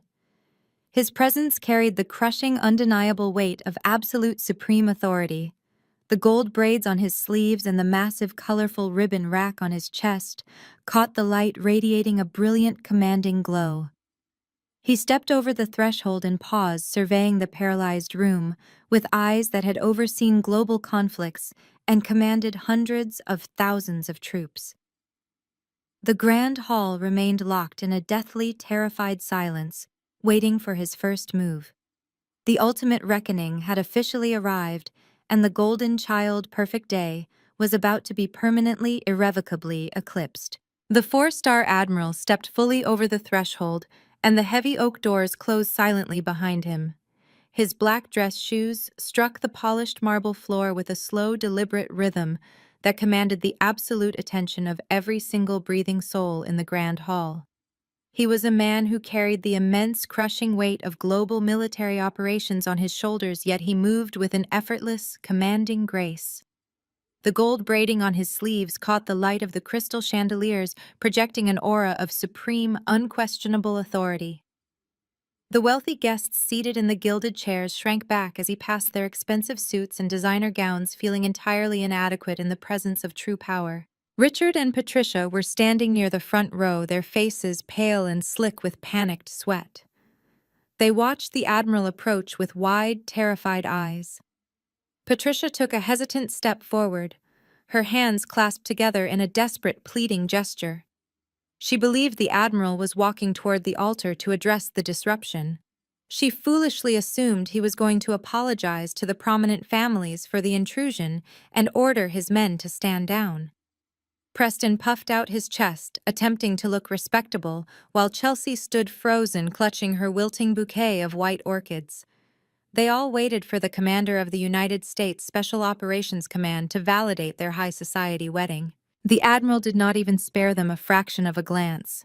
His presence carried the crushing, undeniable weight of absolute supreme authority. The gold braids on his sleeves and the massive, colorful ribbon rack on his chest caught the light, radiating a brilliant, commanding glow. He stepped over the threshold and paused, surveying the paralyzed room, with eyes that had overseen global conflicts and commanded hundreds of thousands of troops. The grand hall remained locked in a deathly, terrified silence, waiting for his first move. The ultimate reckoning had officially arrived, and the golden child perfect day was about to be permanently, irrevocably eclipsed. The four-star admiral stepped fully over the threshold, and the heavy oak doors closed silently behind him. His black dress shoes struck the polished marble floor with a slow, deliberate rhythm that commanded the absolute attention of every single breathing soul in the grand hall. He was a man who carried the immense, crushing weight of global military operations on his shoulders, yet he moved with an effortless, commanding grace. The gold braiding on his sleeves caught the light of the crystal chandeliers, projecting an aura of supreme, unquestionable authority. The wealthy guests seated in the gilded chairs shrank back as he passed their expensive suits and designer gowns, feeling entirely inadequate in the presence of true power. Richard and Patricia were standing near the front row, their faces pale and slick with panicked sweat. They watched the admiral approach with wide, terrified eyes. Patricia took a hesitant step forward, her hands clasped together in a desperate, pleading gesture. She believed the admiral was walking toward the altar to address the disruption. She foolishly assumed he was going to apologize to the prominent families for the intrusion and order his men to stand down. Preston puffed out his chest, attempting to look respectable, while Chelsea stood frozen, clutching her wilting bouquet of white orchids. They all waited for the commander of the United States Special Operations Command to validate their high society wedding. The admiral did not even spare them a fraction of a glance.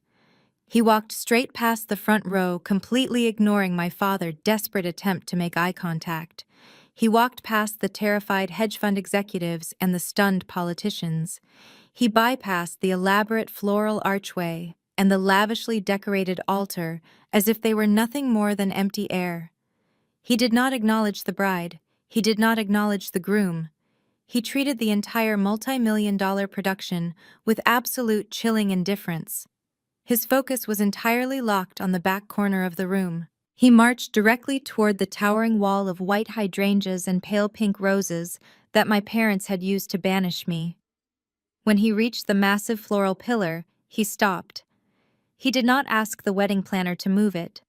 He walked straight past the front row, completely ignoring my father's desperate attempt to make eye contact. He walked past the terrified hedge fund executives and the stunned politicians. He bypassed the elaborate floral archway and the lavishly decorated altar as if they were nothing more than empty air. He did not acknowledge the bride. He did not acknowledge the groom. He treated the entire multi-million-dollar production with absolute chilling indifference. His focus was entirely locked on the back corner of the room. He marched directly toward the towering wall of white hydrangeas and pale pink roses that my parents had used to banish me. When he reached the massive floral pillar, he stopped. He did not ask the wedding planner to move it.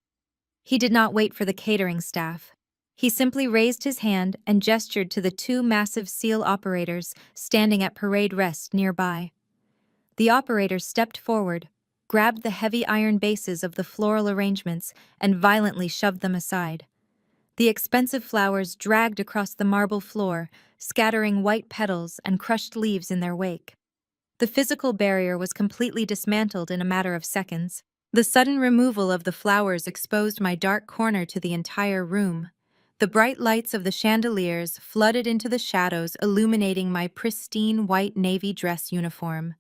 He did not wait for the catering staff. He simply raised his hand and gestured to the two massive seal operators standing at parade rest nearby. The operators stepped forward, grabbed the heavy iron bases of the floral arrangements, and violently shoved them aside. The expensive flowers dragged across the marble floor, scattering white petals and crushed leaves in their wake. The physical barrier was completely dismantled in a matter of seconds. The sudden removal of the flowers exposed my dark corner to the entire room. The bright lights of the chandeliers flooded into the shadows, illuminating my pristine white navy dress uniform.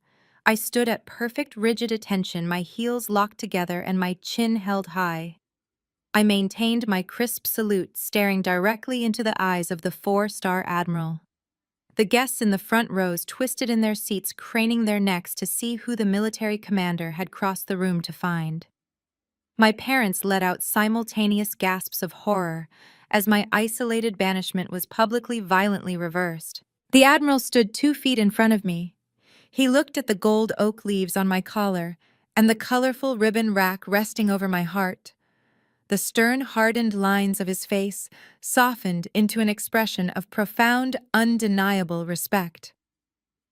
I stood at perfect rigid attention, my heels locked together and my chin held high. I maintained my crisp salute, staring directly into the eyes of the four-star admiral. The guests in the front rows twisted in their seats, craning their necks to see who the military commander had crossed the room to find. My parents let out simultaneous gasps of horror as my isolated banishment was publicly violently reversed. The admiral stood 2 feet in front of me. He looked at the gold oak leaves on my collar and the colorful ribbon rack resting over my heart. The stern, hardened lines of his face softened into an expression of profound, undeniable respect.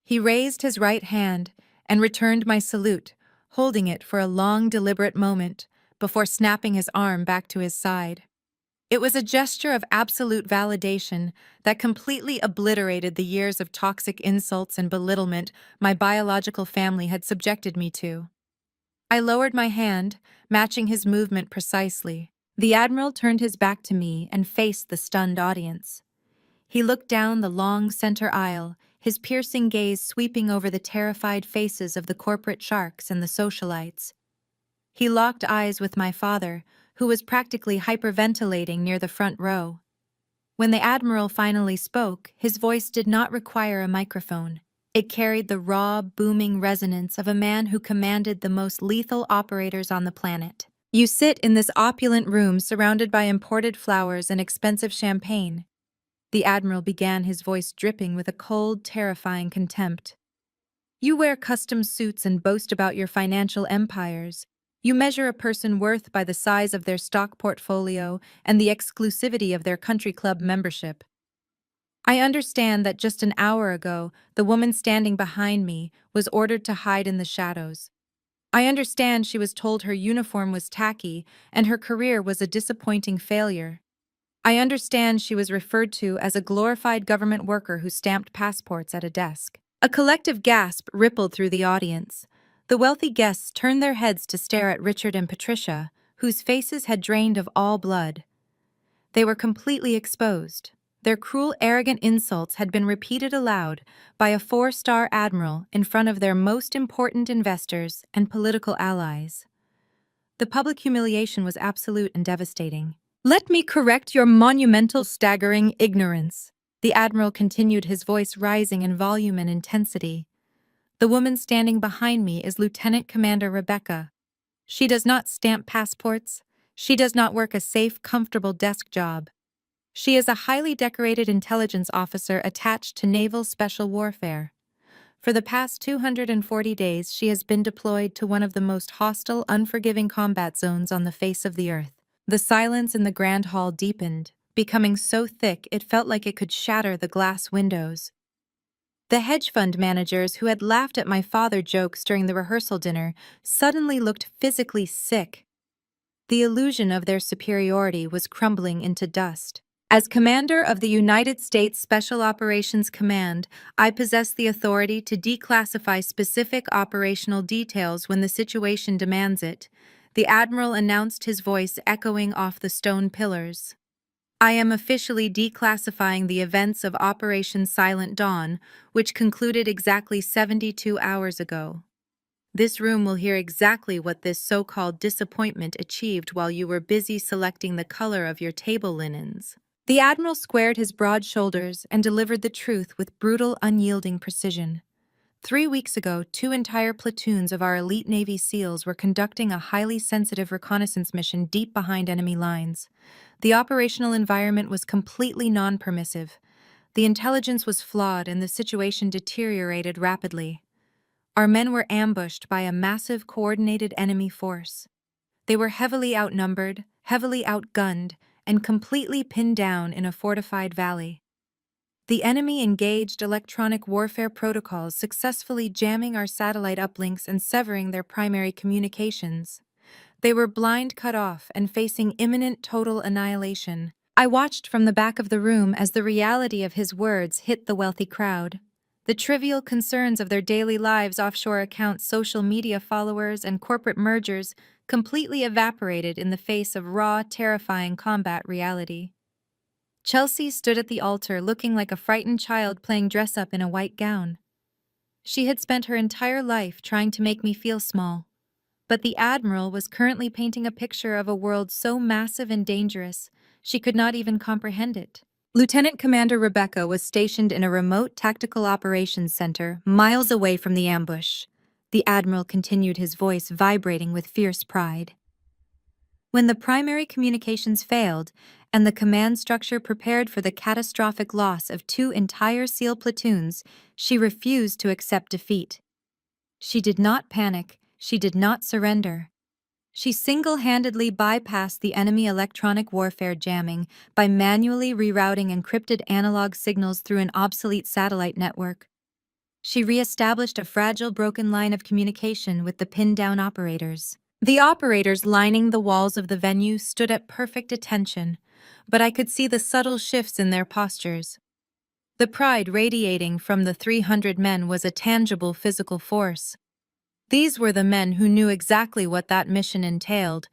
He raised his right hand and returned my salute, holding it for a long, deliberate moment before snapping his arm back to his side. It was a gesture of absolute validation that completely obliterated the years of toxic insults and belittlement my biological family had subjected me to. I lowered my hand, matching his movement precisely. The admiral turned his back to me and faced the stunned audience. He looked down the long center aisle, his piercing gaze sweeping over the terrified faces of the corporate sharks and the socialites. He locked eyes with my father, who was practically hyperventilating near the front row. When the Admiral finally spoke, his voice did not require a microphone. It carried the raw, booming resonance of a man who commanded the most lethal operators on the planet. You sit in this opulent room surrounded by imported flowers and expensive champagne. The Admiral began, his voice dripping with a cold, terrifying contempt. You wear custom suits and boast about your financial empires. You measure a person's worth by the size of their stock portfolio and the exclusivity of their country club membership. I understand that just an hour ago, the woman standing behind me was ordered to hide in the shadows. I understand she was told her uniform was tacky and her career was a disappointing failure. I understand she was referred to as a glorified government worker who stamped passports at a desk. A collective gasp rippled through the audience. The wealthy guests turned their heads to stare at Richard and Patricia, whose faces had drained of all blood. They were completely exposed. Their cruel, arrogant insults had been repeated aloud by a four-star admiral in front of their most important investors and political allies. The public humiliation was absolute and devastating. "Let me correct your monumental, staggering ignorance," the Admiral continued, his voice rising in volume and intensity. "The woman standing behind me is Lieutenant Commander Rebecca. She does not stamp passports. She does not work a safe, comfortable desk job. She is a highly decorated intelligence officer attached to Naval Special Warfare. For the past 240 days, she has been deployed to one of the most hostile, unforgiving combat zones on the face of the earth." The silence in the grand hall deepened, becoming so thick it felt like it could shatter the glass windows. The hedge fund managers who had laughed at my father jokes during the rehearsal dinner suddenly looked physically sick. The illusion of their superiority was crumbling into dust. As commander of the United States Special Operations Command, I possess the authority to declassify specific operational details when the situation demands it, the Admiral announced, his voice echoing off the stone pillars. "I am officially declassifying the events of Operation Silent Dawn, which concluded exactly 72 hours ago. This room will hear exactly what this so-called disappointment achieved while you were busy selecting the color of your table linens." The Admiral squared his broad shoulders and delivered the truth with brutal, unyielding precision. 3 weeks ago, 2 entire platoons of our elite Navy SEALs were conducting a highly sensitive reconnaissance mission deep behind enemy lines. The operational environment was completely non-permissive. The intelligence was flawed and the situation deteriorated rapidly. Our men were ambushed by a massive, coordinated enemy force. They were heavily outnumbered, heavily outgunned, and completely pinned down in a fortified valley. The enemy engaged electronic warfare protocols, successfully jamming our satellite uplinks and severing their primary communications. They were blind cut off and facing imminent total annihilation. I watched from the back of the room as the reality of his words hit the wealthy crowd. The trivial concerns of their daily lives, offshore accounts, social media followers, and corporate mergers completely evaporated in the face of raw, terrifying combat reality. Chelsea stood at the altar looking like a frightened child playing dress-up in a white gown. She had spent her entire life trying to make me feel small. But the Admiral was currently painting a picture of a world so massive and dangerous, she could not even comprehend it. Lieutenant Commander Rebecca was stationed in a remote tactical operations center miles away from the ambush. The Admiral continued, his voice vibrating with fierce pride. When the primary communications failed and the command structure prepared for the catastrophic loss of 2 entire SEAL platoons, she refused to accept defeat. She did not panic, she did not surrender. She single-handedly bypassed the enemy electronic warfare jamming by manually rerouting encrypted analog signals through an obsolete satellite network. She re-established a fragile, broken line of communication with the pinned-down operators. The operators lining the walls of the venue stood at perfect attention, but I could see the subtle shifts in their postures. The pride radiating from the 300 men was a tangible physical force. These were the men who knew exactly what that mission entailed.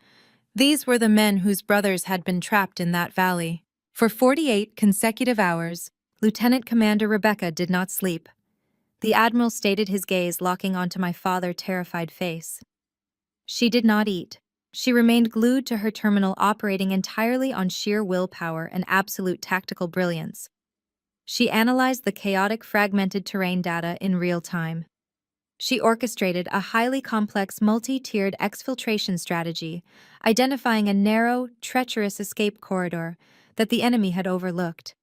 These were the men whose brothers had been trapped in that valley. For 48 consecutive hours, Lieutenant Commander Rebecca did not sleep. The Admiral stayed, his gaze locking onto my father's terrified face. She did not eat. She remained glued to her terminal, operating entirely on sheer willpower and absolute tactical brilliance. She analyzed the chaotic, fragmented terrain data in real time. She orchestrated a highly complex, multi-tiered exfiltration strategy, identifying a narrow, treacherous escape corridor that the enemy had overlooked.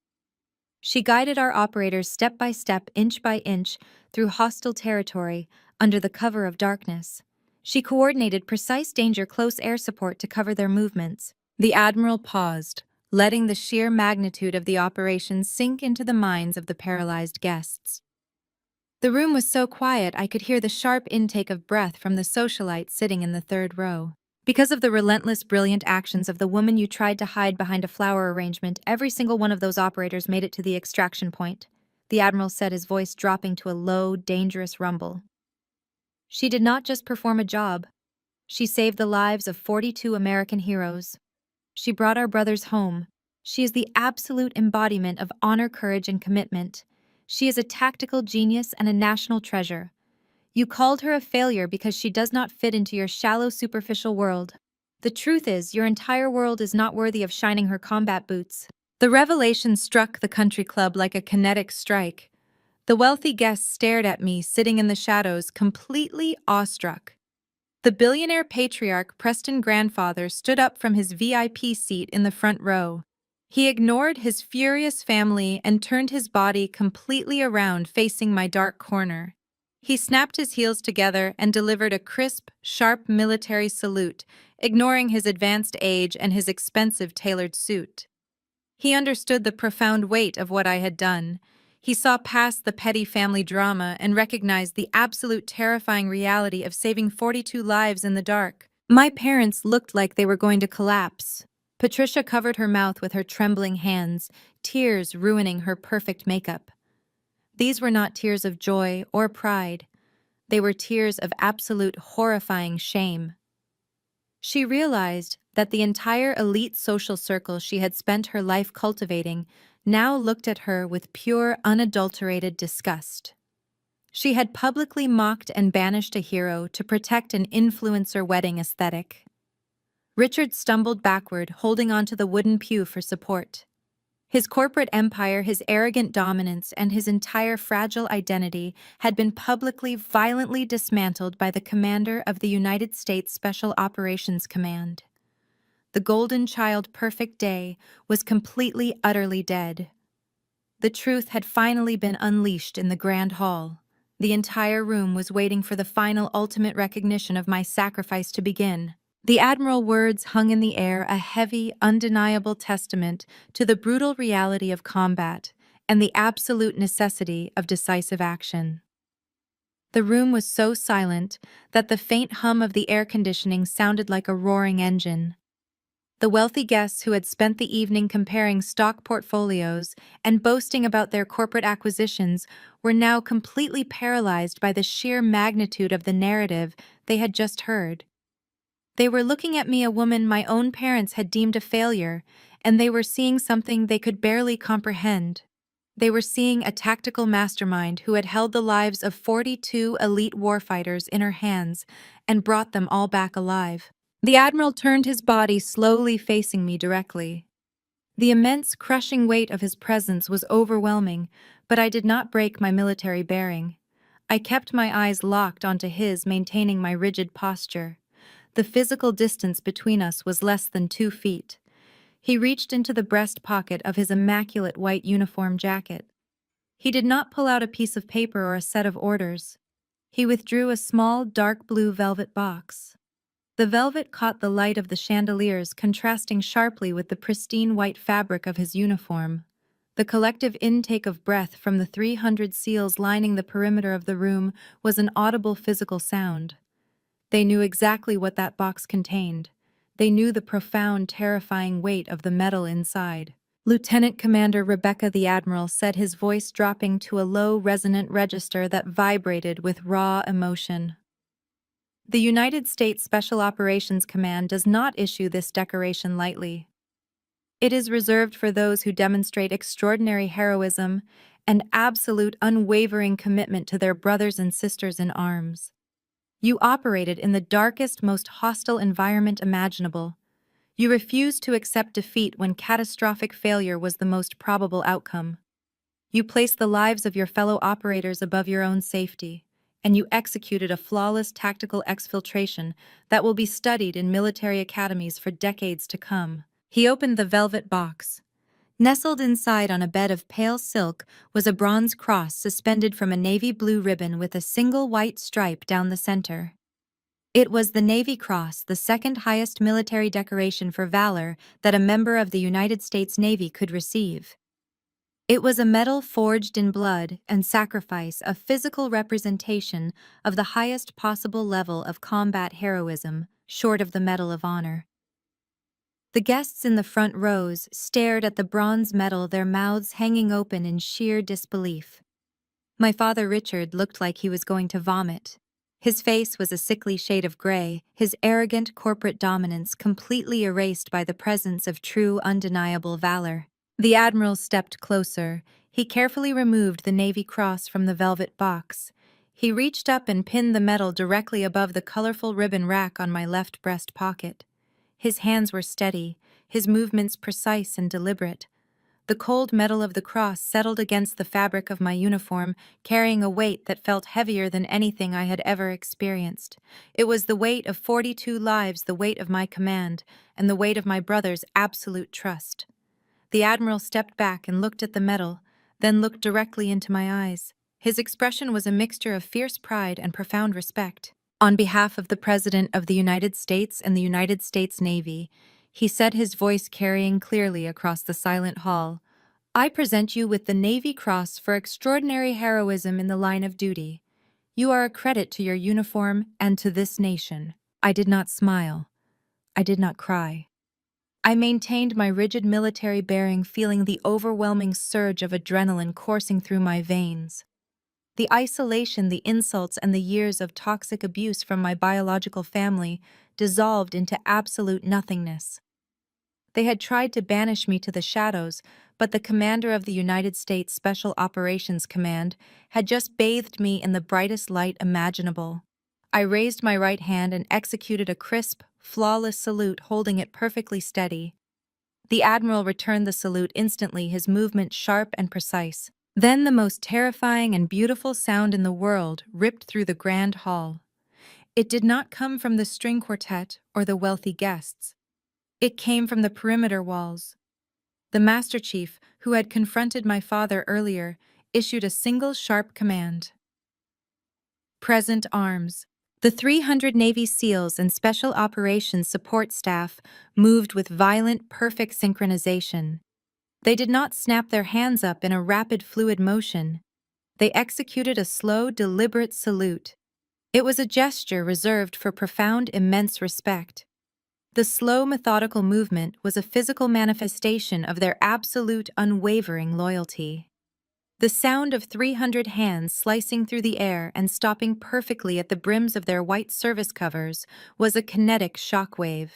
She guided our operators step by step, inch by inch, through hostile territory under the cover of darkness. She coordinated precise danger close air support to cover their movements. The Admiral paused, letting the sheer magnitude of the operation sink into the minds of the paralyzed guests. The room was so quiet I could hear the sharp intake of breath from the socialite sitting in the third row. Because of the relentless, brilliant actions of the woman you tried to hide behind a flower arrangement, every single one of those operators made it to the extraction point, the Admiral said, his voice dropping to a low, dangerous rumble. She did not just perform a job. She saved the lives of 42 American heroes. She brought our brothers home. She is the absolute embodiment of honor, courage, and commitment. She is a tactical genius and a national treasure. You called her a failure because she does not fit into your shallow, superficial world. The truth is, your entire world is not worthy of shining her combat boots. The revelation struck the country club like a kinetic strike. The wealthy guests stared at me, sitting in the shadows, completely awestruck. The billionaire patriarch Preston grandfather stood up from his VIP seat in the front row. He ignored his furious family and turned his body completely around, facing my dark corner. He snapped his heels together and delivered a crisp, sharp military salute, ignoring his advanced age and his expensive tailored suit. He understood the profound weight of what I had done. He saw past the petty family drama and recognized the absolute terrifying reality of saving 42 lives in the dark. My parents looked like they were going to collapse. Patricia covered her mouth with her trembling hands, tears ruining her perfect makeup. These were not tears of joy or pride. They were tears of absolute horrifying shame. She realized that the entire elite social circle she had spent her life cultivating now looked at her with pure, unadulterated disgust. She had publicly mocked and banished a hero to protect an influencer wedding aesthetic. Richard stumbled backward, holding onto the wooden pew for support. His corporate empire, his arrogant dominance, and his entire fragile identity had been publicly, violently dismantled by the commander of the United States Special Operations Command. The golden child perfect day was completely, utterly dead. The truth had finally been unleashed in the grand hall. The entire room was waiting for the final, ultimate recognition of my sacrifice to begin. The Admiral's words hung in the air, a heavy, undeniable testament to the brutal reality of combat and the absolute necessity of decisive action. The room was so silent that the faint hum of the air conditioning sounded like a roaring engine. The wealthy guests who had spent the evening comparing stock portfolios and boasting about their corporate acquisitions were now completely paralyzed by the sheer magnitude of the narrative they had just heard. They were looking at me, a woman my own parents had deemed a failure, and they were seeing something they could barely comprehend. They were seeing a tactical mastermind who had held the lives of 42 elite warfighters in her hands and brought them all back alive. The Admiral turned his body, slowly facing me directly. The immense, crushing weight of his presence was overwhelming, but I did not break my military bearing. I kept my eyes locked onto his, maintaining my rigid posture. The physical distance between us was less than 2 feet. He reached into the breast pocket of his immaculate white uniform jacket. He did not pull out a piece of paper or a set of orders. He withdrew a small, dark blue velvet box. The velvet caught the light of the chandeliers, contrasting sharply with the pristine white fabric of his uniform. The collective intake of breath from the 300 seals lining the perimeter of the room was an audible physical sound. They knew exactly what that box contained. They knew the profound, terrifying weight of the metal inside. Lieutenant Commander Rebecca, the Admiral said, his voice dropping to a low, resonant register that vibrated with raw emotion. The United States Special Operations Command does not issue this decoration lightly. It is reserved for those who demonstrate extraordinary heroism and absolute unwavering commitment to their brothers and sisters in arms. You operated in the darkest, most hostile environment imaginable. You refused to accept defeat when catastrophic failure was the most probable outcome. You placed the lives of your fellow operators above your own safety, and you executed a flawless tactical exfiltration that will be studied in military academies for decades to come. He opened the velvet box. Nestled inside on a bed of pale silk was a bronze cross suspended from a navy blue ribbon with a single white stripe down the center. It was the Navy Cross, the second highest military decoration for valor that a member of the United States Navy could receive. It was a medal forged in blood and sacrifice, a physical representation of the highest possible level of combat heroism, short of the Medal of Honor. The guests in the front rows stared at the bronze medal, their mouths hanging open in sheer disbelief. My father Richard looked like he was going to vomit. His face was a sickly shade of gray, his arrogant corporate dominance completely erased by the presence of true, undeniable valor. The Admiral stepped closer. He carefully removed the Navy Cross from the velvet box. He reached up and pinned the medal directly above the colorful ribbon rack on my left breast pocket. His hands were steady, his movements precise and deliberate. The cold metal of the cross settled against the fabric of my uniform, carrying a weight that felt heavier than anything I had ever experienced. It was the weight of 42 lives, the weight of my command, and the weight of my brother's absolute trust. The Admiral stepped back and looked at the medal, then looked directly into my eyes. His expression was a mixture of fierce pride and profound respect. On behalf of the President of the United States and the United States Navy, he said, his voice carrying clearly across the silent hall, "I present you with the Navy Cross for extraordinary heroism in the line of duty. You are a credit to your uniform and to this nation." I did not smile. I did not cry. I maintained my rigid military bearing, feeling the overwhelming surge of adrenaline coursing through my veins. The isolation, the insults, and the years of toxic abuse from my biological family dissolved into absolute nothingness. They had tried to banish me to the shadows, but the commander of the United States Special Operations Command had just bathed me in the brightest light imaginable. I raised my right hand and executed a crisp, flawless salute, holding it perfectly steady. The Admiral returned the salute instantly, his movement sharp and precise. Then the most terrifying and beautiful sound in the world ripped through the grand hall. It did not come from the string quartet or the wealthy guests. It came from the perimeter walls. The Master Chief, who had confronted my father earlier, issued a single sharp command. Present arms. The 300 Navy SEALs and Special Operations Support Staff moved with violent, perfect synchronization. They did not snap their hands up in a rapid, fluid motion. They executed a slow, deliberate salute. It was a gesture reserved for profound, immense respect. The slow, methodical movement was a physical manifestation of their absolute, unwavering loyalty. The sound of 300 hands slicing through the air and stopping perfectly at the brims of their white service covers was a kinetic shockwave.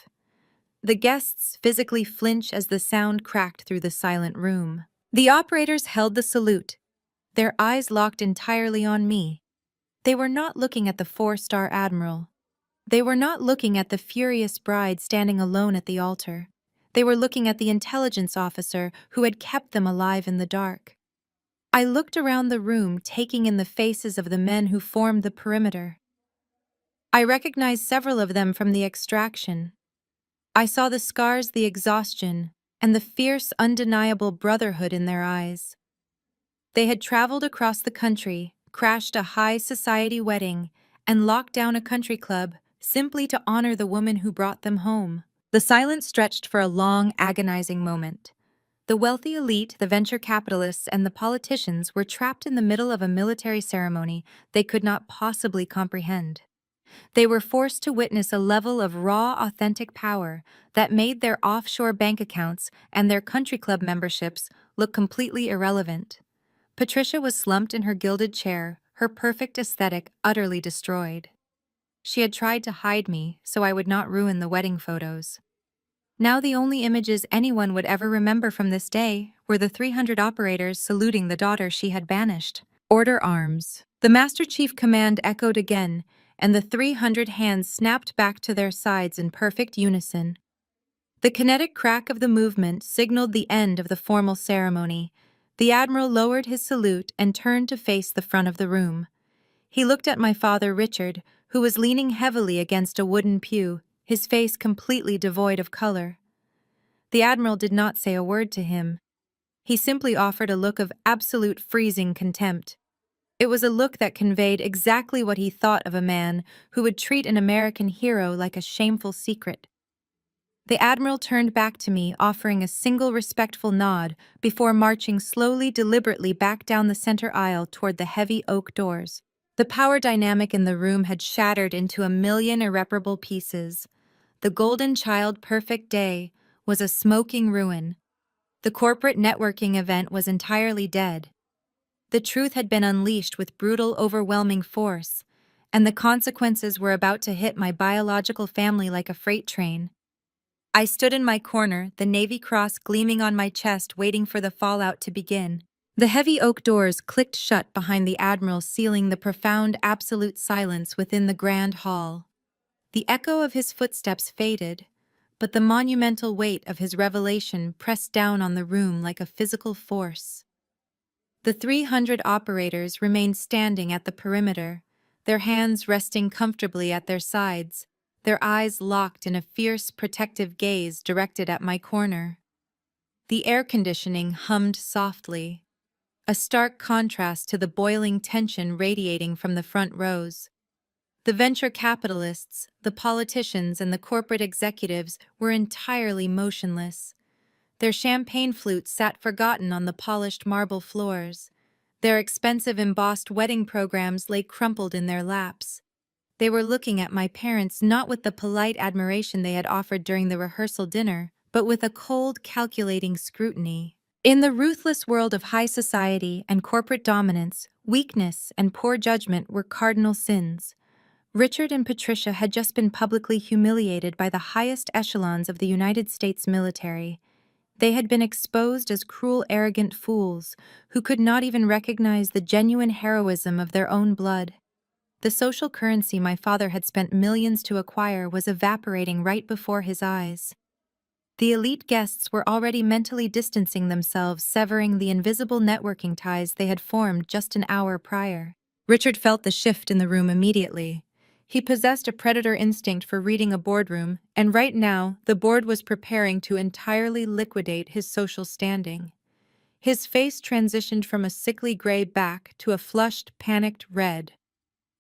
The guests physically flinched as the sound cracked through the silent room. The operators held the salute, their eyes locked entirely on me. They were not looking at the four-star admiral. They were not looking at the furious bride standing alone at the altar. They were looking at the intelligence officer who had kept them alive in the dark. I looked around the room, taking in the faces of the men who formed the perimeter. I recognized several of them from the extraction. I saw the scars, the exhaustion, and the fierce, undeniable brotherhood in their eyes. They had traveled across the country, crashed a high society wedding, and locked down a country club simply to honor the woman who brought them home. The silence stretched for a long, agonizing moment. The wealthy elite, the venture capitalists, and the politicians were trapped in the middle of a military ceremony they could not possibly comprehend. They were forced to witness a level of raw, authentic power that made their offshore bank accounts and their country club memberships look completely irrelevant. Patricia was slumped in her gilded chair, her perfect aesthetic utterly destroyed. She had tried to hide me so I would not ruin the wedding photos. Now the only images anyone would ever remember from this day were the 300 operators saluting the daughter she had banished. Order arms. The Master Chief command echoed again, and the 300 hands snapped back to their sides in perfect unison. The kinetic crack of the movement signaled the end of the formal ceremony. The Admiral lowered his salute and turned to face the front of the room. He looked at my father, Richard, who was leaning heavily against a wooden pew, his face completely devoid of color. The Admiral did not say a word to him. He simply offered a look of absolute freezing contempt. It was a look that conveyed exactly what he thought of a man who would treat an American hero like a shameful secret. The Admiral turned back to me, offering a single respectful nod before marching slowly, deliberately back down the center aisle toward the heavy oak doors. The power dynamic in the room had shattered into a million irreparable pieces. The Golden Child Perfect Day was a smoking ruin. The corporate networking event was entirely dead. The truth had been unleashed with brutal, overwhelming force, and the consequences were about to hit my biological family like a freight train. I stood in my corner, the Navy Cross gleaming on my chest, waiting for the fallout to begin. The heavy oak doors clicked shut behind the Admiral, sealing the profound, absolute silence within the grand hall. The echo of his footsteps faded, but the monumental weight of his revelation pressed down on the room like a physical force. The 300 operators remained standing at the perimeter, their hands resting comfortably at their sides, their eyes locked in a fierce, protective gaze directed at my corner. The air conditioning hummed softly, a stark contrast to the boiling tension radiating from the front rows. The venture capitalists, the politicians, and the corporate executives were entirely motionless. Their champagne flutes sat forgotten on the polished marble floors. Their expensive embossed wedding programs lay crumpled in their laps. They were looking at my parents not with the polite admiration they had offered during the rehearsal dinner, but with a cold, calculating scrutiny. In the ruthless world of high society and corporate dominance, weakness and poor judgment were cardinal sins. Richard and Patricia had just been publicly humiliated by the highest echelons of the United States military. They had been exposed as cruel, arrogant fools who could not even recognize the genuine heroism of their own blood. The social currency my father had spent millions to acquire was evaporating right before his eyes. The elite guests were already mentally distancing themselves, severing the invisible networking ties they had formed just an hour prior. Richard felt the shift in the room immediately. He possessed a predator instinct for reading a boardroom, and right now, the board was preparing to entirely liquidate his social standing. His face transitioned from a sickly gray back to a flushed, panicked red.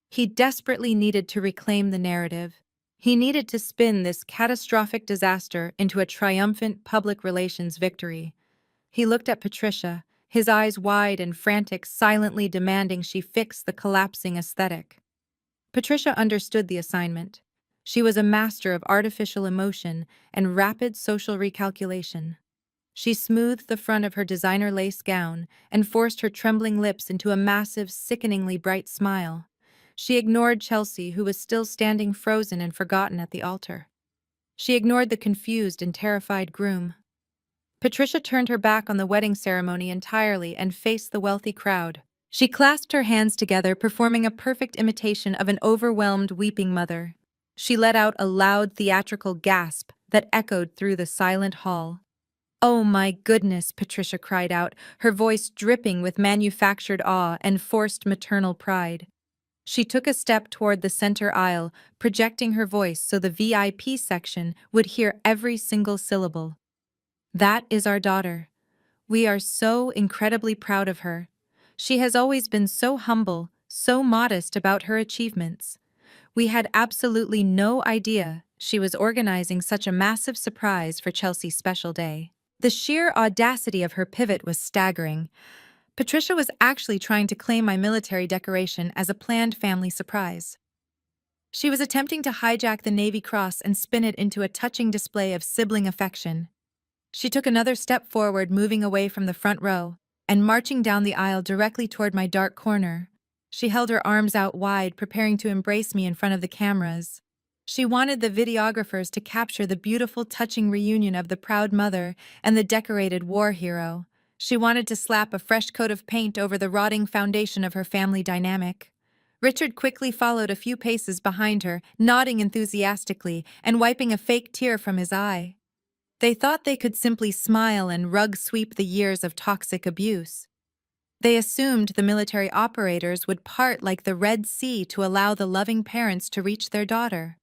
He desperately needed to reclaim the narrative. He needed to spin this catastrophic disaster into a triumphant public relations victory. He looked at Patricia, his eyes wide and frantic, silently demanding she fix the collapsing aesthetic. Patricia understood the assignment. She was a master of artificial emotion and rapid social recalculation. She smoothed the front of her designer lace gown and forced her trembling lips into a massive, sickeningly bright smile. She ignored Chelsea, who was still standing frozen and forgotten at the altar. She ignored the confused and terrified groom. Patricia turned her back on the wedding ceremony entirely and faced the wealthy crowd. She clasped her hands together, performing a perfect imitation of an overwhelmed, weeping mother. She let out a loud, theatrical gasp that echoed through the silent hall. "Oh my goodness," Patricia cried out, her voice dripping with manufactured awe and forced maternal pride. She took a step toward the center aisle, projecting her voice so the VIP section would hear every single syllable. "That is our daughter. We are so incredibly proud of her. She has always been so humble, so modest about her achievements. We had absolutely no idea she was organizing such a massive surprise for Chelsea's special day." The sheer audacity of her pivot was staggering. Patricia was actually trying to claim my military decoration as a planned family surprise. She was attempting to hijack the Navy Cross and spin it into a touching display of sibling affection. She took another step forward, moving away from the front row, and marching down the aisle directly toward my dark corner. She held her arms out wide, preparing to embrace me in front of the cameras. She wanted the videographers to capture the beautiful, touching reunion of the proud mother and the decorated war hero. She wanted to slap a fresh coat of paint over the rotting foundation of her family dynamic. Richard quickly followed a few paces behind her, nodding enthusiastically and wiping a fake tear from his eye. They thought they could simply smile and rug sweep the years of toxic abuse. They assumed the military operators would part like the Red Sea to allow the loving parents to reach their daughter.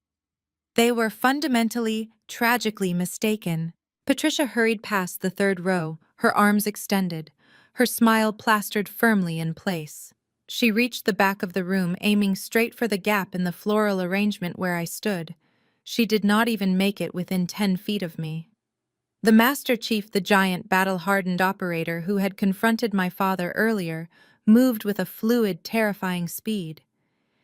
They were fundamentally, tragically mistaken. Patricia hurried past the third row, her arms extended, her smile plastered firmly in place. She reached the back of the room, aiming straight for the gap in the floral arrangement where I stood. She did not even make it within 10 feet of me. The Master Chief, the giant, battle-hardened operator who had confronted my father earlier, moved with a fluid, terrifying speed.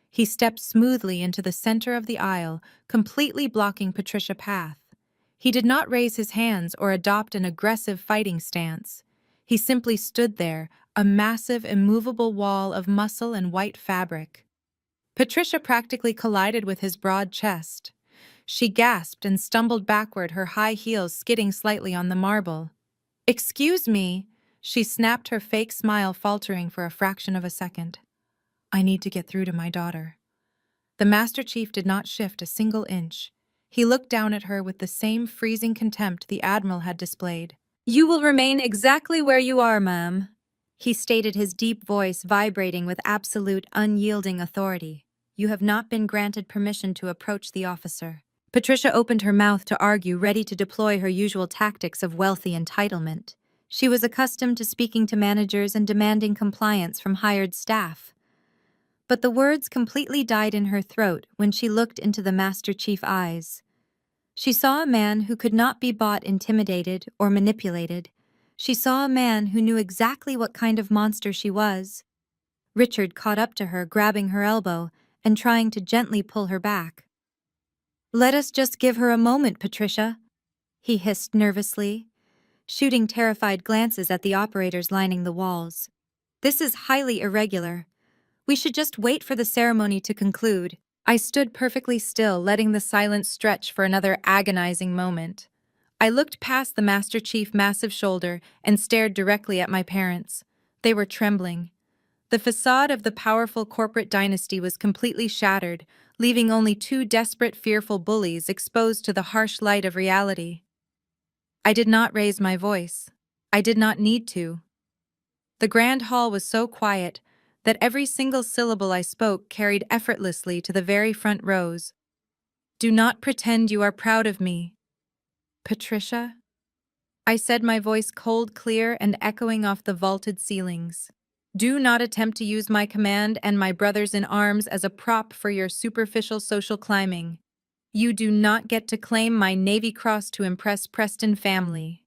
He stepped smoothly into the center of the aisle, completely blocking Patricia's path. He did not raise his hands or adopt an aggressive fighting stance. He simply stood there, a massive, immovable wall of muscle and white fabric. Patricia practically collided with his broad chest. She gasped and stumbled backward, her high heels skidding slightly on the marble. "Excuse me," she snapped, her fake smile faltering for a fraction of a second. "I need to get through to my daughter." The Master Chief did not shift a single inch. He looked down at her with the same freezing contempt the Admiral had displayed. "You will remain exactly where you are, ma'am," he stated, his deep voice vibrating with absolute, unyielding authority. "You have not been granted permission to approach the officer." Patricia opened her mouth to argue, ready to deploy her usual tactics of wealthy entitlement. She was accustomed to speaking to managers and demanding compliance from hired staff. But the words completely died in her throat when she looked into the Master Chief's eyes. She saw a man who could not be bought, intimidated, or manipulated. She saw a man who knew exactly what kind of monster she was. Richard caught up to her, grabbing her elbow and trying to gently pull her back. "Let us just give her a moment, Patricia," he hissed nervously, shooting terrified glances at the operators lining the walls. "This is highly irregular. We should just wait for the ceremony to conclude." I stood perfectly still, letting the silence stretch for another agonizing moment. I looked past the Master Chief's massive shoulder and stared directly at my parents. They were trembling. The facade of the powerful corporate dynasty was completely shattered, leaving only two desperate, fearful bullies exposed to the harsh light of reality. I did not raise my voice. I did not need to. The grand hall was so quiet that every single syllable I spoke carried effortlessly to the very front rows. "Do not pretend you are proud of me, Patricia," I said, my voice cold, clear, and echoing off the vaulted ceilings. "Do not attempt to use my command and my brothers in arms as a prop for your superficial social climbing. You do not get to claim my Navy Cross to impress Preston family.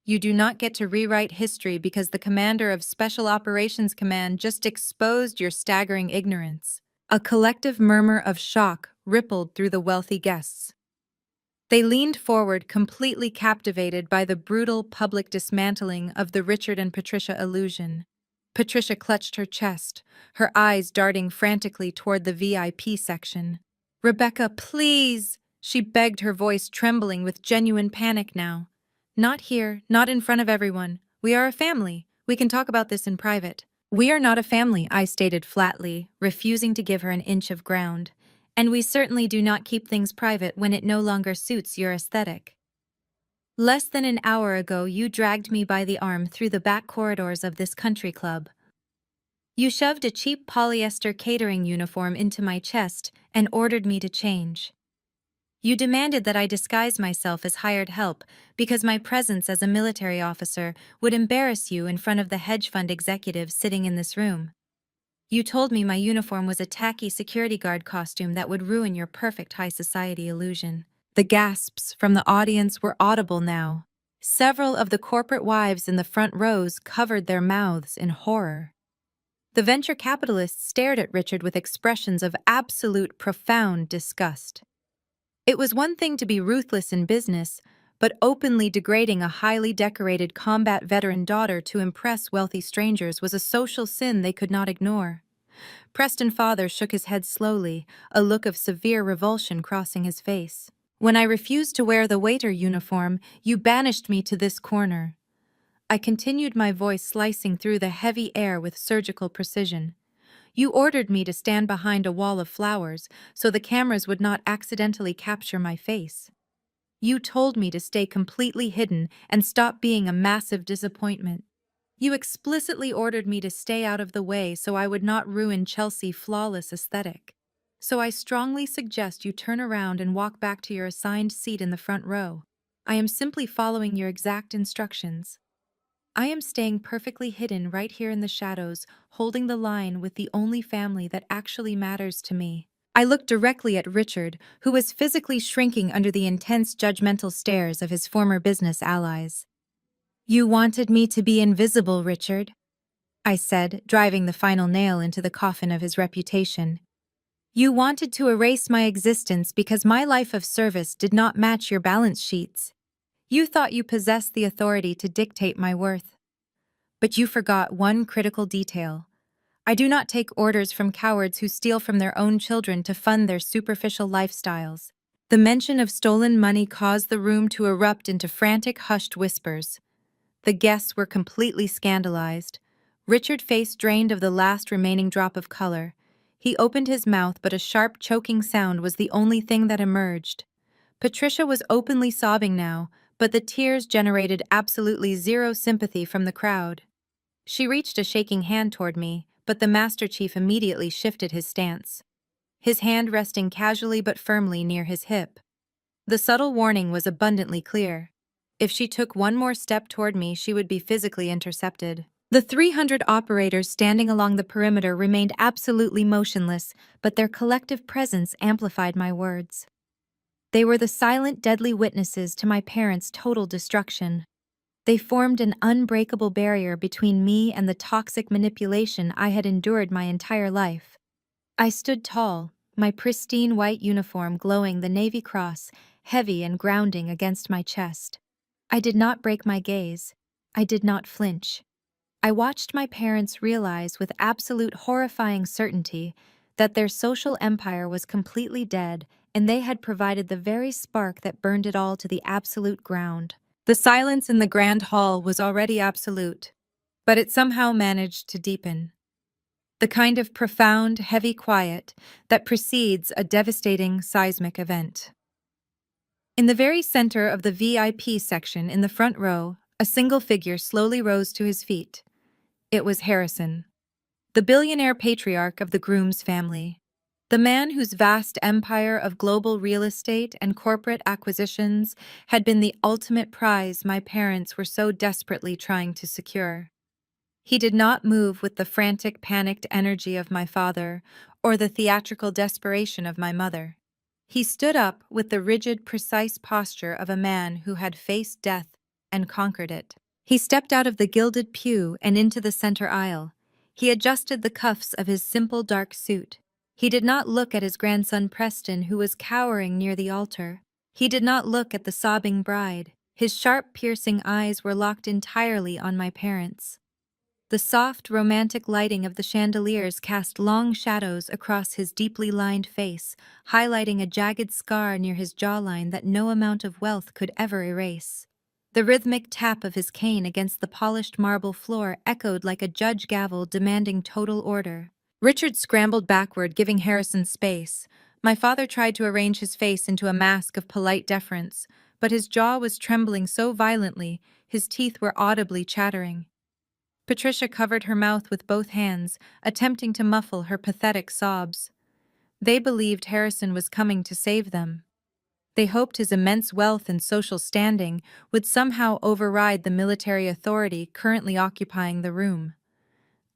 You do not get to rewrite history because the commander of Special Operations Command just exposed your staggering ignorance." A collective murmur of shock rippled through the wealthy guests. They leaned forward, completely captivated by the brutal public dismantling of the Richard and Patricia illusion. Patricia clutched her chest, her eyes darting frantically toward the VIP section. "Rebecca, please," she begged, her voice trembling with genuine panic now. "Not here, not in front of everyone. We are a family. We can talk about this in private." "We are not a family," I stated flatly, refusing to give her an inch of ground. "And we certainly do not keep things private when it no longer suits your aesthetic. Less than an hour ago, you dragged me by the arm through the back corridors of this country club. You shoved a cheap polyester catering uniform into my chest and ordered me to change. You demanded that I disguise myself as hired help because my presence as a military officer would embarrass you in front of the hedge fund executives sitting in this room. You told me my uniform was a tacky security guard costume that would ruin your perfect high society illusion." The gasps from the audience were audible now. Several of the corporate wives in the front rows covered their mouths in horror. The venture capitalists stared at Richard with expressions of absolute, profound disgust. It was one thing to be ruthless in business, but openly degrading a highly decorated combat veteran daughter to impress wealthy strangers was a social sin they could not ignore. Preston father shook his head slowly, a look of severe revulsion crossing his face. "When I refused to wear the waiter uniform, you banished me to this corner." I continued, my voice slicing through the heavy air with surgical precision. You ordered me to stand behind a wall of flowers so the cameras would not accidentally capture my face. You told me to stay completely hidden and stop being a massive disappointment. You explicitly ordered me to stay out of the way so I would not ruin Chelsea's flawless aesthetic. So I strongly suggest you turn around and walk back to your assigned seat in the front row. I am simply following your exact instructions. I am staying perfectly hidden right here in the shadows, holding the line with the only family that actually matters to me. I looked directly at Richard, who was physically shrinking under the intense judgmental stares of his former business allies. You wanted me to be invisible, Richard, I said, driving the final nail into the coffin of his reputation. You wanted to erase my existence because my life of service did not match your balance sheets. You thought you possessed the authority to dictate my worth. But you forgot one critical detail. I do not take orders from cowards who steal from their own children to fund their superficial lifestyles. The mention of stolen money caused the room to erupt into frantic, hushed whispers. The guests were completely scandalized. Richard's face drained of the last remaining drop of color. He opened his mouth, but a sharp, choking sound was the only thing that emerged. Patricia was openly sobbing now, but the tears generated absolutely zero sympathy from the crowd. She reached a shaking hand toward me, but the Master Chief immediately shifted his stance, his hand resting casually but firmly near his hip. The subtle warning was abundantly clear. If she took one more step toward me, she would be physically intercepted. The 300 operators standing along the perimeter remained absolutely motionless, but their collective presence amplified my words. They were the silent, deadly witnesses to my parents' total destruction. They formed an unbreakable barrier between me and the toxic manipulation I had endured my entire life. I stood tall, my pristine white uniform glowing the Navy Cross, heavy and grounding against my chest. I did not break my gaze. I did not flinch. I watched my parents realize with absolute horrifying certainty that their social empire was completely dead and they had provided the very spark that burned it all to the absolute ground. The silence in the grand hall was already absolute, but it somehow managed to deepen. The kind of profound, heavy quiet that precedes a devastating seismic event. In the very center of the VIP section in the front row, a single figure slowly rose to his feet. It was Harrison, the billionaire patriarch of the Grooms family. The man whose vast empire of global real estate and corporate acquisitions had been the ultimate prize my parents were so desperately trying to secure. He did not move with the frantic, panicked energy of my father or the theatrical desperation of my mother. He stood up with the rigid, precise posture of a man who had faced death and conquered it. He stepped out of the gilded pew and into the center aisle. He adjusted the cuffs of his simple dark suit. He did not look at his grandson Preston, who was cowering near the altar. He did not look at the sobbing bride. His sharp, piercing eyes were locked entirely on my parents. The soft, romantic lighting of the chandeliers cast long shadows across his deeply lined face, highlighting a jagged scar near his jawline that no amount of wealth could ever erase. The rhythmic tap of his cane against the polished marble floor echoed like a judge gavel demanding total order. Richard scrambled backward, giving Harrison space. My father tried to arrange his face into a mask of polite deference, but his jaw was trembling so violently, his teeth were audibly chattering. Patricia covered her mouth with both hands, attempting to muffle her pathetic sobs. They believed Harrison was coming to save them. They hoped his immense wealth and social standing would somehow override the military authority currently occupying the room.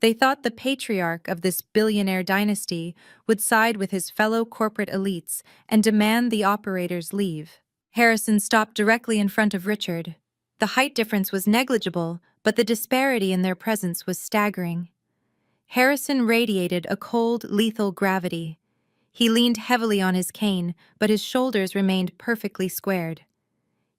They thought the patriarch of this billionaire dynasty would side with his fellow corporate elites and demand the operators leave. Harrison stopped directly in front of Richard. The height difference was negligible, but the disparity in their presence was staggering. Harrison radiated a cold, lethal gravity. He leaned heavily on his cane, but his shoulders remained perfectly squared.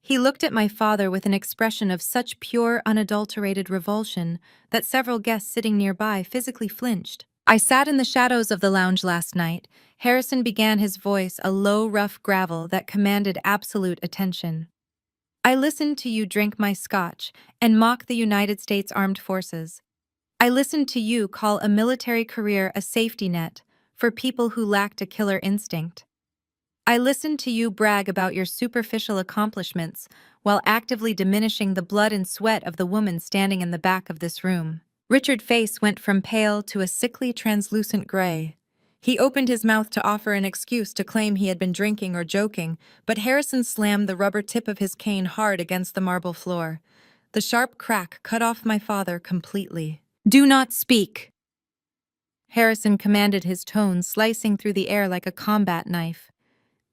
He looked at my father with an expression of such pure, unadulterated revulsion that several guests sitting nearby physically flinched. I sat in the shadows of the lounge last night. Harrison began, his voice a low, rough gravel that commanded absolute attention. I listened to you drink my scotch and mock the United States Armed Forces. I listened to you call a military career a safety net for people who lacked a killer instinct. I listened to you brag about your superficial accomplishments while actively diminishing the blood and sweat of the woman standing in the back of this room. Richard's face went from pale to a sickly translucent gray. He opened his mouth to offer an excuse to claim he had been drinking or joking, but Harrison slammed the rubber tip of his cane hard against the marble floor. The sharp crack cut off my father completely. "Do not speak!" Harrison commanded, his tone slicing through the air like a combat knife.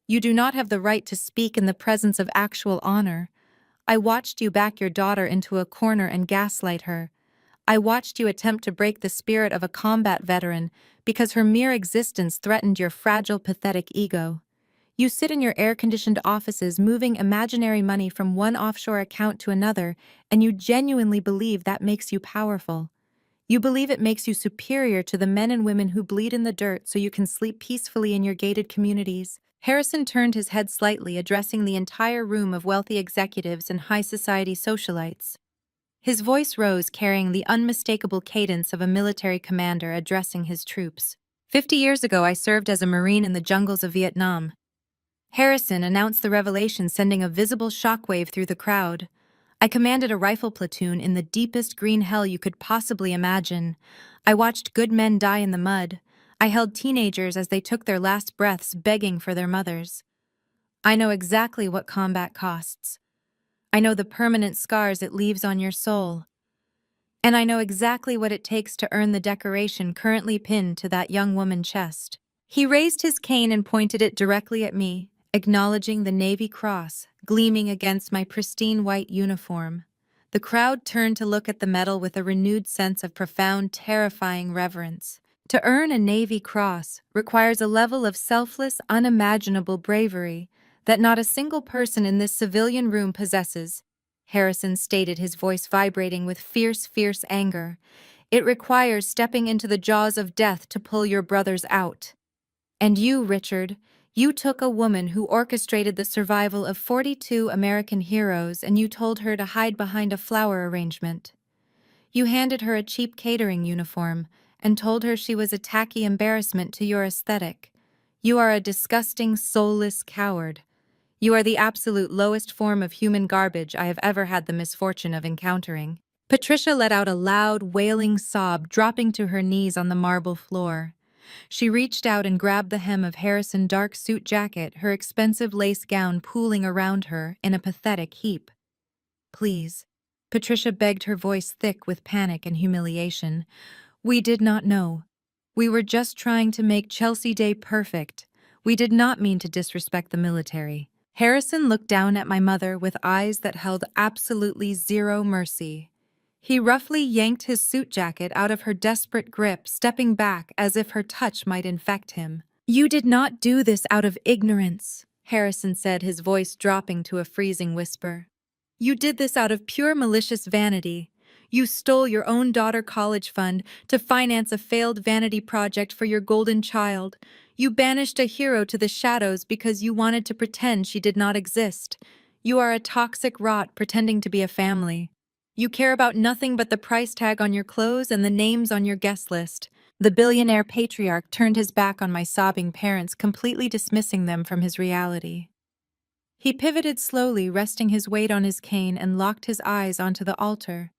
"You do not have the right to speak in the presence of actual honor. I watched you back your daughter into a corner and gaslight her. I watched you attempt to break the spirit of a combat veteran because her mere existence threatened your fragile, pathetic ego. You sit in your air-conditioned offices moving imaginary money from one offshore account to another, and you genuinely believe that makes you powerful. You believe it makes you superior to the men and women who bleed in the dirt so you can sleep peacefully in your gated communities." Harrison turned his head slightly, addressing the entire room of wealthy executives and high society socialites. His voice rose, carrying the unmistakable cadence of a military commander addressing his troops. 50 years ago, I served as a Marine in the jungles of Vietnam." Harrison announced the revelation, sending a visible shockwave through the crowd. "I commanded a rifle platoon in the deepest green hell you could possibly imagine. I watched good men die in the mud. I held teenagers as they took their last breaths begging for their mothers. I know exactly what combat costs. I know the permanent scars it leaves on your soul. And I know exactly what it takes to earn the decoration currently pinned to that young woman's chest." He raised his cane and pointed it directly at me, acknowledging the Navy Cross gleaming against my pristine white uniform. The crowd turned to look at the medal with a renewed sense of profound, terrifying reverence. To earn a Navy Cross requires a level of selfless, unimaginable bravery that not a single person in this civilian room possesses, Harrison stated, his voice vibrating with fierce, fierce anger. "It requires stepping into the jaws of death to pull your brothers out. And you, Richard, you took a woman who orchestrated the survival of 42 American heroes and you told her to hide behind a flower arrangement. You handed her a cheap catering uniform and told her she was a tacky embarrassment to your aesthetic. You are a disgusting, soulless coward. You are the absolute lowest form of human garbage I have ever had the misfortune of encountering." Patricia let out a loud, wailing sob, dropping to her knees on the marble floor. She reached out and grabbed the hem of Harrison's dark suit jacket, her expensive lace gown pooling around her in a pathetic heap. "Please," Patricia begged, her voice thick with panic and humiliation. "We did not know. We were just trying to make Chelsea Day perfect. We did not mean to disrespect the military." Harrison looked down at my mother with eyes that held absolutely zero mercy. He roughly yanked his suit jacket out of her desperate grip, stepping back as if her touch might infect him. "You did not do this out of ignorance," Harrison said, his voice dropping to a freezing whisper. "You did this out of pure malicious vanity. You stole your own daughter college fund to finance a failed vanity project for your golden child. You banished a hero to the shadows because you wanted to pretend she did not exist. You are a toxic rot pretending to be a family. You care about nothing but the price tag on your clothes and the names on your guest list." The billionaire patriarch turned his back on my sobbing parents, completely dismissing them from his reality. He pivoted slowly, resting his weight on his cane, and locked his eyes onto the altar.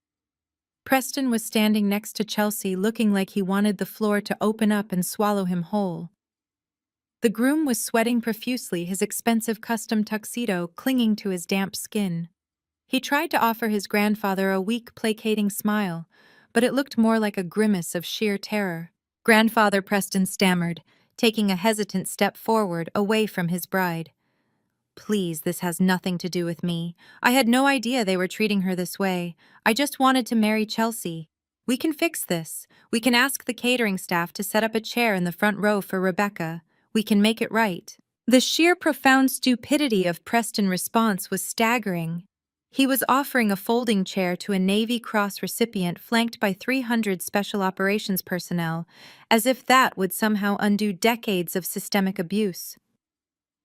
Preston was standing next to Chelsea, looking like he wanted the floor to open up and swallow him whole. The groom was sweating profusely, his expensive custom tuxedo clinging to his damp skin. He tried to offer his grandfather a weak, placating smile, but it looked more like a grimace of sheer terror. "Grandfather," Preston stammered, taking a hesitant step forward, away from his bride. "Please, this has nothing to do with me. I had no idea they were treating her this way. I just wanted to marry Chelsea. We can fix this. We can ask the catering staff to set up a chair in the front row for Rebecca. We can make it right." The sheer profound stupidity of Preston's response was staggering. He was offering a folding chair to a Navy Cross recipient flanked by 300 special operations personnel, as if that would somehow undo decades of systemic abuse.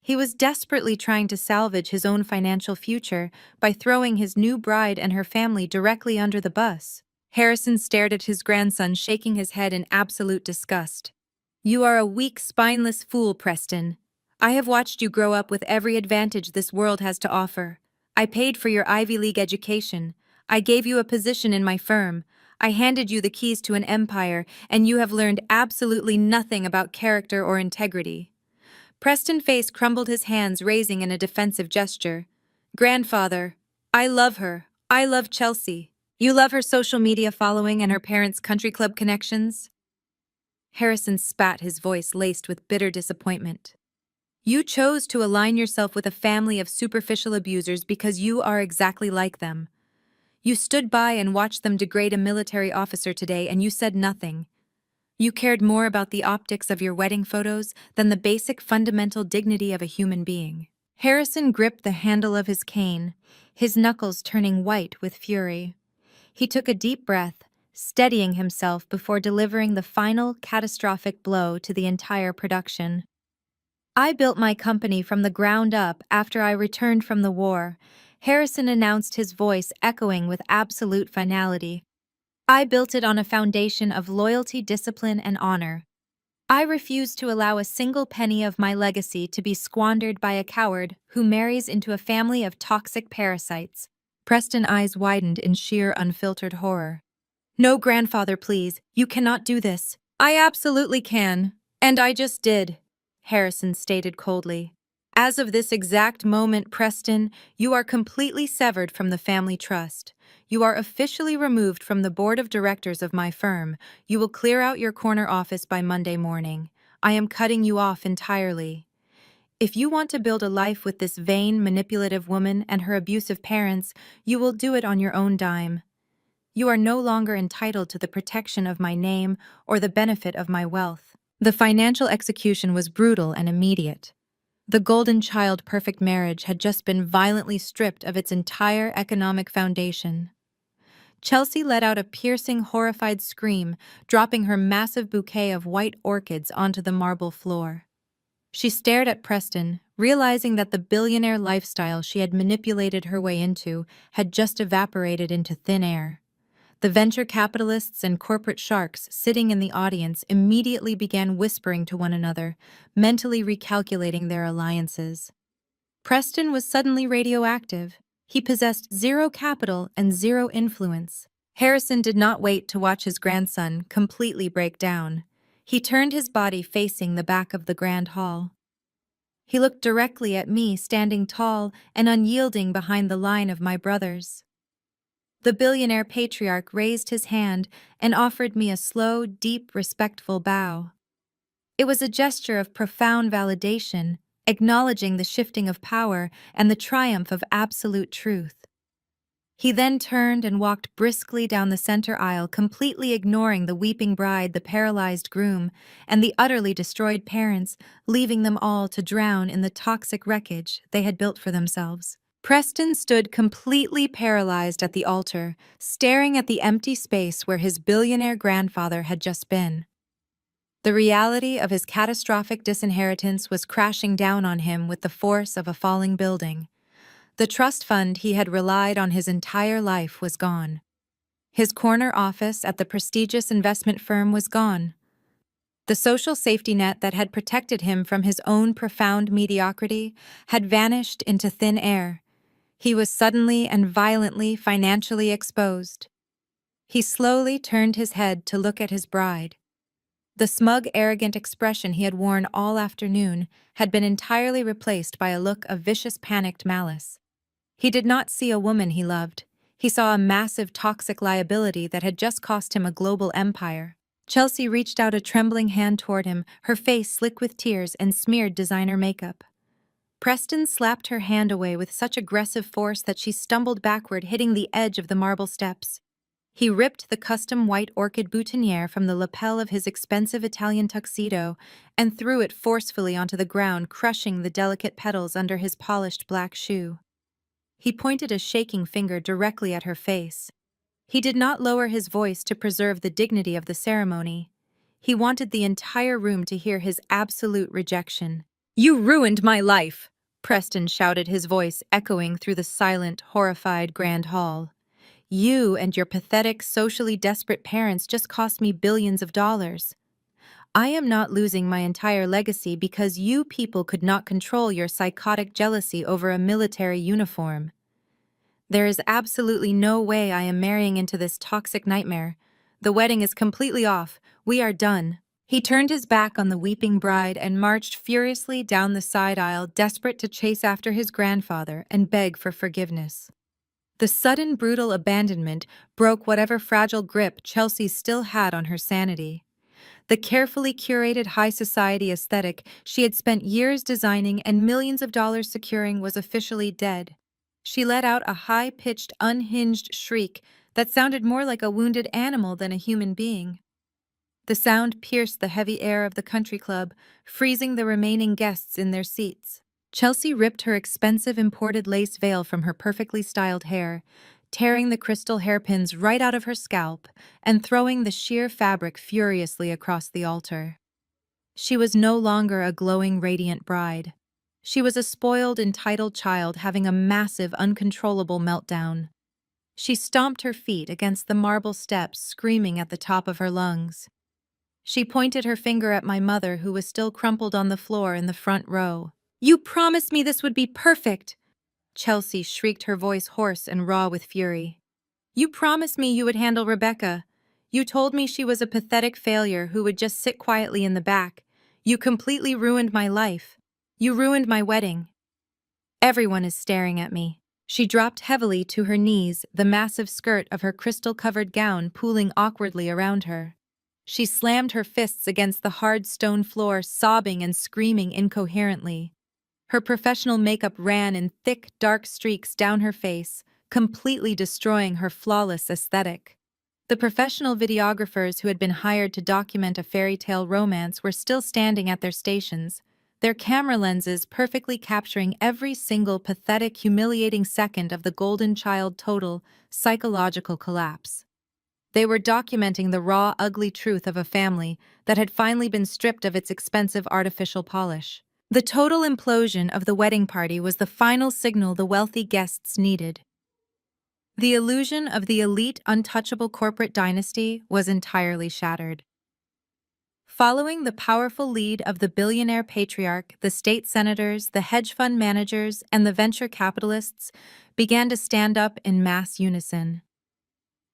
He was desperately trying to salvage his own financial future by throwing his new bride and her family directly under the bus. Harrison stared at his grandson, shaking his head in absolute disgust. You are a weak, spineless fool, Preston. I have watched you grow up with every advantage this world has to offer. I paid for your Ivy League education. I gave you a position in my firm. I handed you the keys to an empire, and you have learned absolutely nothing about character or integrity. Preston faced crumbled, his hands raising in a defensive gesture. Grandfather, I love her. I love Chelsea. You love her social media following and her parents' country club connections? Harrison spat, his voice laced with bitter disappointment. You chose to align yourself with a family of superficial abusers because you are exactly like them. You stood by and watched them degrade a military officer today, and you said nothing. You cared more about the optics of your wedding photos than the basic fundamental dignity of a human being. Harrison gripped the handle of his cane, his knuckles turning white with fury. He took a deep breath, steadying himself before delivering the final catastrophic blow to the entire production. I built my company from the ground up after I returned from the war, Harrison announced, his voice echoing with absolute finality. I built it on a foundation of loyalty, discipline, and honor. I refuse to allow a single penny of my legacy to be squandered by a coward who marries into a family of toxic parasites. Preston's eyes widened in sheer unfiltered horror. No, grandfather, please, you cannot do this. I absolutely can. And I just did, Harrison stated coldly. As of this exact moment, Preston, you are completely severed from the family trust. You are officially removed from the board of directors of my firm. You will clear out your corner office by Monday morning. I am cutting you off entirely. If you want to build a life with this vain, manipulative woman and her abusive parents, you will do it on your own dime. You are no longer entitled to the protection of my name or the benefit of my wealth. The financial execution was brutal and immediate. The golden child perfect marriage had just been violently stripped of its entire economic foundation. Chelsea let out a piercing, horrified scream, dropping her massive bouquet of white orchids onto the marble floor. She stared at Preston, realizing that the billionaire lifestyle she had manipulated her way into had just evaporated into thin air. The venture capitalists and corporate sharks sitting in the audience immediately began whispering to one another, mentally recalculating their alliances. Preston was suddenly radioactive. He possessed zero capital and zero influence. Harrison did not wait to watch his grandson completely break down. He turned his body facing the back of the grand hall. He looked directly at me, standing tall and unyielding behind the line of my brothers. The billionaire patriarch raised his hand and offered me a slow, deep, respectful bow. It was a gesture of profound validation, acknowledging the shifting of power and the triumph of absolute truth. He then turned and walked briskly down the center aisle, completely ignoring the weeping bride, the paralyzed groom, and the utterly destroyed parents, leaving them all to drown in the toxic wreckage they had built for themselves. Preston stood completely paralyzed at the altar, staring at the empty space where his billionaire grandfather had just been. The reality of his catastrophic disinheritance was crashing down on him with the force of a falling building. The trust fund he had relied on his entire life was gone. His corner office at the prestigious investment firm was gone. The social safety net that had protected him from his own profound mediocrity had vanished into thin air. He was suddenly and violently financially exposed. He slowly turned his head to look at his bride. The smug, arrogant expression he had worn all afternoon had been entirely replaced by a look of vicious, panicked malice. He did not see a woman he loved. He saw a massive, toxic liability that had just cost him a global empire. Chelsea reached out a trembling hand toward him, her face slick with tears and smeared designer makeup. Preston slapped her hand away with such aggressive force that she stumbled backward, hitting the edge of the marble steps. He ripped the custom white orchid boutonniere from the lapel of his expensive Italian tuxedo and threw it forcefully onto the ground, crushing the delicate petals under his polished black shoe. He pointed a shaking finger directly at her face. He did not lower his voice to preserve the dignity of the ceremony. He wanted the entire room to hear his absolute rejection. "You ruined my life!" Preston shouted, his voice echoing through the silent, horrified grand hall. You and your pathetic, socially desperate parents just cost me billions of dollars. I am not losing my entire legacy because you people could not control your psychotic jealousy over a military uniform. There is absolutely no way I am marrying into this toxic nightmare. The wedding is completely off. We are done. He turned his back on the weeping bride and marched furiously down the side aisle, desperate to chase after his grandfather and beg for forgiveness. The sudden brutal abandonment broke whatever fragile grip Chelsea still had on her sanity. The carefully curated high society aesthetic she had spent years designing and millions of dollars securing was officially dead. She let out a high-pitched, unhinged shriek that sounded more like a wounded animal than a human being. The sound pierced the heavy air of the country club, freezing the remaining guests in their seats. Chelsea ripped her expensive imported lace veil from her perfectly styled hair, tearing the crystal hairpins right out of her scalp and throwing the sheer fabric furiously across the altar. She was no longer a glowing, radiant bride. She was a spoiled, entitled child having a massive, uncontrollable meltdown. She stomped her feet against the marble steps, screaming at the top of her lungs. She pointed her finger at my mother, who was still crumpled on the floor in the front row. "You promised me this would be perfect!" Chelsea shrieked, her voice hoarse and raw with fury. "You promised me you would handle Rebecca. You told me she was a pathetic failure who would just sit quietly in the back. You completely ruined my life. You ruined my wedding. Everyone is staring at me." She dropped heavily to her knees, the massive skirt of her crystal-covered gown pooling awkwardly around her. She slammed her fists against the hard stone floor, sobbing and screaming incoherently. Her professional makeup ran in thick, dark streaks down her face, completely destroying her flawless aesthetic. The professional videographers who had been hired to document a fairy tale romance were still standing at their stations, their camera lenses perfectly capturing every single pathetic, humiliating second of the golden child total psychological collapse. They were documenting the raw, ugly truth of a family that had finally been stripped of its expensive artificial polish. The total implosion of the wedding party was the final signal the wealthy guests needed. The illusion of the elite, untouchable corporate dynasty was entirely shattered. Following the powerful lead of the billionaire patriarch, the state senators, the hedge fund managers, and the venture capitalists began to stand up in mass unison.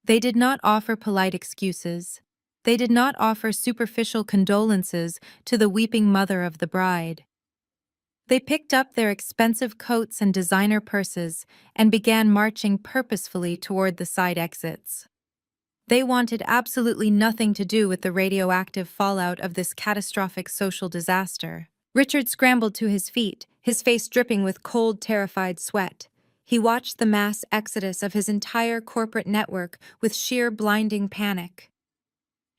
They did not offer polite excuses. They did not offer superficial condolences to the weeping mother of the bride. They picked up their expensive coats and designer purses and began marching purposefully toward the side exits. They wanted absolutely nothing to do with the radioactive fallout of this catastrophic social disaster. Richard scrambled to his feet, his face dripping with cold, terrified sweat. He watched the mass exodus of his entire corporate network with sheer blinding panic.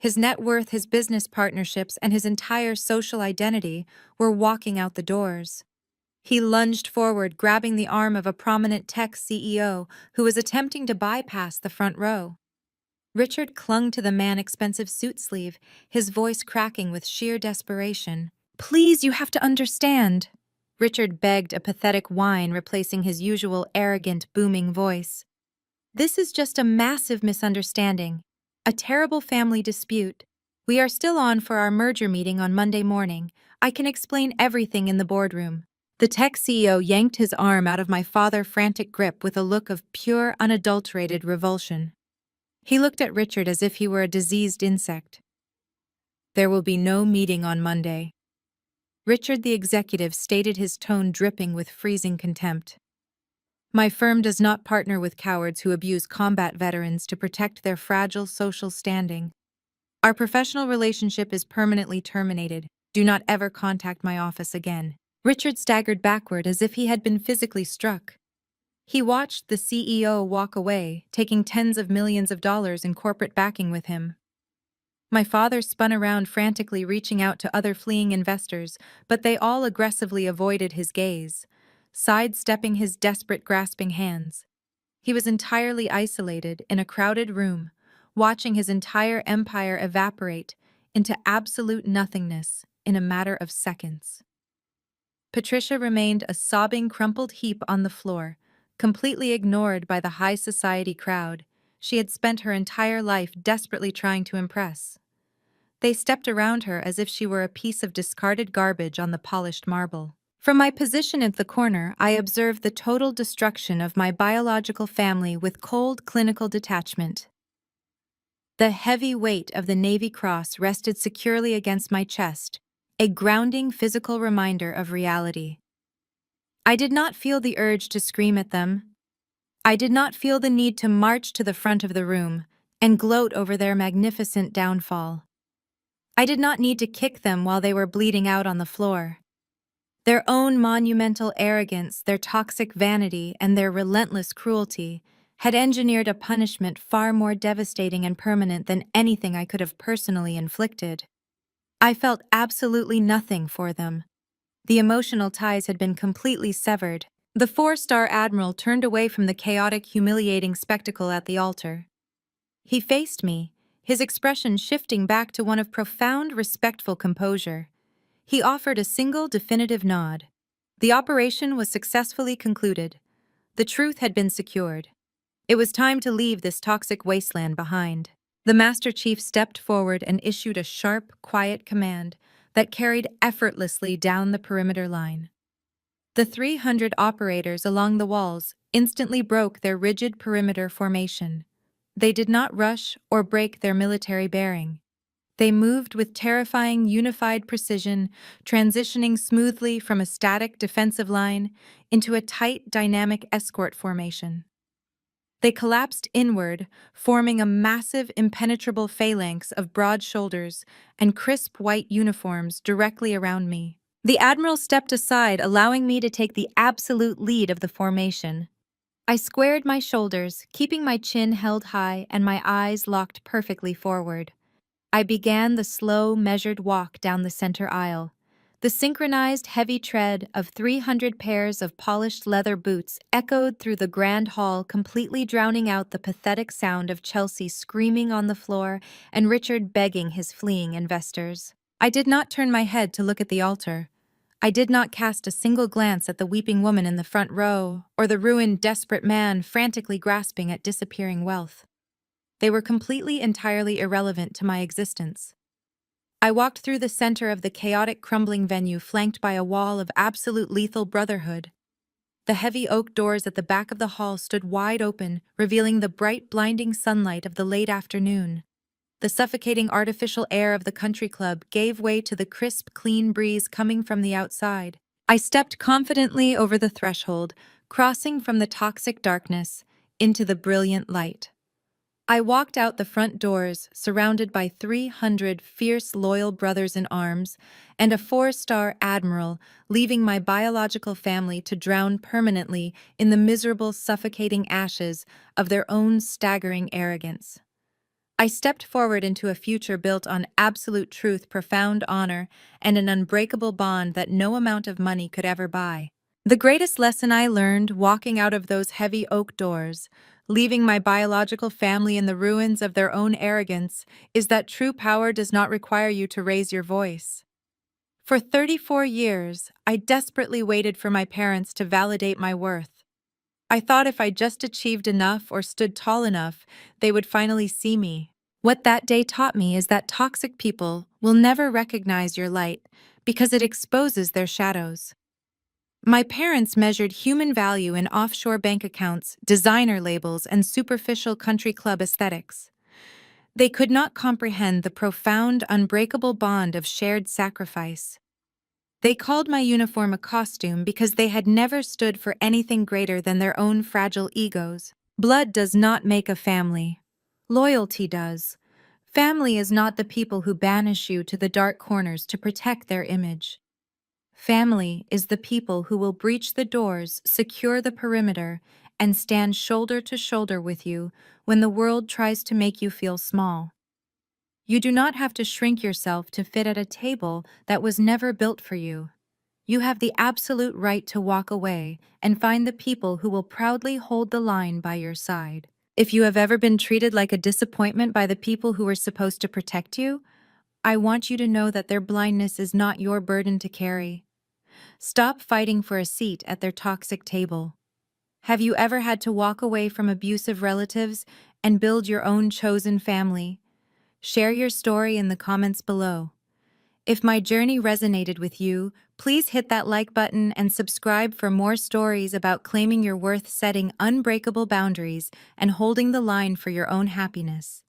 His net worth, his business partnerships, and his entire social identity were walking out the doors. He lunged forward, grabbing the arm of a prominent tech CEO who was attempting to bypass the front row. Richard clung to the man's expensive suit sleeve, his voice cracking with sheer desperation. "Please, you have to understand." Richard begged, a pathetic whine replacing his usual arrogant, booming voice. "This is just a massive misunderstanding. A terrible family dispute. We are still on for our merger meeting on Monday morning. I can explain everything in the boardroom." The tech CEO yanked his arm out of my father's frantic grip with a look of pure, unadulterated revulsion. He looked at Richard as if he were a diseased insect. "There will be no meeting on Monday." Richard the executive stated, his tone dripping with freezing contempt. "My firm does not partner with cowards who abuse combat veterans to protect their fragile social standing. Our professional relationship is permanently terminated. Do not ever contact my office again." Richard staggered backward as if he had been physically struck. He watched the CEO walk away, taking tens of millions of dollars in corporate backing with him. My father spun around frantically, reaching out to other fleeing investors, but they all aggressively avoided his gaze, sidestepping his desperate, grasping hands. He was entirely isolated in a crowded room, watching his entire empire evaporate into absolute nothingness in a matter of seconds. Patricia remained a sobbing, crumpled heap on the floor, completely ignored by the high society crowd. she had spent her entire life desperately trying to impress. They stepped around her as if she were a piece of discarded garbage on the polished marble. From my position at the corner, I observed the total destruction of my biological family with cold clinical detachment. The heavy weight of the Navy Cross rested securely against my chest, a grounding physical reminder of reality. I did not feel the urge to scream at them. I did not feel the need to march to the front of the room and gloat over their magnificent downfall. I did not need to kick them while they were bleeding out on the floor. Their own monumental arrogance, their toxic vanity, and their relentless cruelty had engineered a punishment far more devastating and permanent than anything I could have personally inflicted. I felt absolutely nothing for them. The emotional ties had been completely severed. The four-star admiral turned away from the chaotic, humiliating spectacle at the altar. He faced me, his expression shifting back to one of profound, respectful composure. He offered a single definitive nod. The operation was successfully concluded. The truth had been secured. It was time to leave this toxic wasteland behind. The Master Chief stepped forward and issued a sharp, quiet command that carried effortlessly down the perimeter line. The 300 operators along the walls instantly broke their rigid perimeter formation. They did not rush or break their military bearing. They moved with terrifying, unified precision, transitioning smoothly from a static defensive line into a tight, dynamic escort formation. They collapsed inward, forming a massive, impenetrable phalanx of broad shoulders and crisp white uniforms directly around me. The Admiral stepped aside, allowing me to take the absolute lead of the formation. I squared my shoulders, keeping my chin held high and my eyes locked perfectly forward. I began the slow, measured walk down the center aisle. The synchronized heavy tread of 300 pairs of polished leather boots echoed through the grand hall, completely drowning out the pathetic sound of Chelsea screaming on the floor and Richard begging his fleeing investors. I did not turn my head to look at the altar. I did not cast a single glance at the weeping woman in the front row or the ruined, desperate man frantically grasping at disappearing wealth. They were completely, entirely irrelevant to my existence. I walked through the center of the chaotic, crumbling venue flanked by a wall of absolute lethal brotherhood. The heavy oak doors at the back of the hall stood wide open, revealing the bright, blinding sunlight of the late afternoon. The suffocating artificial air of the country club gave way to the crisp, clean breeze coming from the outside. I stepped confidently over the threshold, crossing from the toxic darkness into the brilliant light. I walked out the front doors, surrounded by 300 fierce, loyal brothers in arms and a four-star admiral, leaving my biological family to drown permanently in the miserable, suffocating ashes of their own staggering arrogance. I stepped forward into a future built on absolute truth, profound honor, and an unbreakable bond that no amount of money could ever buy. The greatest lesson I learned walking out of those heavy oak doors, leaving my biological family in the ruins of their own arrogance, is that true power does not require you to raise your voice. For 34 years, I desperately waited for my parents to validate my worth. I thought if I just achieved enough or stood tall enough, they would finally see me. What that day taught me is that toxic people will never recognize your light because it exposes their shadows. My parents measured human value in offshore bank accounts, designer labels, and superficial country club aesthetics. They could not comprehend the profound, unbreakable bond of shared sacrifice. They called my uniform a costume because they had never stood for anything greater than their own fragile egos. Blood does not make a family. Loyalty does. Family is not the people who banish you to the dark corners to protect their image. Family is the people who will breach the doors, secure the perimeter, and stand shoulder to shoulder with you when the world tries to make you feel small. You do not have to shrink yourself to fit at a table that was never built for you. You have the absolute right to walk away and find the people who will proudly hold the line by your side. If you have ever been treated like a disappointment by the people who were supposed to protect you, I want you to know that their blindness is not your burden to carry. Stop fighting for a seat at their toxic table. Have you ever had to walk away from abusive relatives and build your own chosen family. Share your story in the comments below. If my journey resonated with you, please hit that like button and subscribe for more stories about claiming your worth, setting unbreakable boundaries, and holding the line for your own happiness.